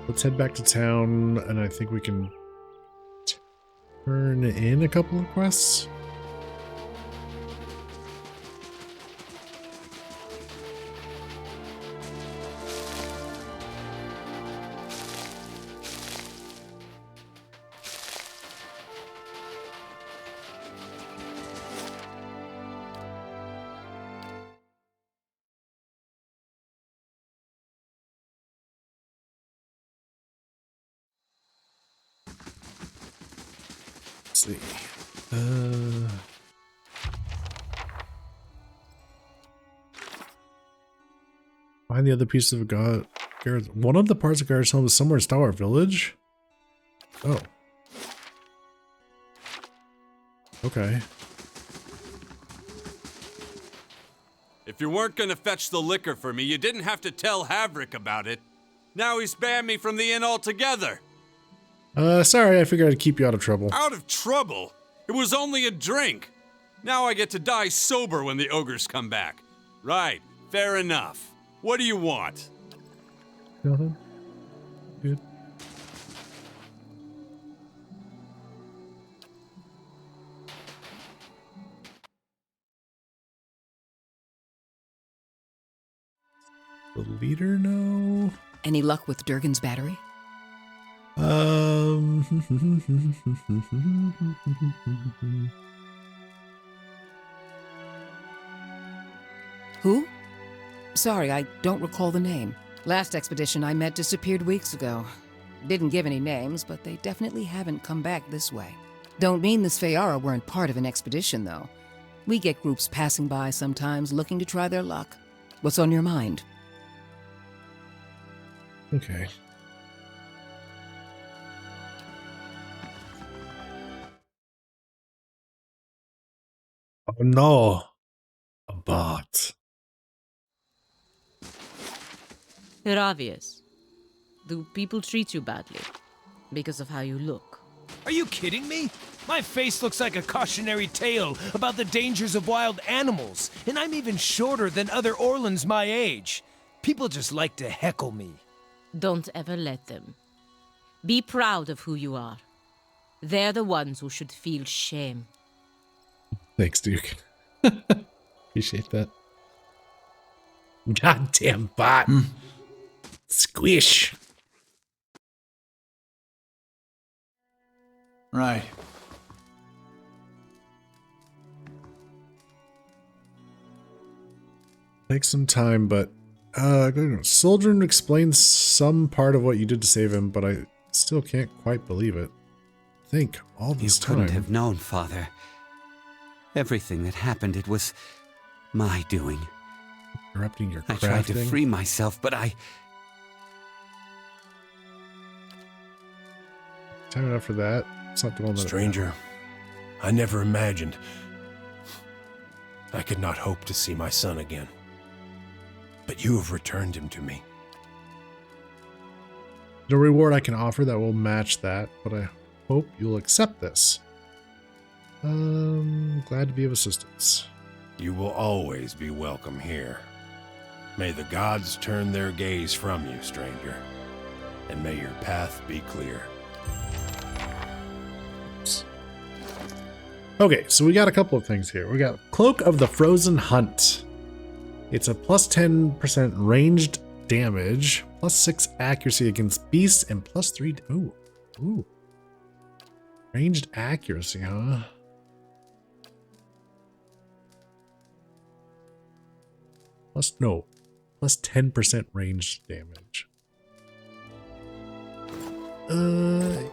Let's head back to town, and I think we can turn in a couple of quests. See. Find the other piece of God. One of the parts of Garrett's home is somewhere in Stalwart Village. Oh. Okay. If you weren't gonna fetch the liquor for me, you didn't have to tell Havrick about it. Now he's banned me from the inn altogether. Sorry, I figured I'd keep you out of trouble. Out of trouble? It was only a drink. Now I get to die sober when the ogres come back. Right, fair enough. What do you want? Nothing. Good. The leader, no. Any luck with Durgan's battery? Who? Sorry, I don't recall the name. Last expedition I met disappeared weeks ago. Didn't give any names, but they definitely haven't come back this way. Don't mean the Sfeara weren't part of an expedition, though. We get groups passing by sometimes looking to try their luck. What's on your mind? Okay. Oh no. A bot. Ravius, do people treat you badly because of how you look? Are you kidding me? My face looks like a cautionary tale about the dangers of wild animals, and I'm even shorter than other Orlans my age. People just like to heckle me. Don't ever let them. Be proud of who you are. They're the ones who should feel shame. Thanks, Duke. Appreciate that. Goddamn bot. Squish. Right. Takes some time, but Soldrin explains some part of what you did to save him, but I still can't quite believe it. Think all this time. You couldn't have known, Father. Everything that happened, it was my doing. Interrupting your crafting. I tried to free myself, but I... Time enough for that. It's not the one that... Stranger, I never imagined I could not hope to see my son again. But you have returned him to me. No reward I can offer that will match that, but I hope you'll accept this. Glad to be of assistance. You will always be welcome here. May the gods turn their gaze from you, stranger, and may your path be clear. Okay, so we got a couple of things here. We got Cloak of the Frozen Hunt. It's a plus 10% ranged damage, plus 6 accuracy against beasts, and plus 3... Ooh. Ranged accuracy, huh? Plus 10% ranged damage.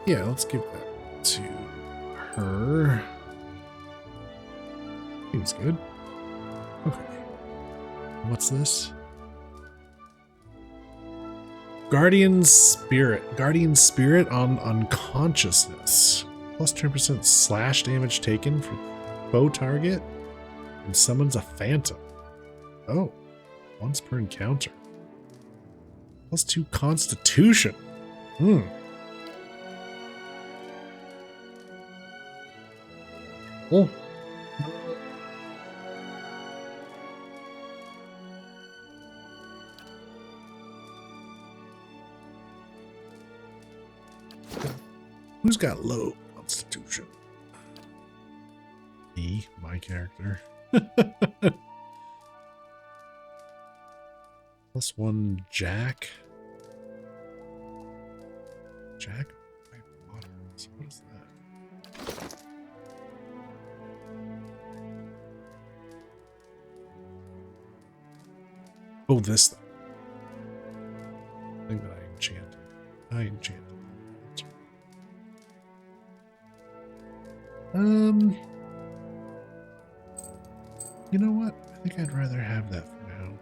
Yeah, let's give that to her. Seems good. Okay. What's this? Guardian Spirit. Guardian Spirit on unconsciousness. Plus 10% slash damage taken for foe target. And summons a phantom. Oh. Once per encounter. Plus 2 constitution. Oh. Who's got low constitution? Me, my character. Plus 1 Jack. Jack? Water. So what is that? Oh, this thing. Thing that I enchanted. You know what? I think I'd rather have that for now.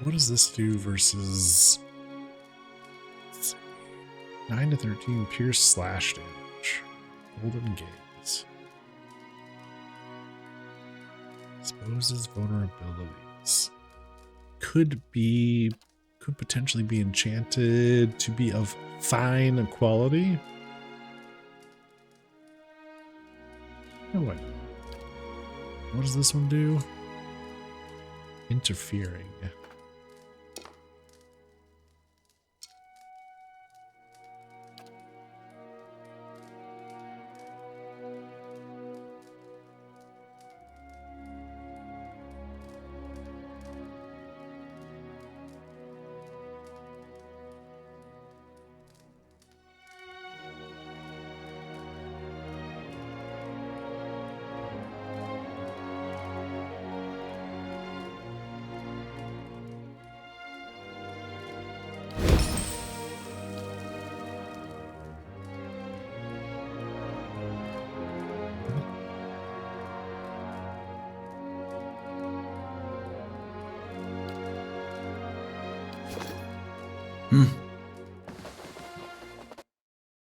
What does this do versus 9 to 13 pierce slash damage? Golden Gaze. Exposes vulnerabilities. Could potentially be enchanted to be of fine quality. No way. What does this one do? Interfering.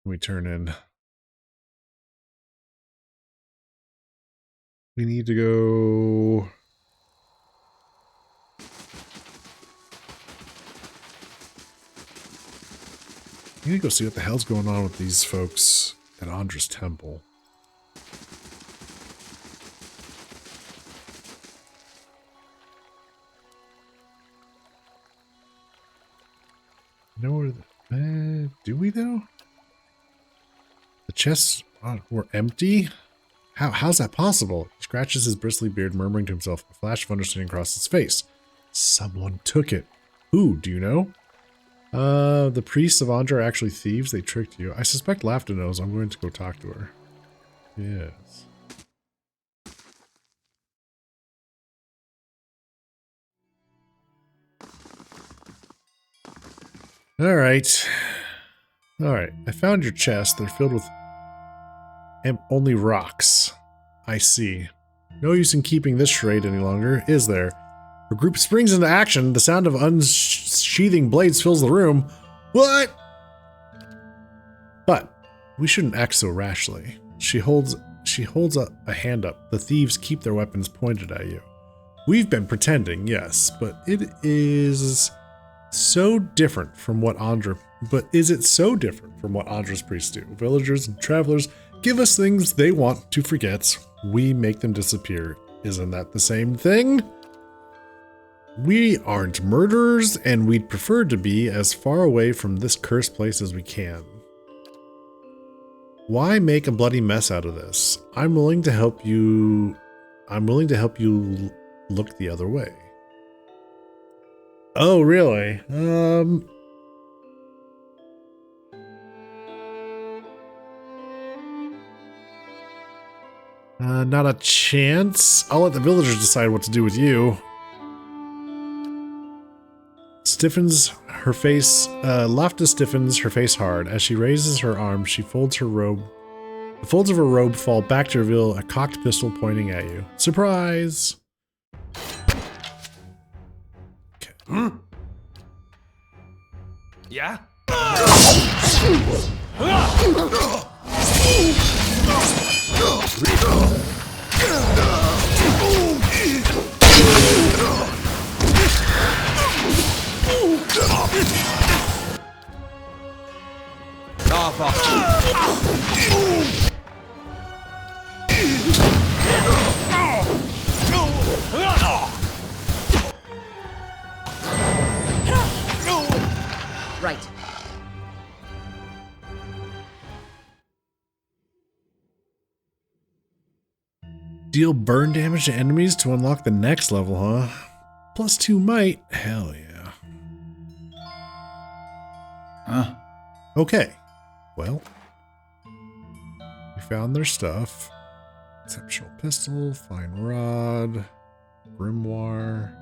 We turn in We need to go... We need to go see what the hell's going on with these folks at Andra's temple. You know where the... do we though? The chests were empty? How's that possible? He scratches his bristly beard, murmuring to himself, a flash of understanding across his face. Someone took it. Who, do you know? The priests of Andra are actually thieves. They tricked you. I suspect Lafta knows. I'm going to go talk to her. Yes. Alright. Alright. I found your chest. They're filled with only rocks. I see. No use in keeping this charade any longer, is there? Her group springs into action. The sound of unsheathing blades fills the room. What? But we shouldn't act so rashly. She holds a hand up. The thieves keep their weapons pointed at you. We've been pretending, yes, but it is so different from what Andra. But is it so different from what Andra's priests do? Villagers and travelers give us things they want to forget. We make them disappear. Isn't that the same thing? We aren't murderers, and we'd prefer to be as far away from this cursed place as we can. Why make a bloody mess out of this? I'm willing to help you look the other way. Oh, really? Not a chance. I'll let the villagers decide what to do with you. Stiffens her face. Lafta stiffens her face hard. As she raises her arm, she folds her robe. The folds of her robe fall back to reveal a cocked pistol pointing at you. Surprise! Okay. Hmm? Yeah? Right. Deal burn damage to enemies to unlock the next level, huh? +2 might. Hell yeah. Huh? Okay. Well. We found their stuff. Exceptional pistol, fine rod, grimoire.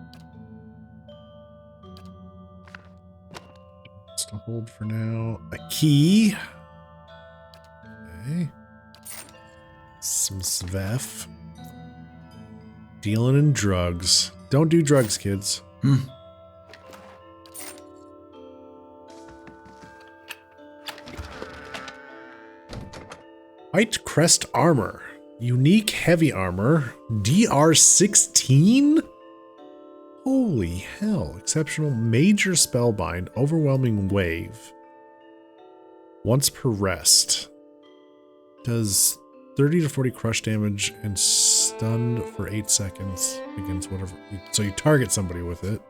It's to hold for now. A key. Okay. Some Svef. Dealing in drugs. Don't do drugs, kids. White Crest Armor. Unique heavy armor. DR16? Holy hell. Exceptional major spellbind. Overwhelming wave. Once per rest. Does 30 to 40 crush damage and stunned for 8 seconds against whatever. So you target somebody with it.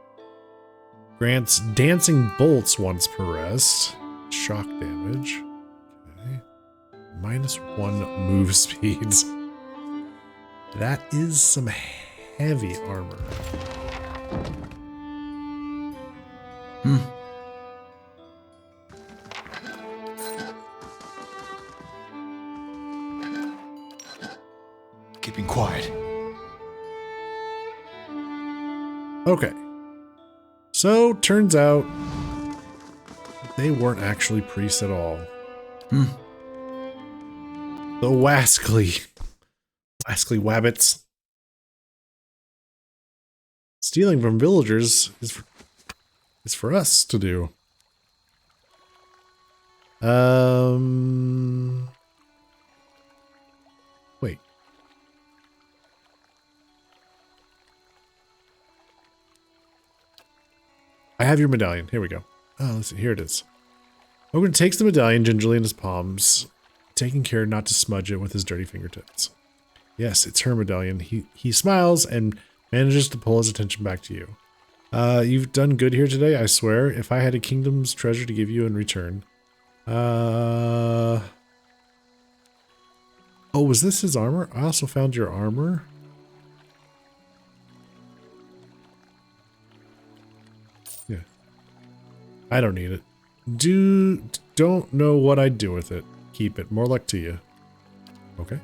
Grants dancing bolts once per rest. Shock damage. Okay. -1 move speeds. That is some heavy armor. Keeping quiet. Okay. So, turns out they weren't actually priests at all. The Wascally Wabbits. Stealing from villagers is for us to do. Wait. I have your medallion. Here we go. Oh, let's see. Here it is. Ogren takes the medallion gingerly in his palms, taking care not to smudge it with his dirty fingertips. Yes, it's her medallion. He smiles and manages to pull his attention back to you. You've done good here today, I swear. If I had a kingdom's treasure to give you in return. Oh, was this his armor? I also found your armor. Yeah. I don't need it. Don't know what I'd do with it. Keep it. More luck to you. Okay.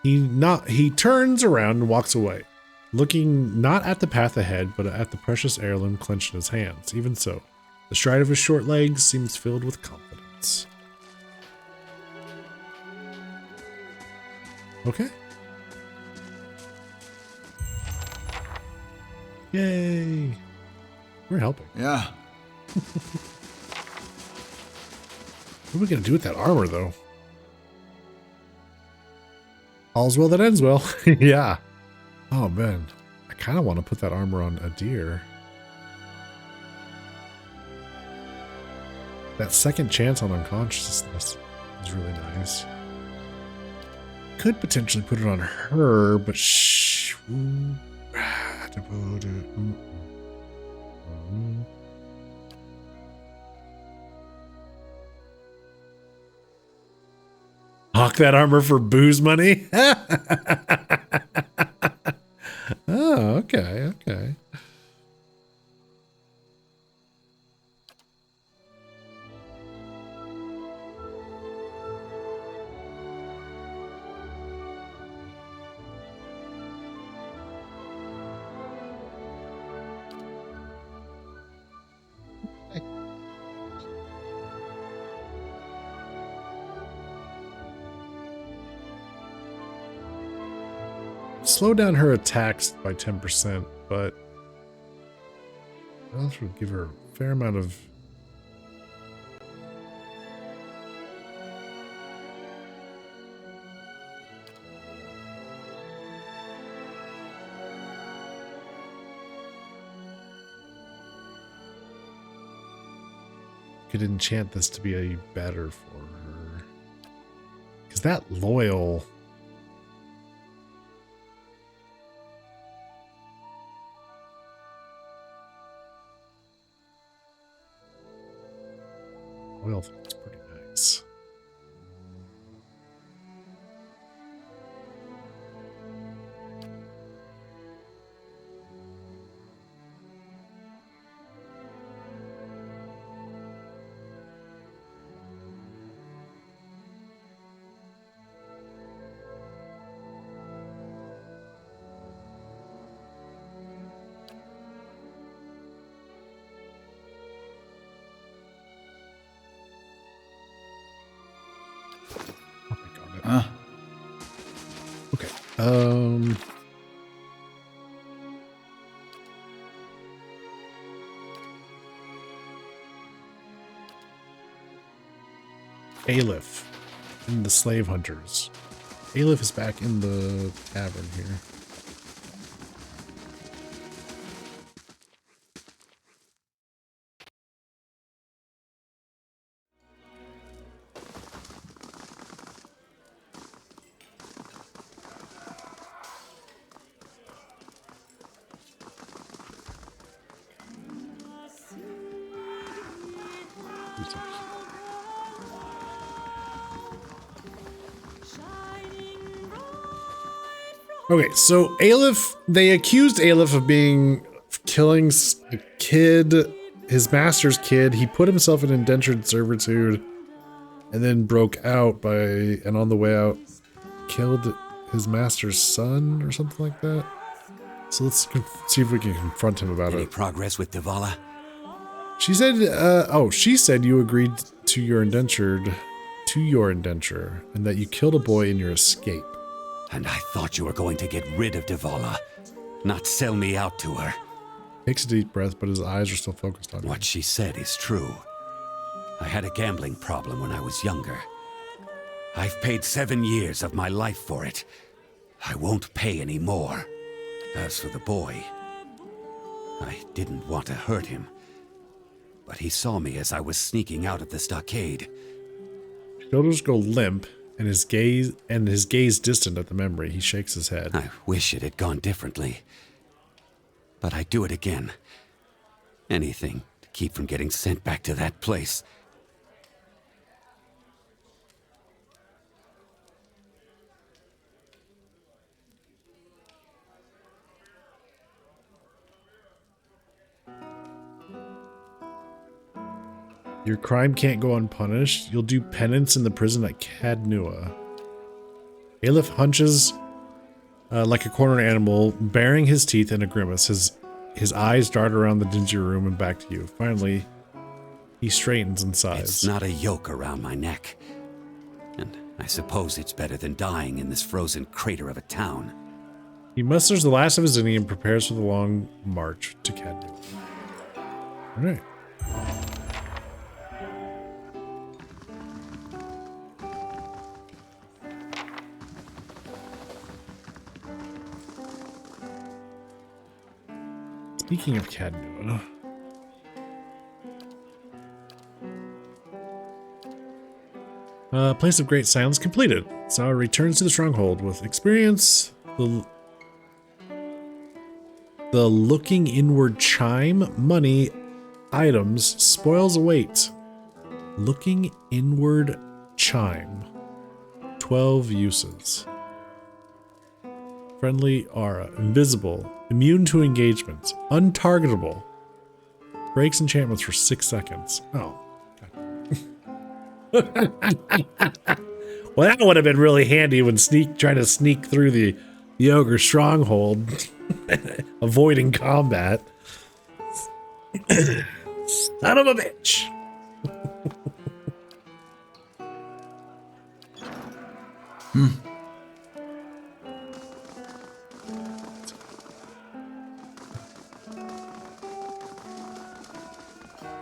He turns around and walks away, looking not at the path ahead, but at the precious heirloom clenched in his hands. Even so, the stride of his short legs seems filled with confidence. Okay. Yay. We're helping. Yeah. What are we going to do with that armor, though? All's well that ends well. Yeah. Oh, man. I kind of want to put that armor on a deer. That second chance on unconsciousness is really nice. Could potentially put it on her, but shh. Hawk that armor for booze money? Oh, okay, okay. Slow down her attacks by 10%, but that also would give her a fair amount of... Could enchant this to be a better for her. Because that loyal... Well, that's pretty nice. Okay. Aleph and the slave hunters. Aleph is back in the tavern here. Okay, so Aleph, they accused Aleph of killing a kid, his master's kid. He put himself in indentured servitude and then broke out and on the way out, killed his master's son or something like that. So let's see if we can confront him about it. Any progress with Devala? She said, she said you agreed to your indenture, and that you killed a boy in your escape. And I thought you were going to get rid of Devala, not sell me out to her. Takes a deep breath, but his eyes are still focused on you. What she said is true. I had a gambling problem when I was younger. I've paid 7 years of my life for it. I won't pay any more. As for the boy, I didn't want to hurt him, but he saw me as I was sneaking out of the stockade. Shoulders go limp, and his gaze distant at the memory. He shakes his head. I wish it had gone differently. But I'd do it again. Anything to keep from getting sent back to that place. Your crime can't go unpunished. You'll do penance in the prison at Cadnua. Aleph hunches like a cornered animal, baring his teeth in a grimace. His eyes dart around the dingy room and back to you. Finally, he straightens and sighs. It's not a yoke around my neck. And I suppose it's better than dying in this frozen crater of a town. He musters the last of his inning and prepares for the long march to Cadnua. All right. Speaking of Cadnua, place of great silence completed. Sawa returns to the stronghold with experience. The looking inward chime, money, items, spoils await. Looking inward chime. 12 uses. Friendly aura, invisible, immune to engagements, untargetable. Breaks enchantments for 6 seconds. Oh. Well, that would have been really handy when trying to sneak through the ogre stronghold, avoiding combat. Son of a bitch.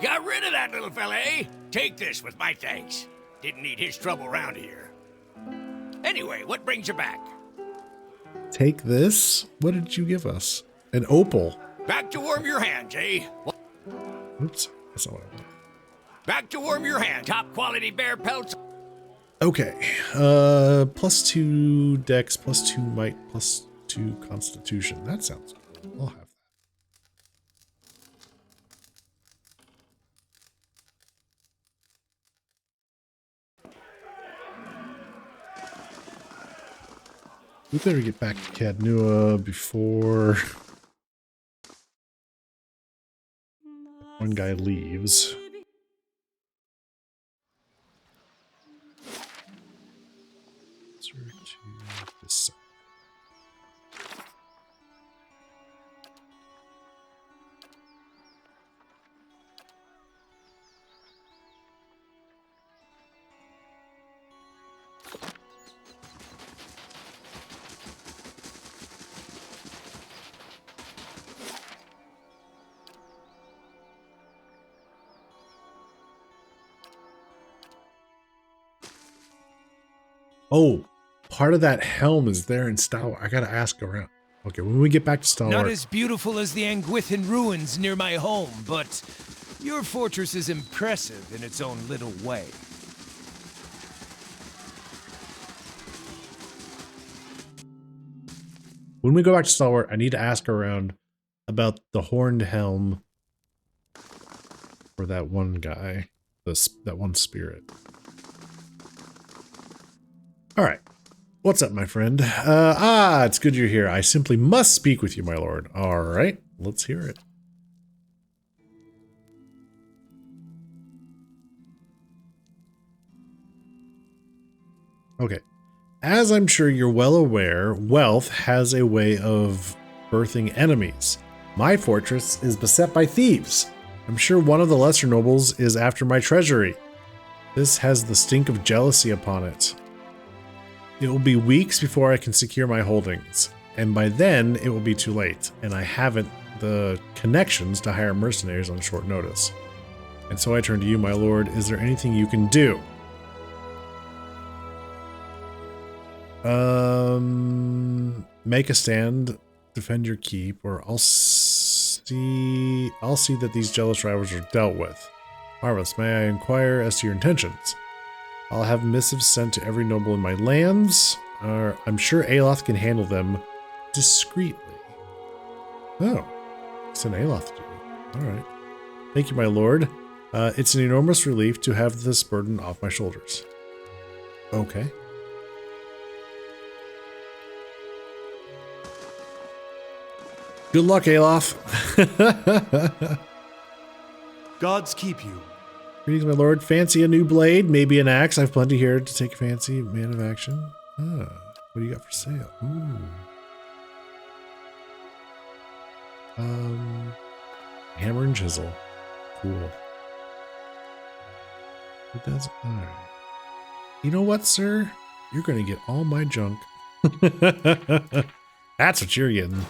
Got rid of that little fella, eh? Take this with my thanks. Didn't need his trouble around here. Anyway, what brings you back? Take this? What did you give us? An opal. Back to warm your hands, eh? Oops, that's not what I want. Back to warm your hands. Top quality bear pelts. Okay. +2 dex, +2 might, +2 constitution. That sounds good. I'll have that. We better get back to Cadnua before one guy leaves. To this side. Oh, part of that helm is there in Stalwart. I gotta ask around. Okay, when we get back to Stalwart. Not as beautiful as the Anguithan ruins near my home, but your fortress is impressive in its own little way. When we go back to Stalwart, I need to ask around about the horned helm for that one guy, that one spirit. All right. What's up, my friend? It's good you're here. I simply must speak with you, my lord. All right, let's hear it. Okay. As I'm sure you're well aware, wealth has a way of birthing enemies. My fortress is beset by thieves. I'm sure one of the lesser nobles is after my treasury. This has the stink of jealousy upon it. It will be weeks before I can secure my holdings, and by then it will be too late, and I haven't the connections to hire mercenaries on short notice. And so I turn to you, my lord. Is there anything you can do? Make a stand, defend your keep, or I'll see I'll see that these jealous rivals are dealt with. Marvelous. May I inquire as to your intentions? I'll have missives sent to every noble in my lands. I'm sure Aloth can handle them discreetly. Oh, send Aloth to do it. All right. Thank you, my lord. It's an enormous relief to have this burden off my shoulders. Okay. Good luck, Aloth. Gods keep you. Greetings, my lord. Fancy a new blade, maybe an axe. I've plenty here to take a fancy. Man of action. Ah, what do you got for sale? Ooh. Hammer and chisel. Cool. Who does? All right. You know what, sir? You're going to get all my junk. That's what you're getting.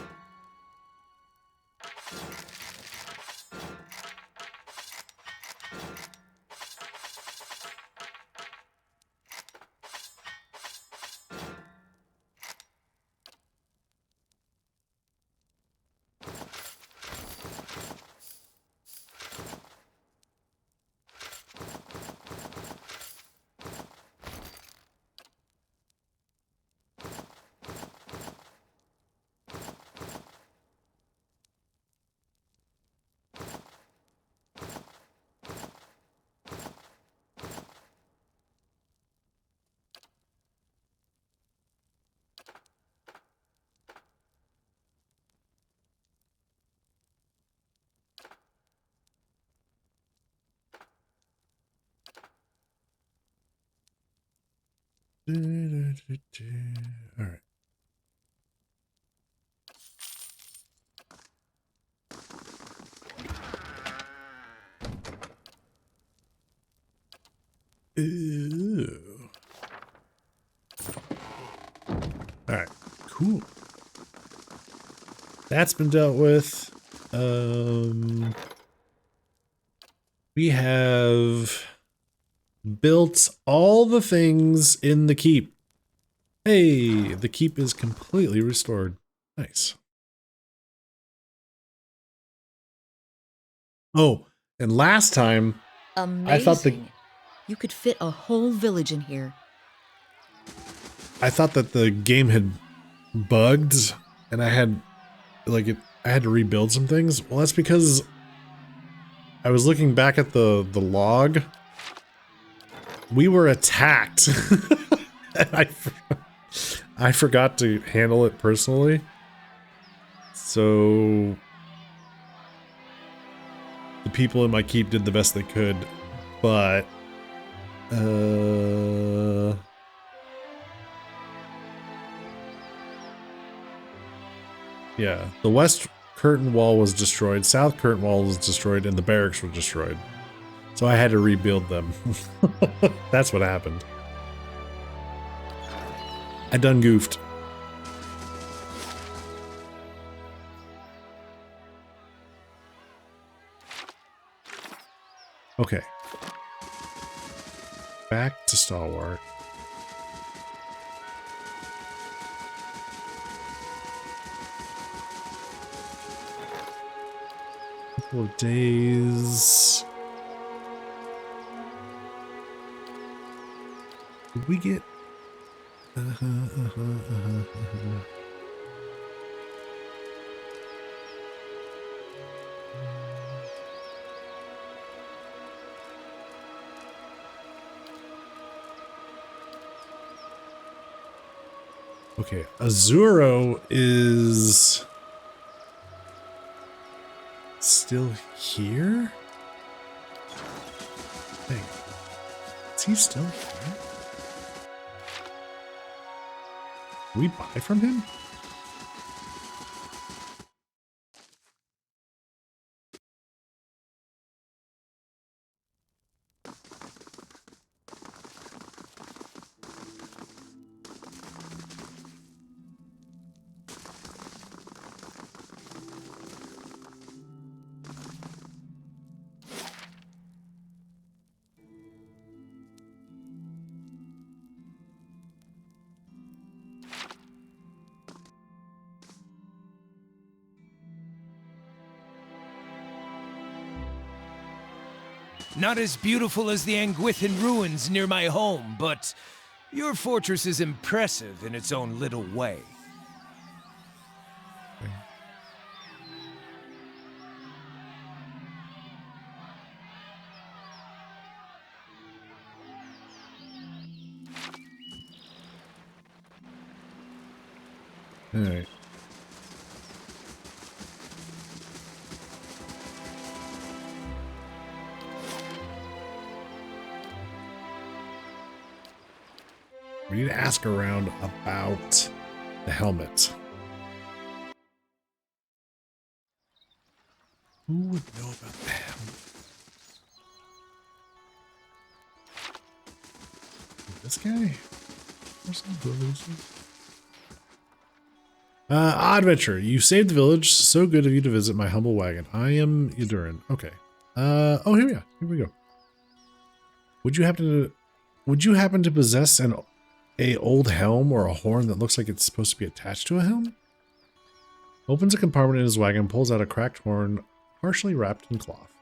All right. Ew. All right, cool. That's been dealt with. We have built all the things in the keep. Hey, the keep is completely restored. Nice. Oh, and last time, Amazing. I thought you could fit a whole village in here. I thought that the game had bugged, and I had I had to rebuild some things. Well, that's because I was looking back at the log. We were attacked. And I forgot to handle it personally. So the people in my keep did the best they could, but yeah, the west curtain wall was destroyed, south curtain wall was destroyed, and the barracks were destroyed. So I had to rebuild them. That's what happened. I done goofed. Okay. Back to Stalwart. Couple of days. Did we get? Okay, Azuro is still here? Hey, is he still here? Can we buy from him? Not as beautiful as the Anguithan ruins near my home, but your fortress is impressive in its own little way. All right. We need to ask around about the helmet. Who would know about the helmet? This guy? Or some villagers? Odd Venture. You saved the village. So good of you to visit my humble wagon. I am Yudurin. Okay. Oh, here we are. Here we go. Would you happen to possess a old helm or a horn that looks like it's supposed to be attached to a helm? Opens a compartment in his wagon, pulls out a cracked horn, partially wrapped in cloth.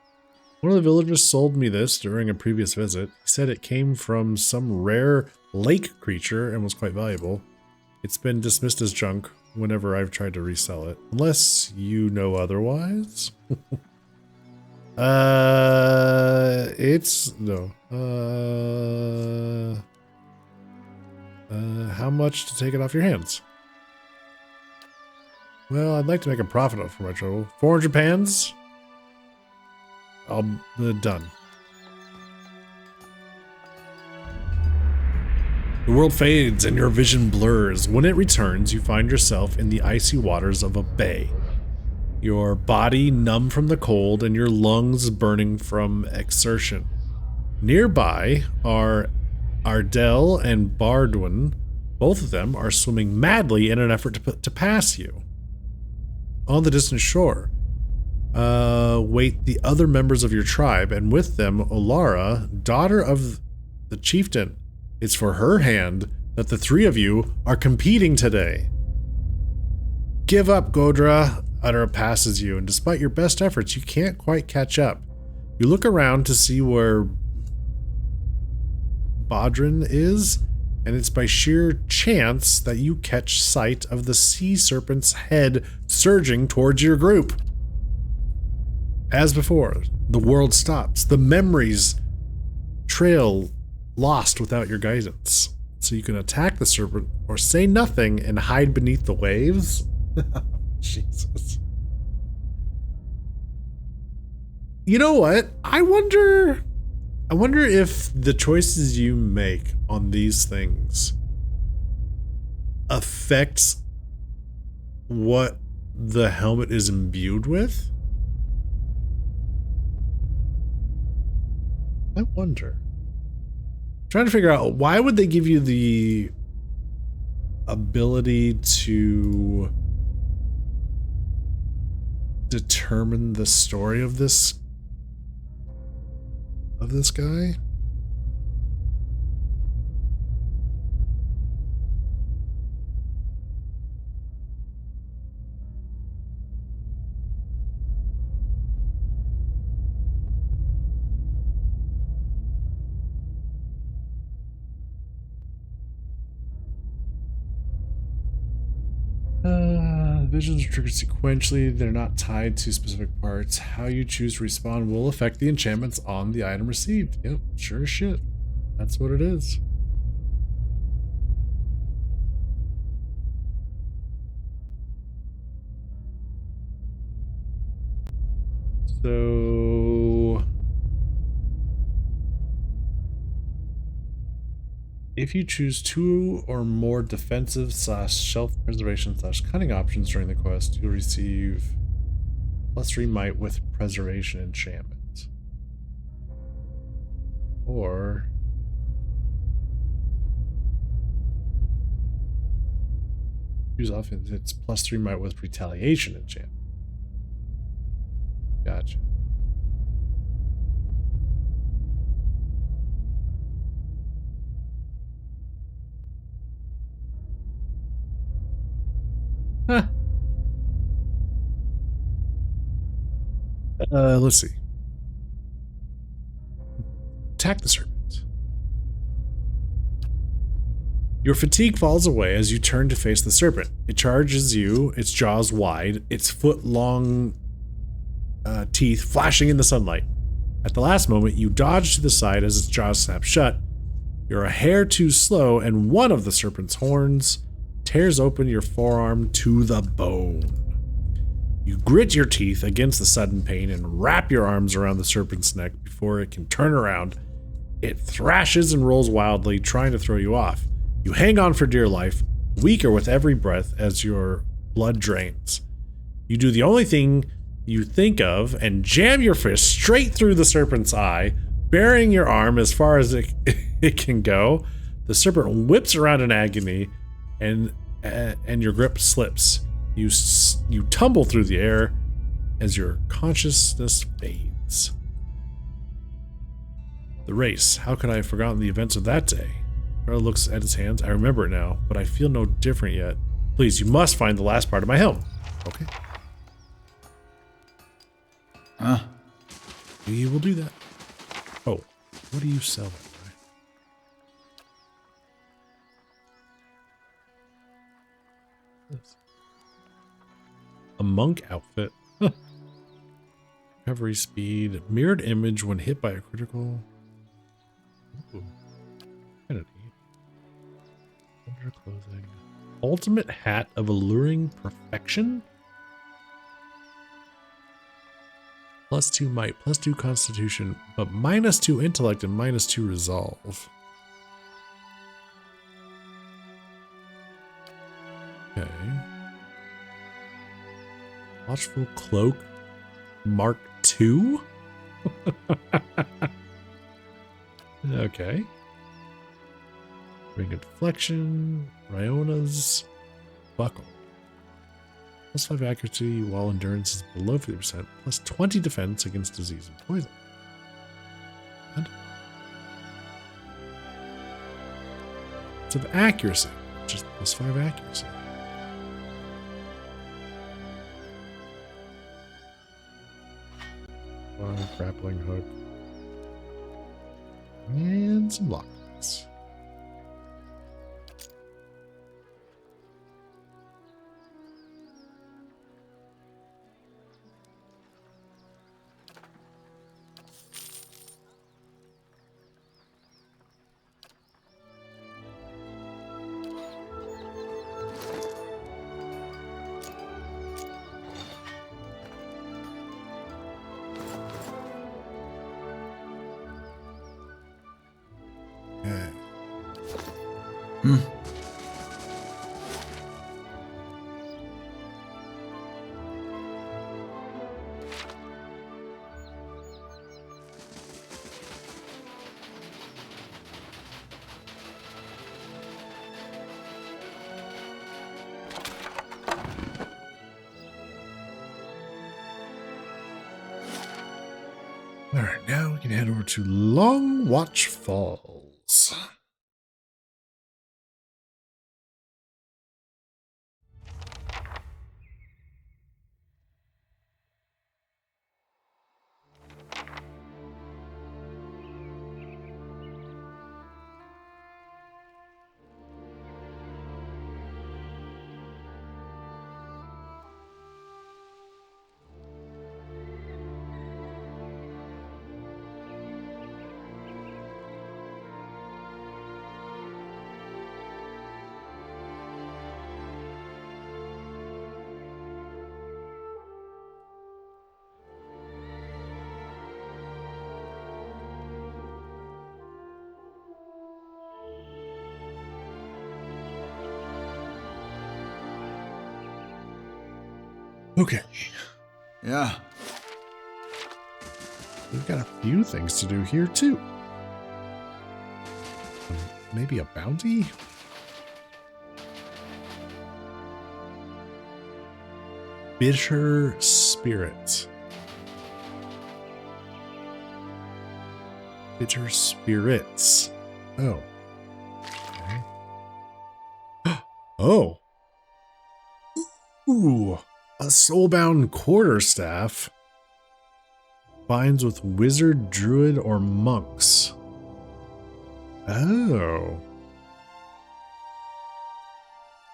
One of the villagers sold me this during a previous visit. He said it came from some rare lake creature and was quite valuable. It's been dismissed as junk whenever I've tried to resell it. Unless you know otherwise? How much to take it off your hands? Well, I'd like to make a profit for my trouble. 400 pans? Done. The world fades and your vision blurs. When it returns, you find yourself in the icy waters of a bay. Your body numb from the cold and your lungs burning from exertion. Nearby are Ardell and Bardwin. Both of them are swimming madly in an effort to pass you. On the distant shore, wait the other members of your tribe, and with them Olara, daughter of the chieftain. It's for her hand that the three of you are competing today. Give up, Godra. Utter passes you, and despite your best efforts, you can't quite catch up. You look around to see where Bodrin is, and it's by sheer chance that you catch sight of the sea serpent's head surging towards your group. As before, the world stops. The memories trail lost without your guidance. So you can attack the serpent or say nothing and hide beneath the waves. Jesus. You know what? I wonder if the choices you make on these things affects what the helmet is imbued with. I wonder. I'm trying to figure out, why would they give you the ability to determine the story of this guy? Visions are triggered sequentially. They're not tied to specific parts. How you choose to respond will affect the enchantments on the item received. Yep, sure as shit. That's what it is. So if you choose 2 or more defensive / shelf preservation / cunning options during the quest, you'll receive +3 might with preservation enchantment. Or choose offense, it's +3 might with retaliation enchantment. Gotcha. Huh. Let's see. attack the serpent. Your fatigue falls away as you turn to face the serpent. It charges you, its jaws wide, its foot-long teeth flashing in the sunlight. At the last moment, you dodge to the side as its jaws snap shut. You're a hair too slow, and one of the serpent's horns tears open your forearm to the bone. You grit your teeth against the sudden pain and wrap your arms around the serpent's neck before it can turn around. It thrashes and rolls wildly, trying to throw you off. You hang on for dear life, weaker with every breath as your blood drains. You do the only thing you think of and jam your fist straight through the serpent's eye, burying your arm as far as it can go. The serpent whips around in agony, and your grip slips. You tumble through the air as your consciousness fades. The race. How could I have forgotten the events of that day? Carl looks at his hands. I remember it now, but I feel no different yet. Please, you must find the last part of my helm. Okay. We will do that. Oh, what do you sell? A monk outfit. Recovery speed. Mirrored image when hit by a critical. Ooh. Kind of neat. Under clothing. Ultimate hat of alluring perfection. +2 might, +2 constitution, but -2 intellect and -2 resolve. Okay. Watchful cloak, Mark II. Okay. Ring of deflection, Riona's buckle. +5 accuracy while endurance is below 50%, +20 defense against disease and poison. And it's of accuracy, just +5 accuracy. Grappling hook. And some lockpicks. Alright, now we can head over to Longwatch Falls. Okay. Yeah. We've got a few things to do here, too. Maybe a bounty? Bitter Spirit. Bitter Spirits. Oh. Okay. Oh. Ooh. A soulbound quarterstaff binds with wizard, druid, or monks. Oh.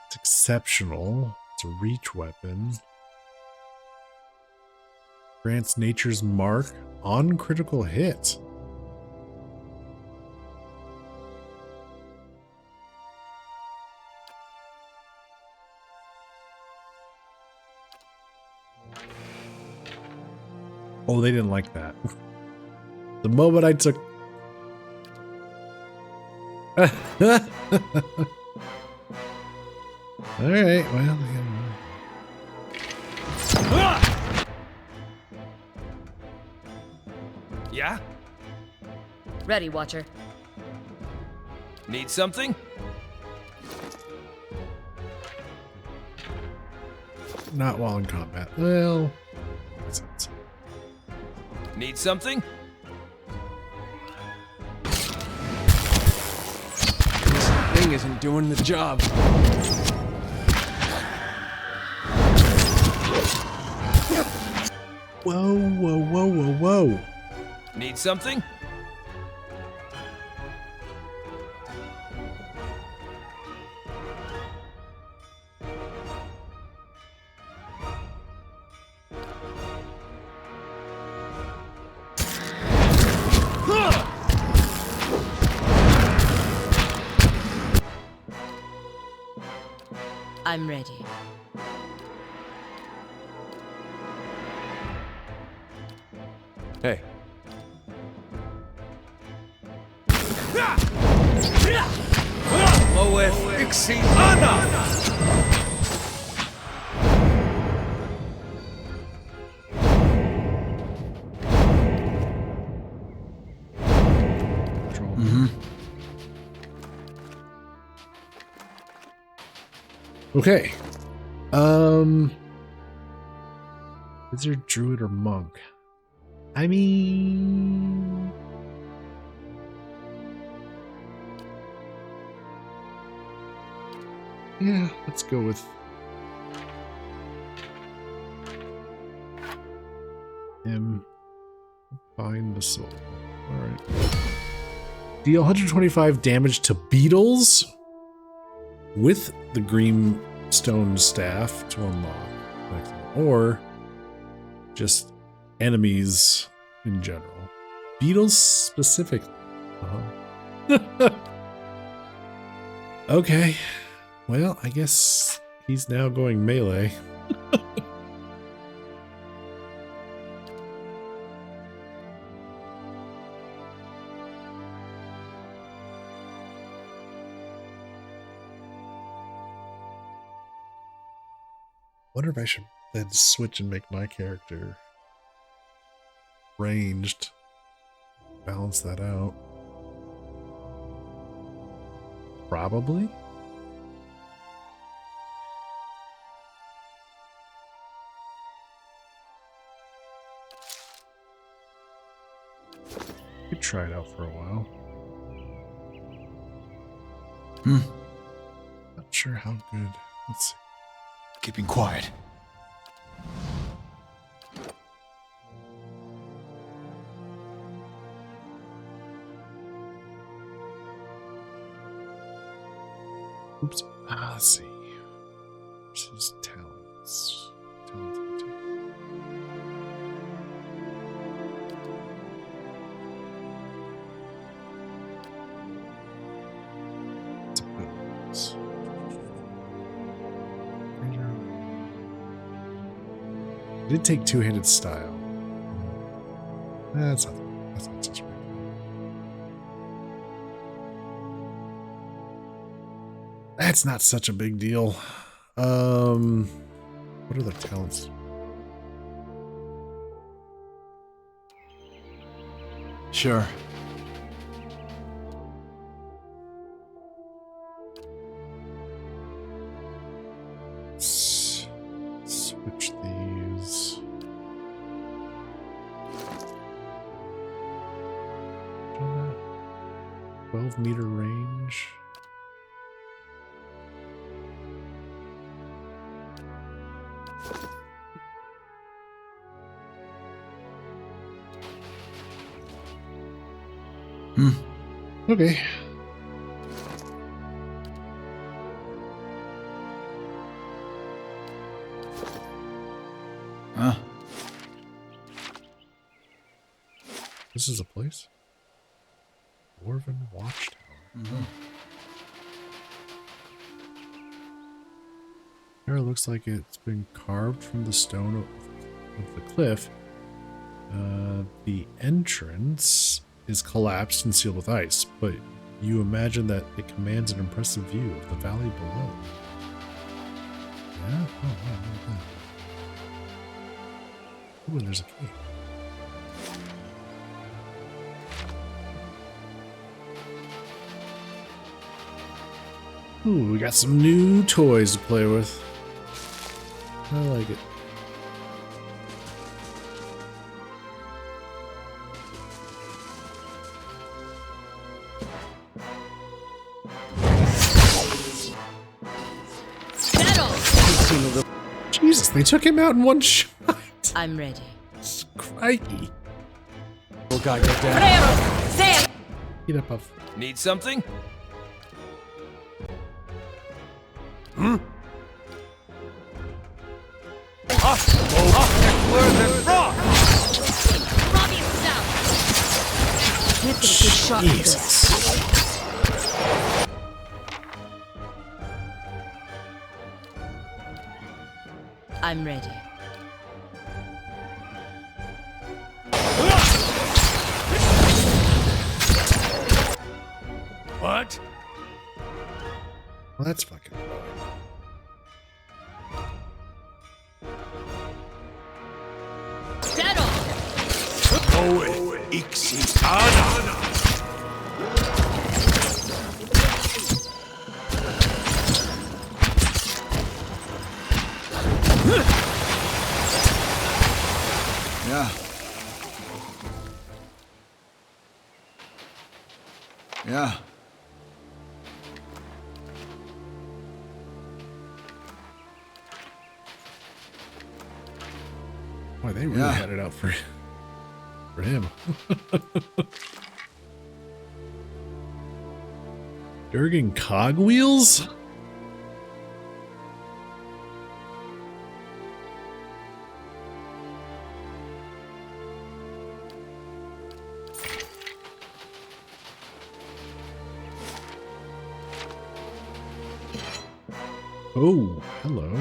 It's exceptional. It's a reach weapon. Grants Nature's Mark on critical hit. Oh, they didn't like that. The moment I took... Alright, well... Yeah? Ready, Watcher. Need something? Not while in combat. Well... Need something? This thing isn't doing the job. Whoa, whoa, whoa, whoa, whoa. Need something? I'm ready. Hey. Moeth Ixi Ana! Okay. Wizard, druid, or monk? I mean... Yeah, let's go with... him. Find the soul. Alright. Deal 125 damage to beetles with the green stone staff to unlock. Or just enemies in general. Beetles specifically. Okay. Well, I guess he's now going melee. Wonder if I should then switch and make my character ranged. Balance that out. Probably. Could try it out for a while. Not sure how good. Let's see. Keeping quiet. Oops. Let's see. Versus talents. Talents. I did take two-handed style. That's not such a big deal. That's not such a big deal. What are the talents? Sure. Switch these. 12-meter range. Okay. This is a place? Dwarven Watchtower. Mm-hmm. Here it looks like it's been carved from the stone of the cliff. The entrance is collapsed and sealed with ice, but you imagine that it commands an impressive view of the valley below. Yeah? Oh, wow, look at that. Ooh, and there's a cave. Ooh, we got some new toys to play with. I like it. Jesus, they took him out in one shot. I'm ready. Crikey. Oh God, get down. Get up, Puff. Need something? Jesus. I'm ready. What? Well, that's fucking annoying. Yeah. Yeah. Boy, they really had it out for him. Durgan cogwheels? Oh, hello.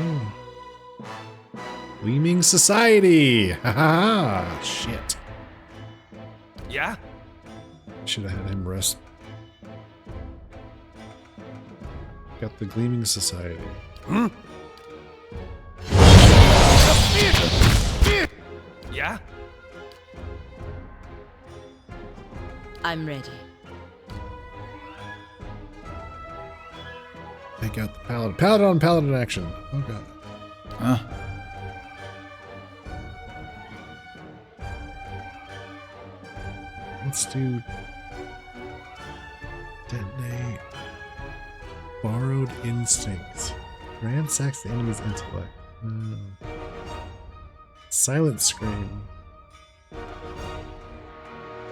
Gleaming Society! Haha! Shit. Yeah? Should have had him rest. Got the Gleaming Society. Yeah? I'm ready. Take out the paladin. Paladin on paladin action. Oh god. Huh? Let's do detonate. Borrowed instincts. Ransacks the enemy's intellect. Silent scream.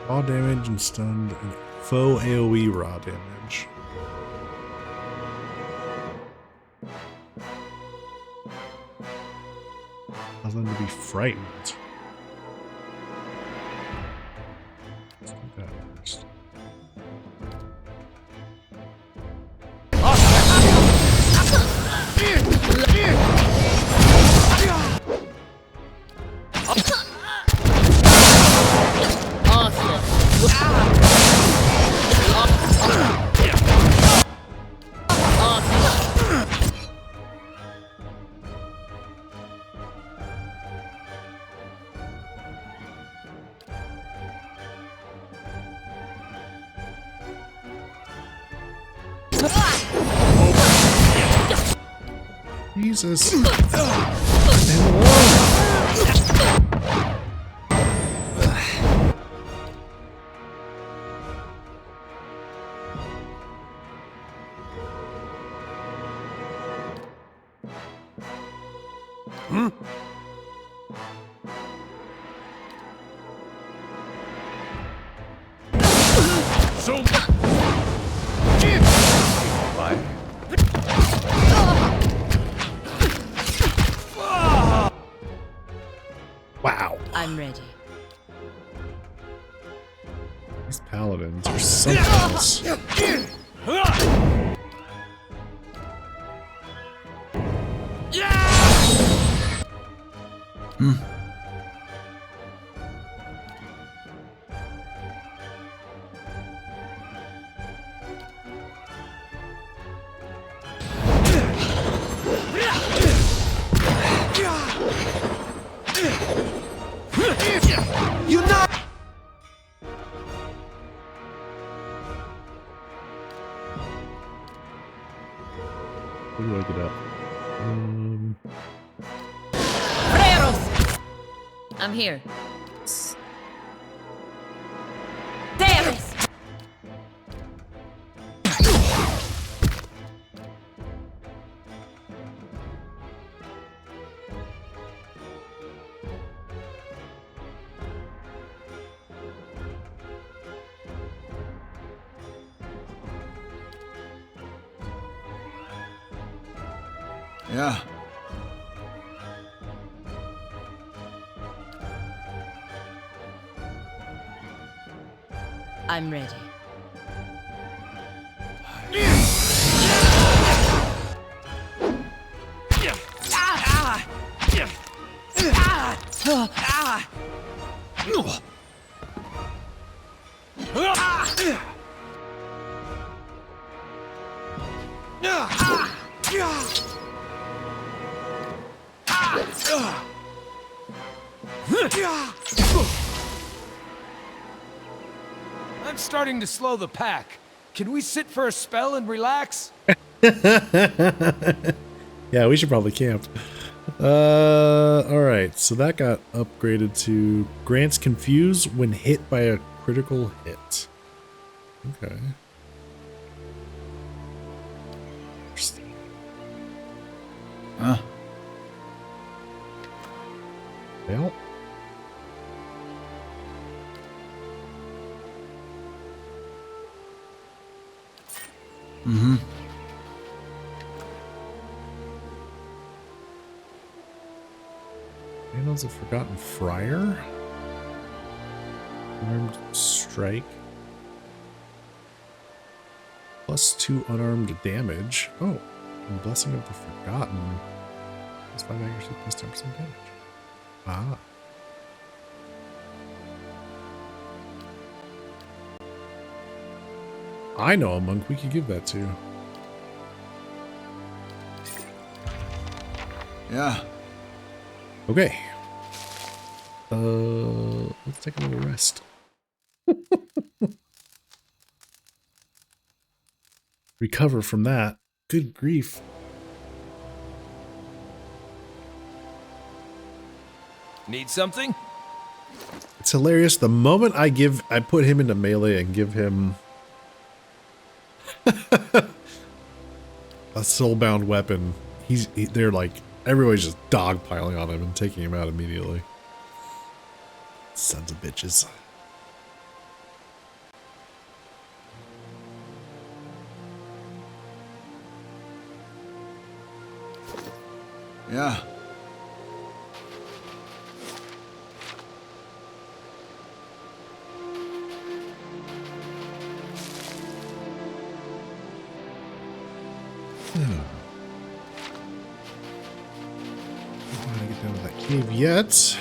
Raw damage and stunned and foe AoE raw damage. Allows them to be frightened. Let's do that first. Jesus. Wow. I'm ready. These paladins are something else. Hmm. You not. Where do I get up? Freros! I'm here. Davis! Yeah. I'm ready. I'm starting to slow the pack. Can we sit for a spell and relax? Yeah, we should probably camp. Alright, so that got upgraded to grants confuse when hit by a critical hit. Okay. Huh? Well. Mm-hmm. Annals of Forgotten Friar? Unarmed strike. +2 unarmed damage. Oh, and Blessing of the Forgotten. +5 accuracy, +10% damage. Ah. I know a monk we could give that to. Yeah. Okay. Let's take a little rest. Recover from that. Good grief. Need something? It's hilarious. The moment I put him into melee and give him a soulbound weapon, they're like, everybody's just dogpiling on him and taking him out immediately. Sons of bitches. Yeah. I'm not gonna get down to that cave yet.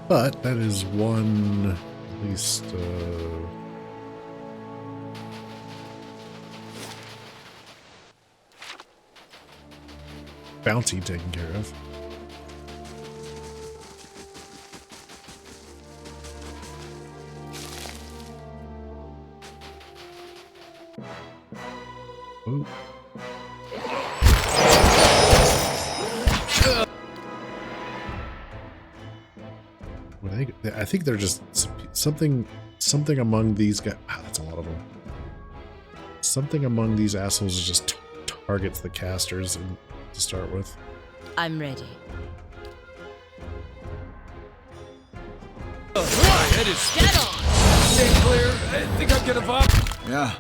But that is one, at least, bounty taken care of. Ooh. I think they're just something among these guys. Wow, that's a lot of them. Something among these assholes just targets the casters to start with. I'm ready. My head is Get on! stay clear. I think I'm gonna vomit. Yeah.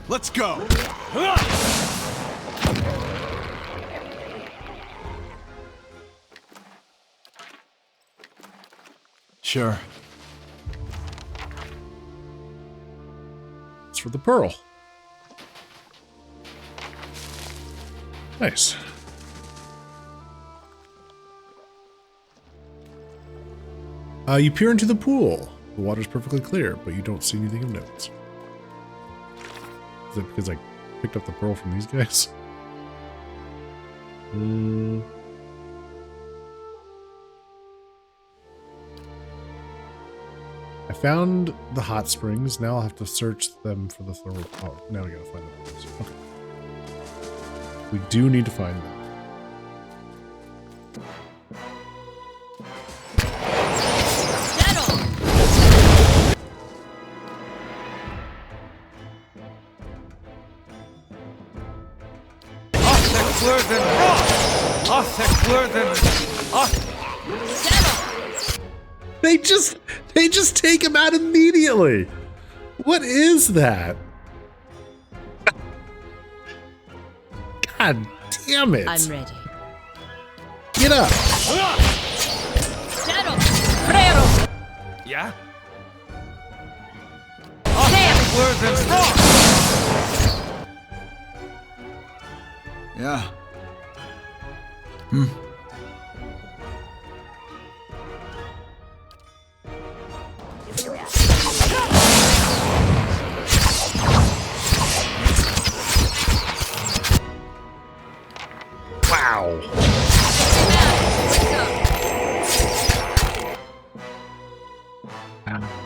Let's go! Sure. It's for the pearl. Nice. You peer into the pool. The water's perfectly clear, but you don't see anything of note. Is it because I picked up the pearl from these guys? I found the hot springs. Now I'll have to search them for the thermal. Oh, now we gotta find the others. Okay. We do need to find them. They just take him out immediately. What is that? God damn it. I'm ready. Get up. Yeah? Yeah. Wow.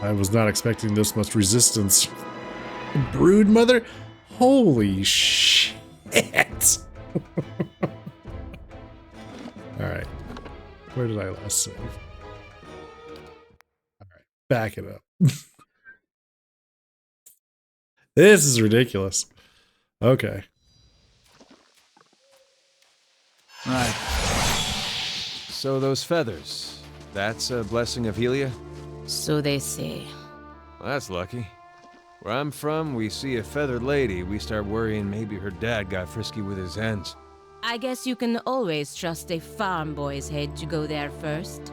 I was not expecting this much resistance. Brood mother? Holy shit. Alright. Where did I last save? Alright. Back it up. This is ridiculous. Okay. Right. So those feathers, that's a blessing of Helia? So they say. Well, that's lucky. Where I'm from, we see a feathered lady, we start worrying maybe her dad got frisky with his hens. I guess you can always trust a farm boy's head to go there first.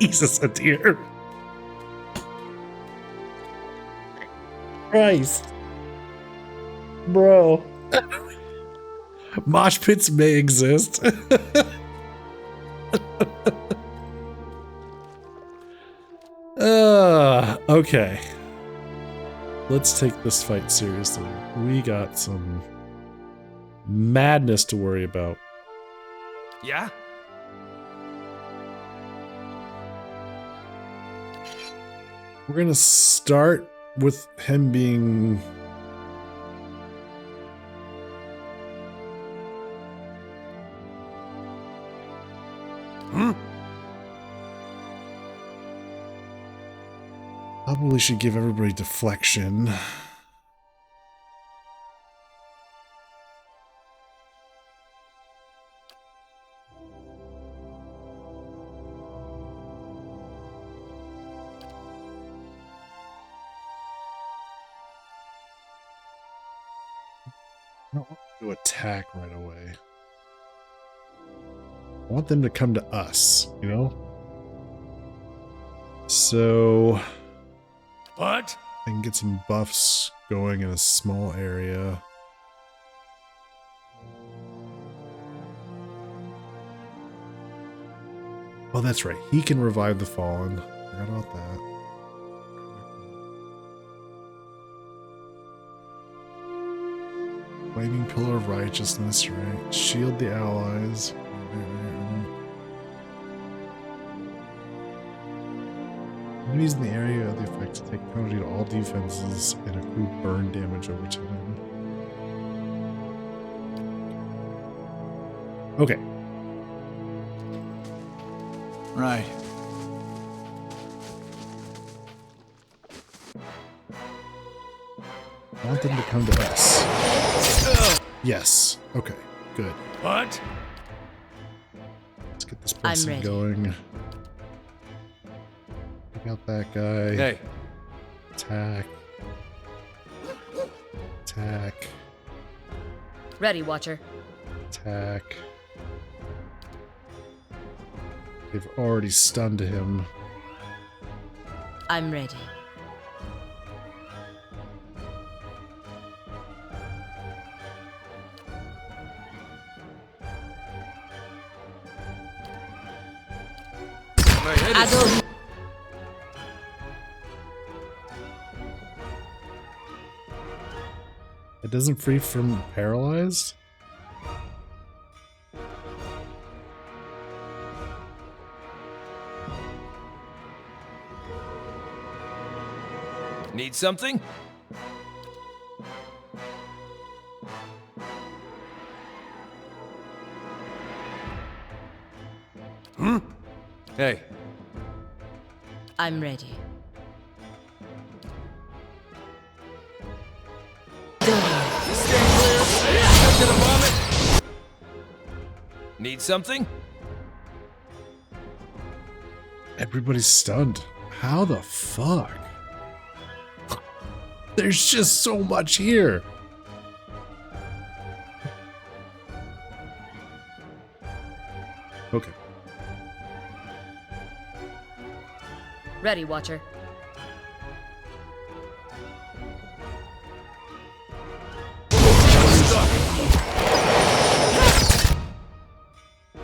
Jesus, a deer. Christ. Bro. Mosh pits may exist. Okay. Let's take this fight seriously. We got some madness to worry about. Yeah? We're gonna start with him being... Probably should give everybody deflection. I don't want to attack right away. I want them to come to us, you know? So... What? I can get some buffs going in a small area. Oh, that's right. He can revive the fallen. Forgot about that. Flaming Pillar of Righteousness, right? Shield the allies. Enemies in the area of the effect take penalty to all defenses and accrue burn damage over time. Okay. Right. I want them to come to us. Yes. Okay. Good. What? Let's get this person ready. going. Take out that guy. Hey. Attack. Attack. Ready, Watcher. Attack. They've already stunned him. I'm ready. My head is... It doesn't free from paralyzed? Need something? Hey. I'm ready. Need something? Everybody's stunned. How the fuck? There's just so much here. Okay. Ready, Watcher.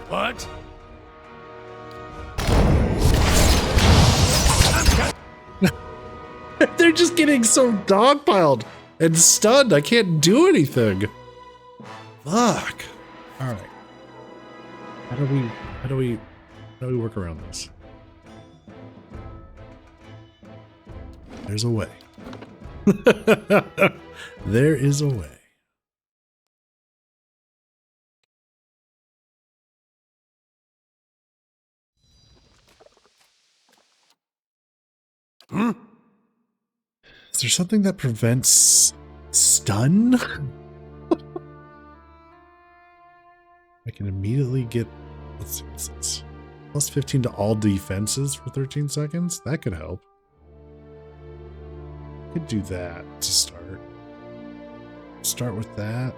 What? They're just getting so dogpiled and stunned. I can't do anything. Fuck. All right. How do we work around this? There's a way. There is a way. Is there something that prevents stun? I can immediately get, let's see, what's this? Plus 15 to all defenses for 13 seconds? That could help. Could do that to start. Start with that.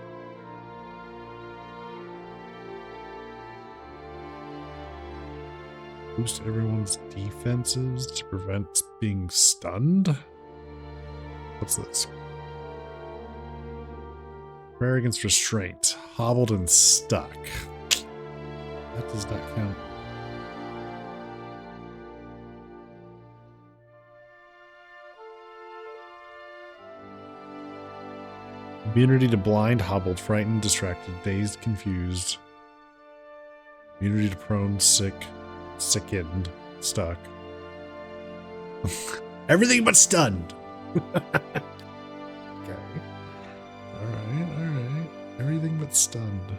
Boost everyone's defenses to prevent being stunned? What's this? Prayer against restraint. Hobbled and stuck. That does not count. Immunity to blind, hobbled, frightened, distracted, dazed, confused. Immunity to prone, sick, sickened, stuck. Everything but stunned. Okay. Alright. Everything but stunned.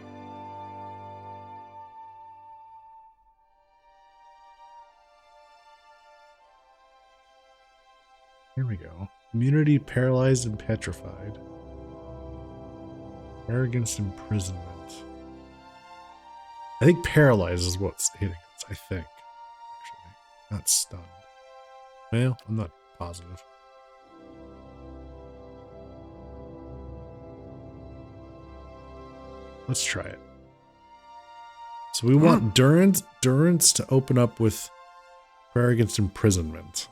Here we go. Immunity paralyzed and petrified. Prayer against imprisonment. I think paralyzed is what's hitting us, I think. Actually. Not stunned. Well, I'm not positive. Let's try it. So we want Durance to open up with Prayer against imprisonment.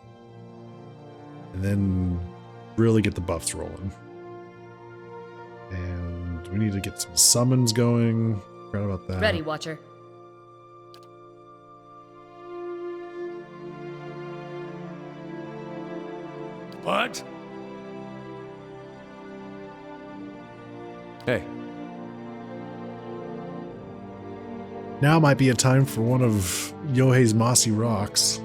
And then really get the buffs rolling. And we need to get some summons going. Forgot about that. Ready, Watcher. What? Hey. Now might be a time for one of Yohei's mossy rocks.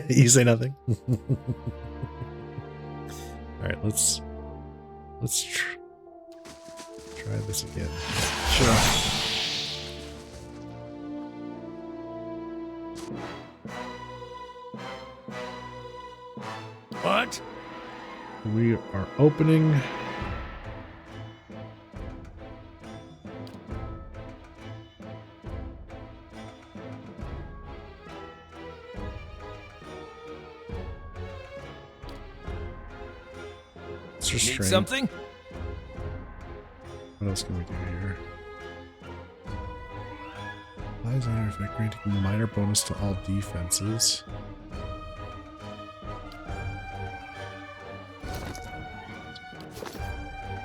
You say nothing. All right, let's try this again. Sure. What? We are opening. It's Need restrained. something? What else can we do here? Applies an effect granting a minor bonus to all defenses.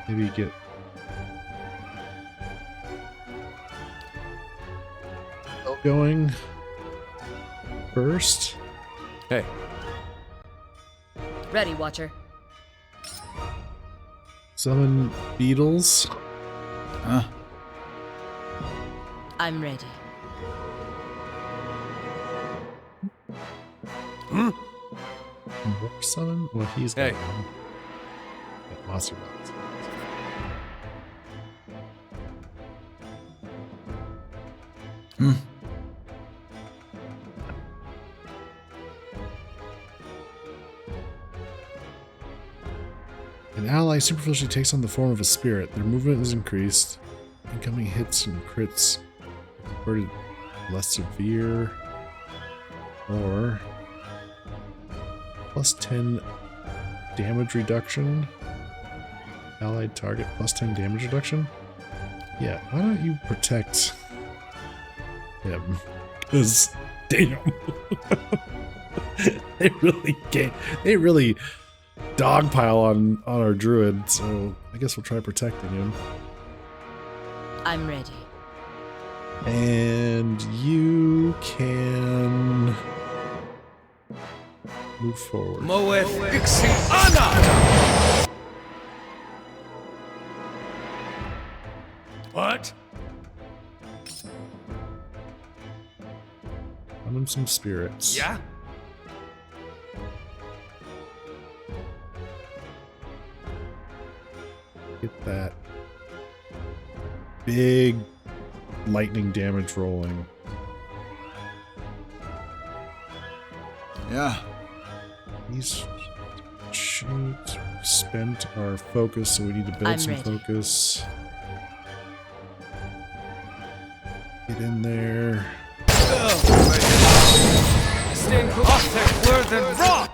Maybe get going first. Hey. Ready, Watcher. Summon beetles. Huh? I'm ready. More summon? Well, he's got Hey. one. Got monster box. An ally superficially takes on the form of a spirit. Their movement is increased. Incoming hits and crits converted less severe. Or plus 10 damage reduction. Allied target plus 10 damage reduction. Yeah, why don't you protect him? Because damn. They really dogpile on our druid, so I guess we'll try protecting him. I'm ready. And you can move forward. Moeth Ixiana! What? Summon some spirits. Yeah? Get that big lightning damage rolling. Yeah. He's shoot. Spent our focus, so we need to build I'm some ready. focus. Get in there. Stay Aztec word than raw!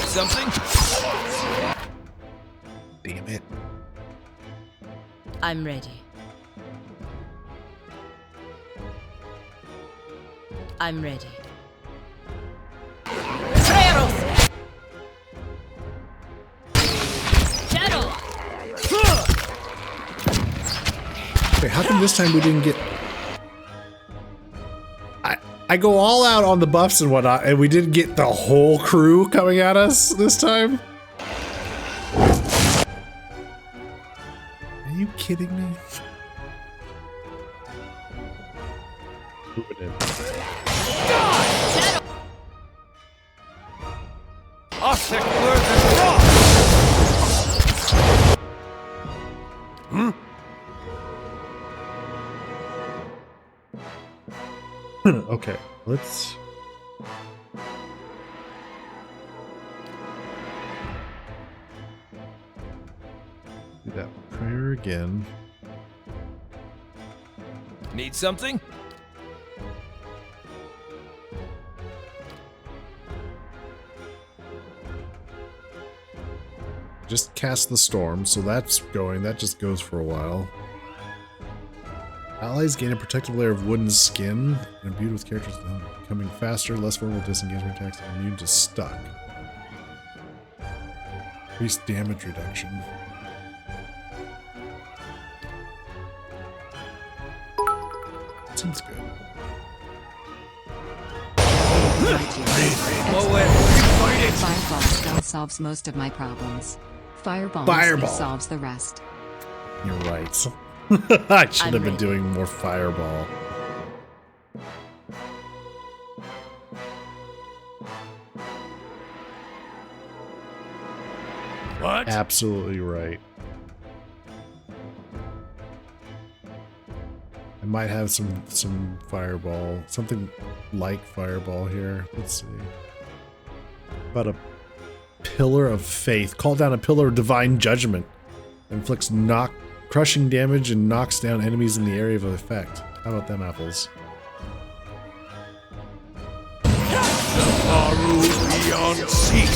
Something? Damn it. I'm ready. I'm ready. Wait, how come this time we didn't get... I go all out on the buffs and whatnot, and we didn't get the whole crew coming at us this time? Are you kidding me? Moving in. Aztec word than raw! Okay, let's... do that prayer again. Need something? Just cast the storm, so that's going. That just goes for a while. Allies gain a protective layer of wooden skin, and imbued with characters becoming faster, less vulnerable to disengagement attacks, and immune to stuck. Increased damage reduction. That's good. Fireball spell solves most of my problems. Fireball solves the rest. You're right. I should have been doing more fireball. What? Absolutely right. I might have some fireball, something like fireball here. Let's see. About a pillar of faith. Call down a pillar of divine judgment. Inflicts crushing damage and knocks down enemies in the area of effect. How about them apples? Tomorrow beyond seek.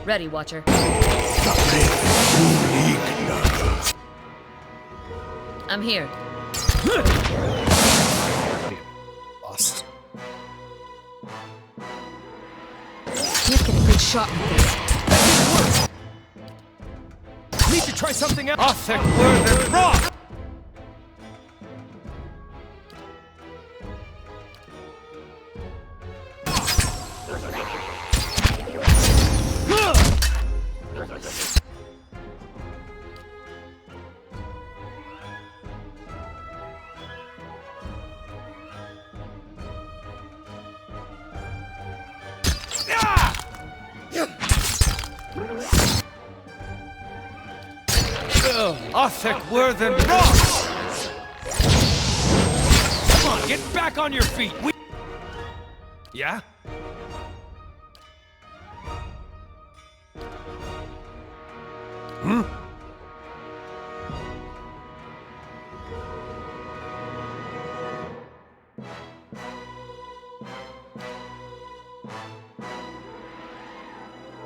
Ready, Watcher. I'm here. Lost. Can't get a good shot with this. That didn't work. Need to try something else. Othek word and rock. Othek word and rock. Come on, get back on your feet. Yeah?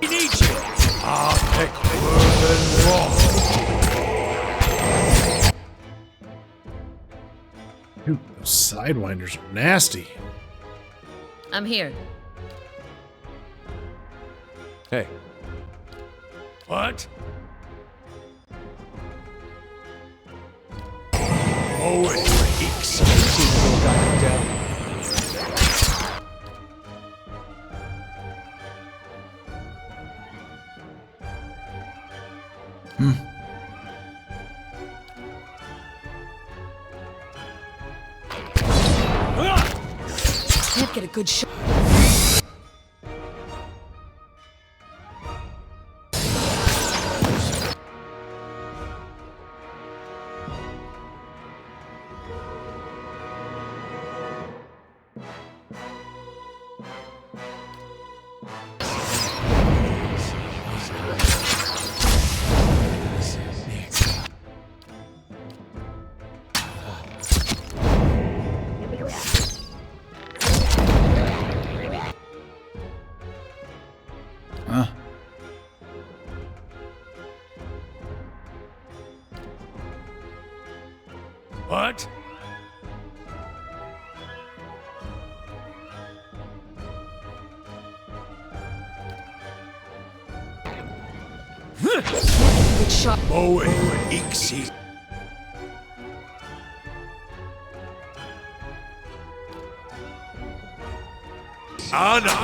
We need you. Othek word and rock. Dude, those sidewinders are nasty. I'm here. Hey. What? Owen X. Can't get a good shot. What? Good shot. Owen Ixi. Anna.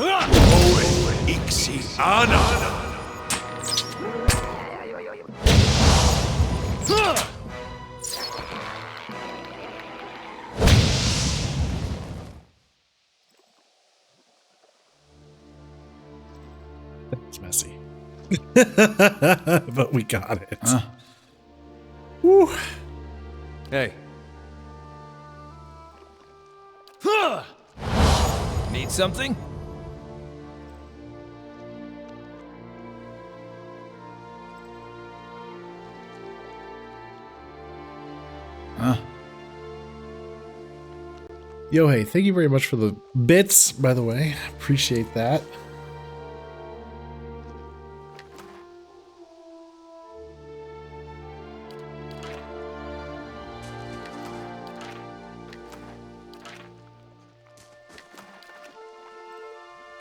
Owen Ixi. Anna. It's messy. But we got it. Woo. Hey. Need something? Yo, hey, thank you very much for the bits, by the way. Appreciate that.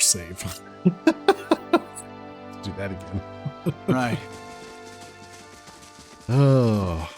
save. Let's do that again. Right. Oh.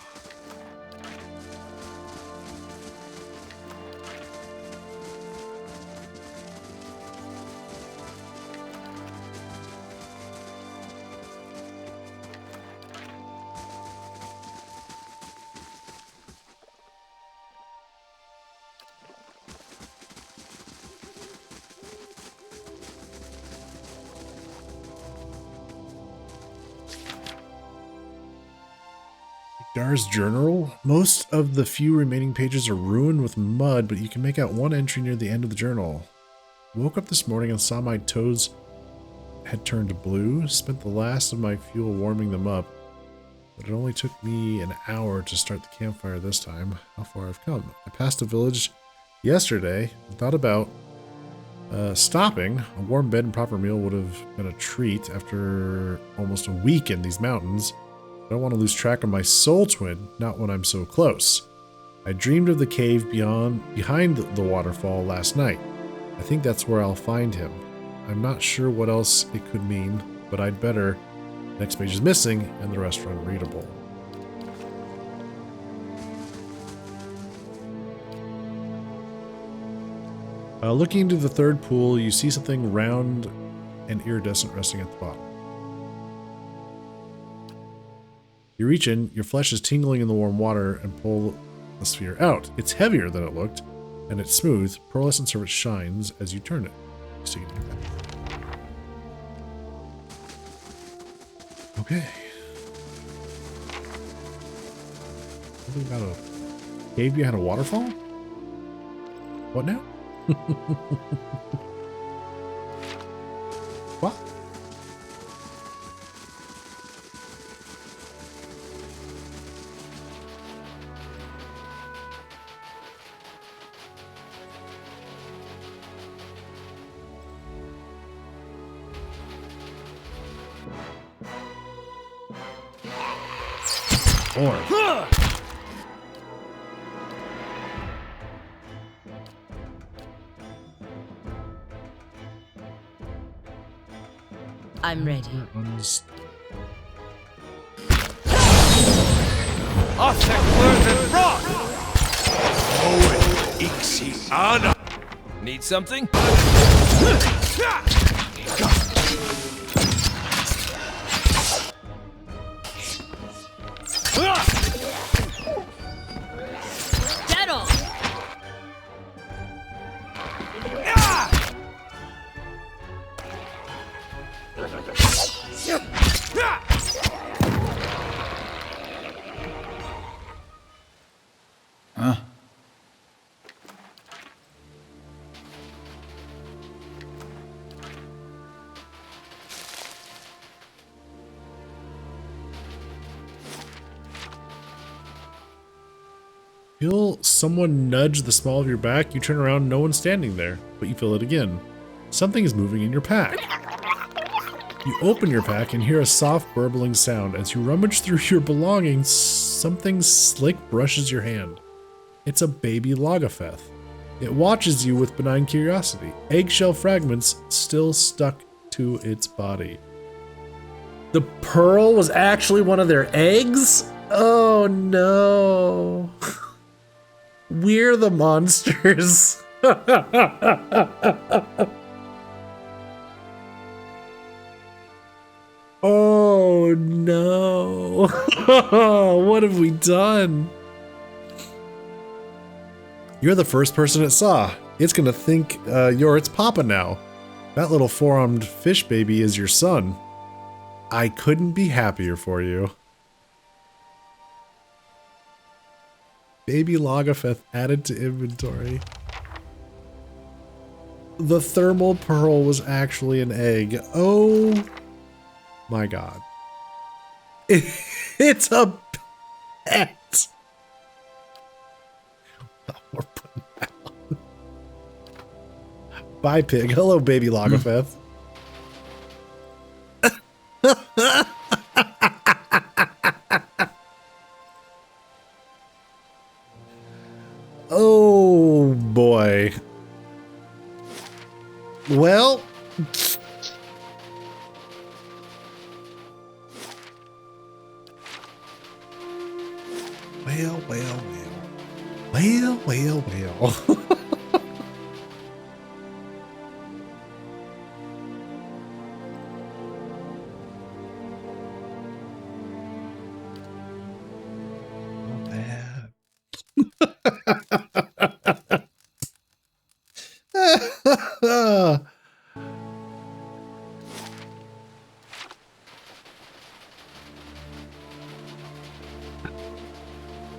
Dar's journal. Most of the few remaining pages are ruined with mud, but you can make out one entry near the end of the journal. Woke up this morning and saw my toes had turned blue. Spent the last of my fuel warming them up, but it only took me an hour to start the campfire this time. How far I've come. I passed a village yesterday and thought about stopping. A warm bed and proper meal would have been a treat after almost a week in these mountains. I don't want to lose track of my soul twin, not when I'm so close. I dreamed of the cave behind the waterfall last night. I think that's where I'll find him. I'm not sure what else it could mean, but I'd better. Next page is missing, and the rest are unreadable. Looking into the third pool, you see something round and iridescent resting at the bottom. You reach in, your flesh is tingling in the warm water, and pull the sphere out. It's heavier than it looked, and it's smooth. Pearlescent surface shines as you turn it. So you can do that. Okay. Something about a cave behind a waterfall? What now? What? I'm ready. Need something? Dead on! Feel someone nudge the small of your back. You turn around, no one's standing there, but you feel it again. Something is moving in your pack. You open your pack and hear a soft burbling sound. As you rummage through your belongings, something slick brushes your hand. It's a baby Logofeth. It watches you with benign curiosity. Eggshell fragments still stuck to its body. The pearl was actually one of their eggs? Oh no. We're the monsters. Oh no. What have we done? You're the first person it saw. It's gonna think you're its papa now. That little four-armed fish baby is your son. I couldn't be happier for you. Baby Logofeth added to inventory. The thermal pearl was actually an egg. Oh my god. It's a pet. We're putting that on. Bye, pig. Hello, baby Logofeth. Oh boy. Well, Well, well, well. Well, well, well.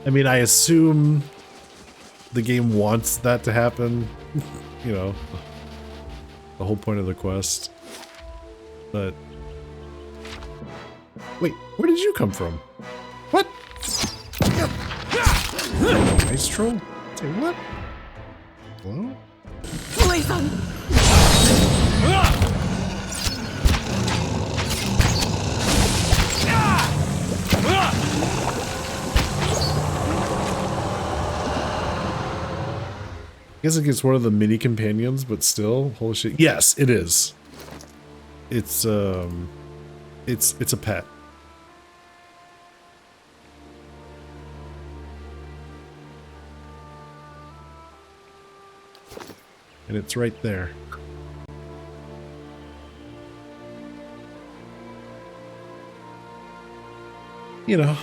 I mean, I assume the game wants that to happen, you know, the whole point of the quest. But wait, where did you come from? What? Ice troll? Say what? Hello? I guess it's one of the mini companions, but still, holy shit. Yes, it is. It's a pet. And it's right there. You know,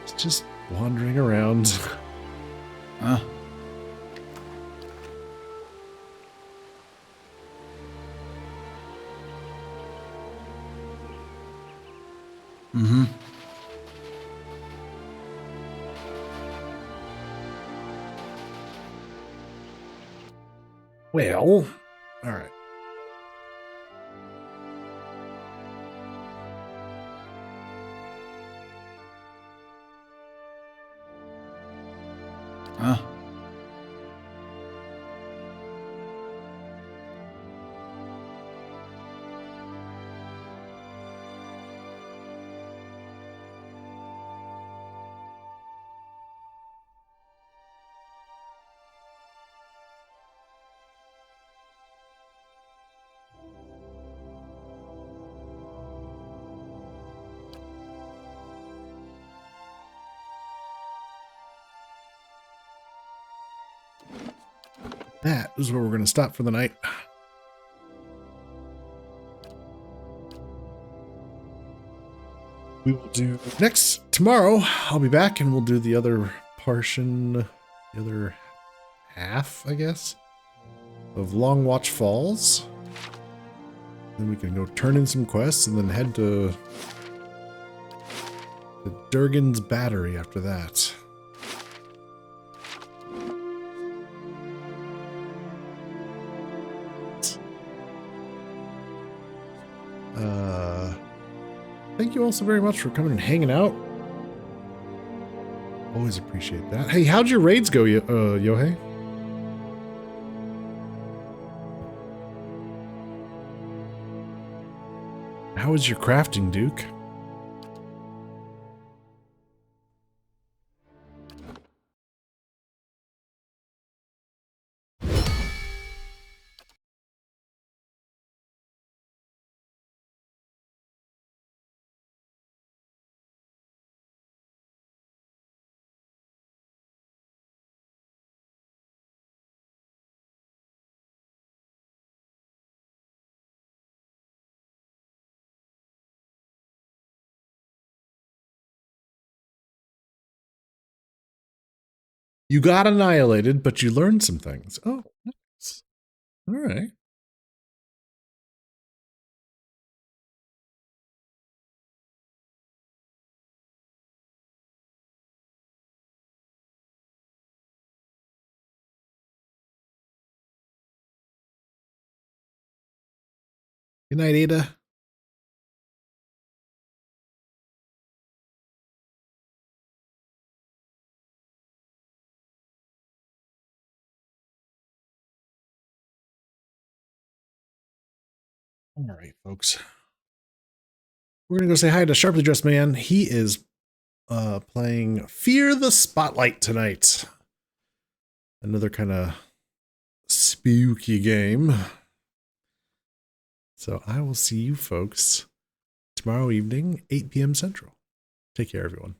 it's just wandering around. Huh? Mm-hmm. Well, all right. Huh? That is where we're going to stop for the night. We will do tomorrow. I'll be back and we'll do the other portion, the other half, I guess, of Long Watch Falls. Then we can go turn in some quests and then head to the Durgan's Battery after that. Thank you all so very much for coming and hanging out. Always appreciate that. Hey, how'd your raids go, Yohei? How was your crafting, Duke? You got annihilated, but you learned some things. Oh, nice. All right. Good night, Ada. All right, folks. We're going to go say hi to Sharply Dressed Man. He is playing Fear the Spotlight tonight. Another kind of spooky game. So I will see you folks tomorrow evening, 8 p.m. Central. Take care, everyone.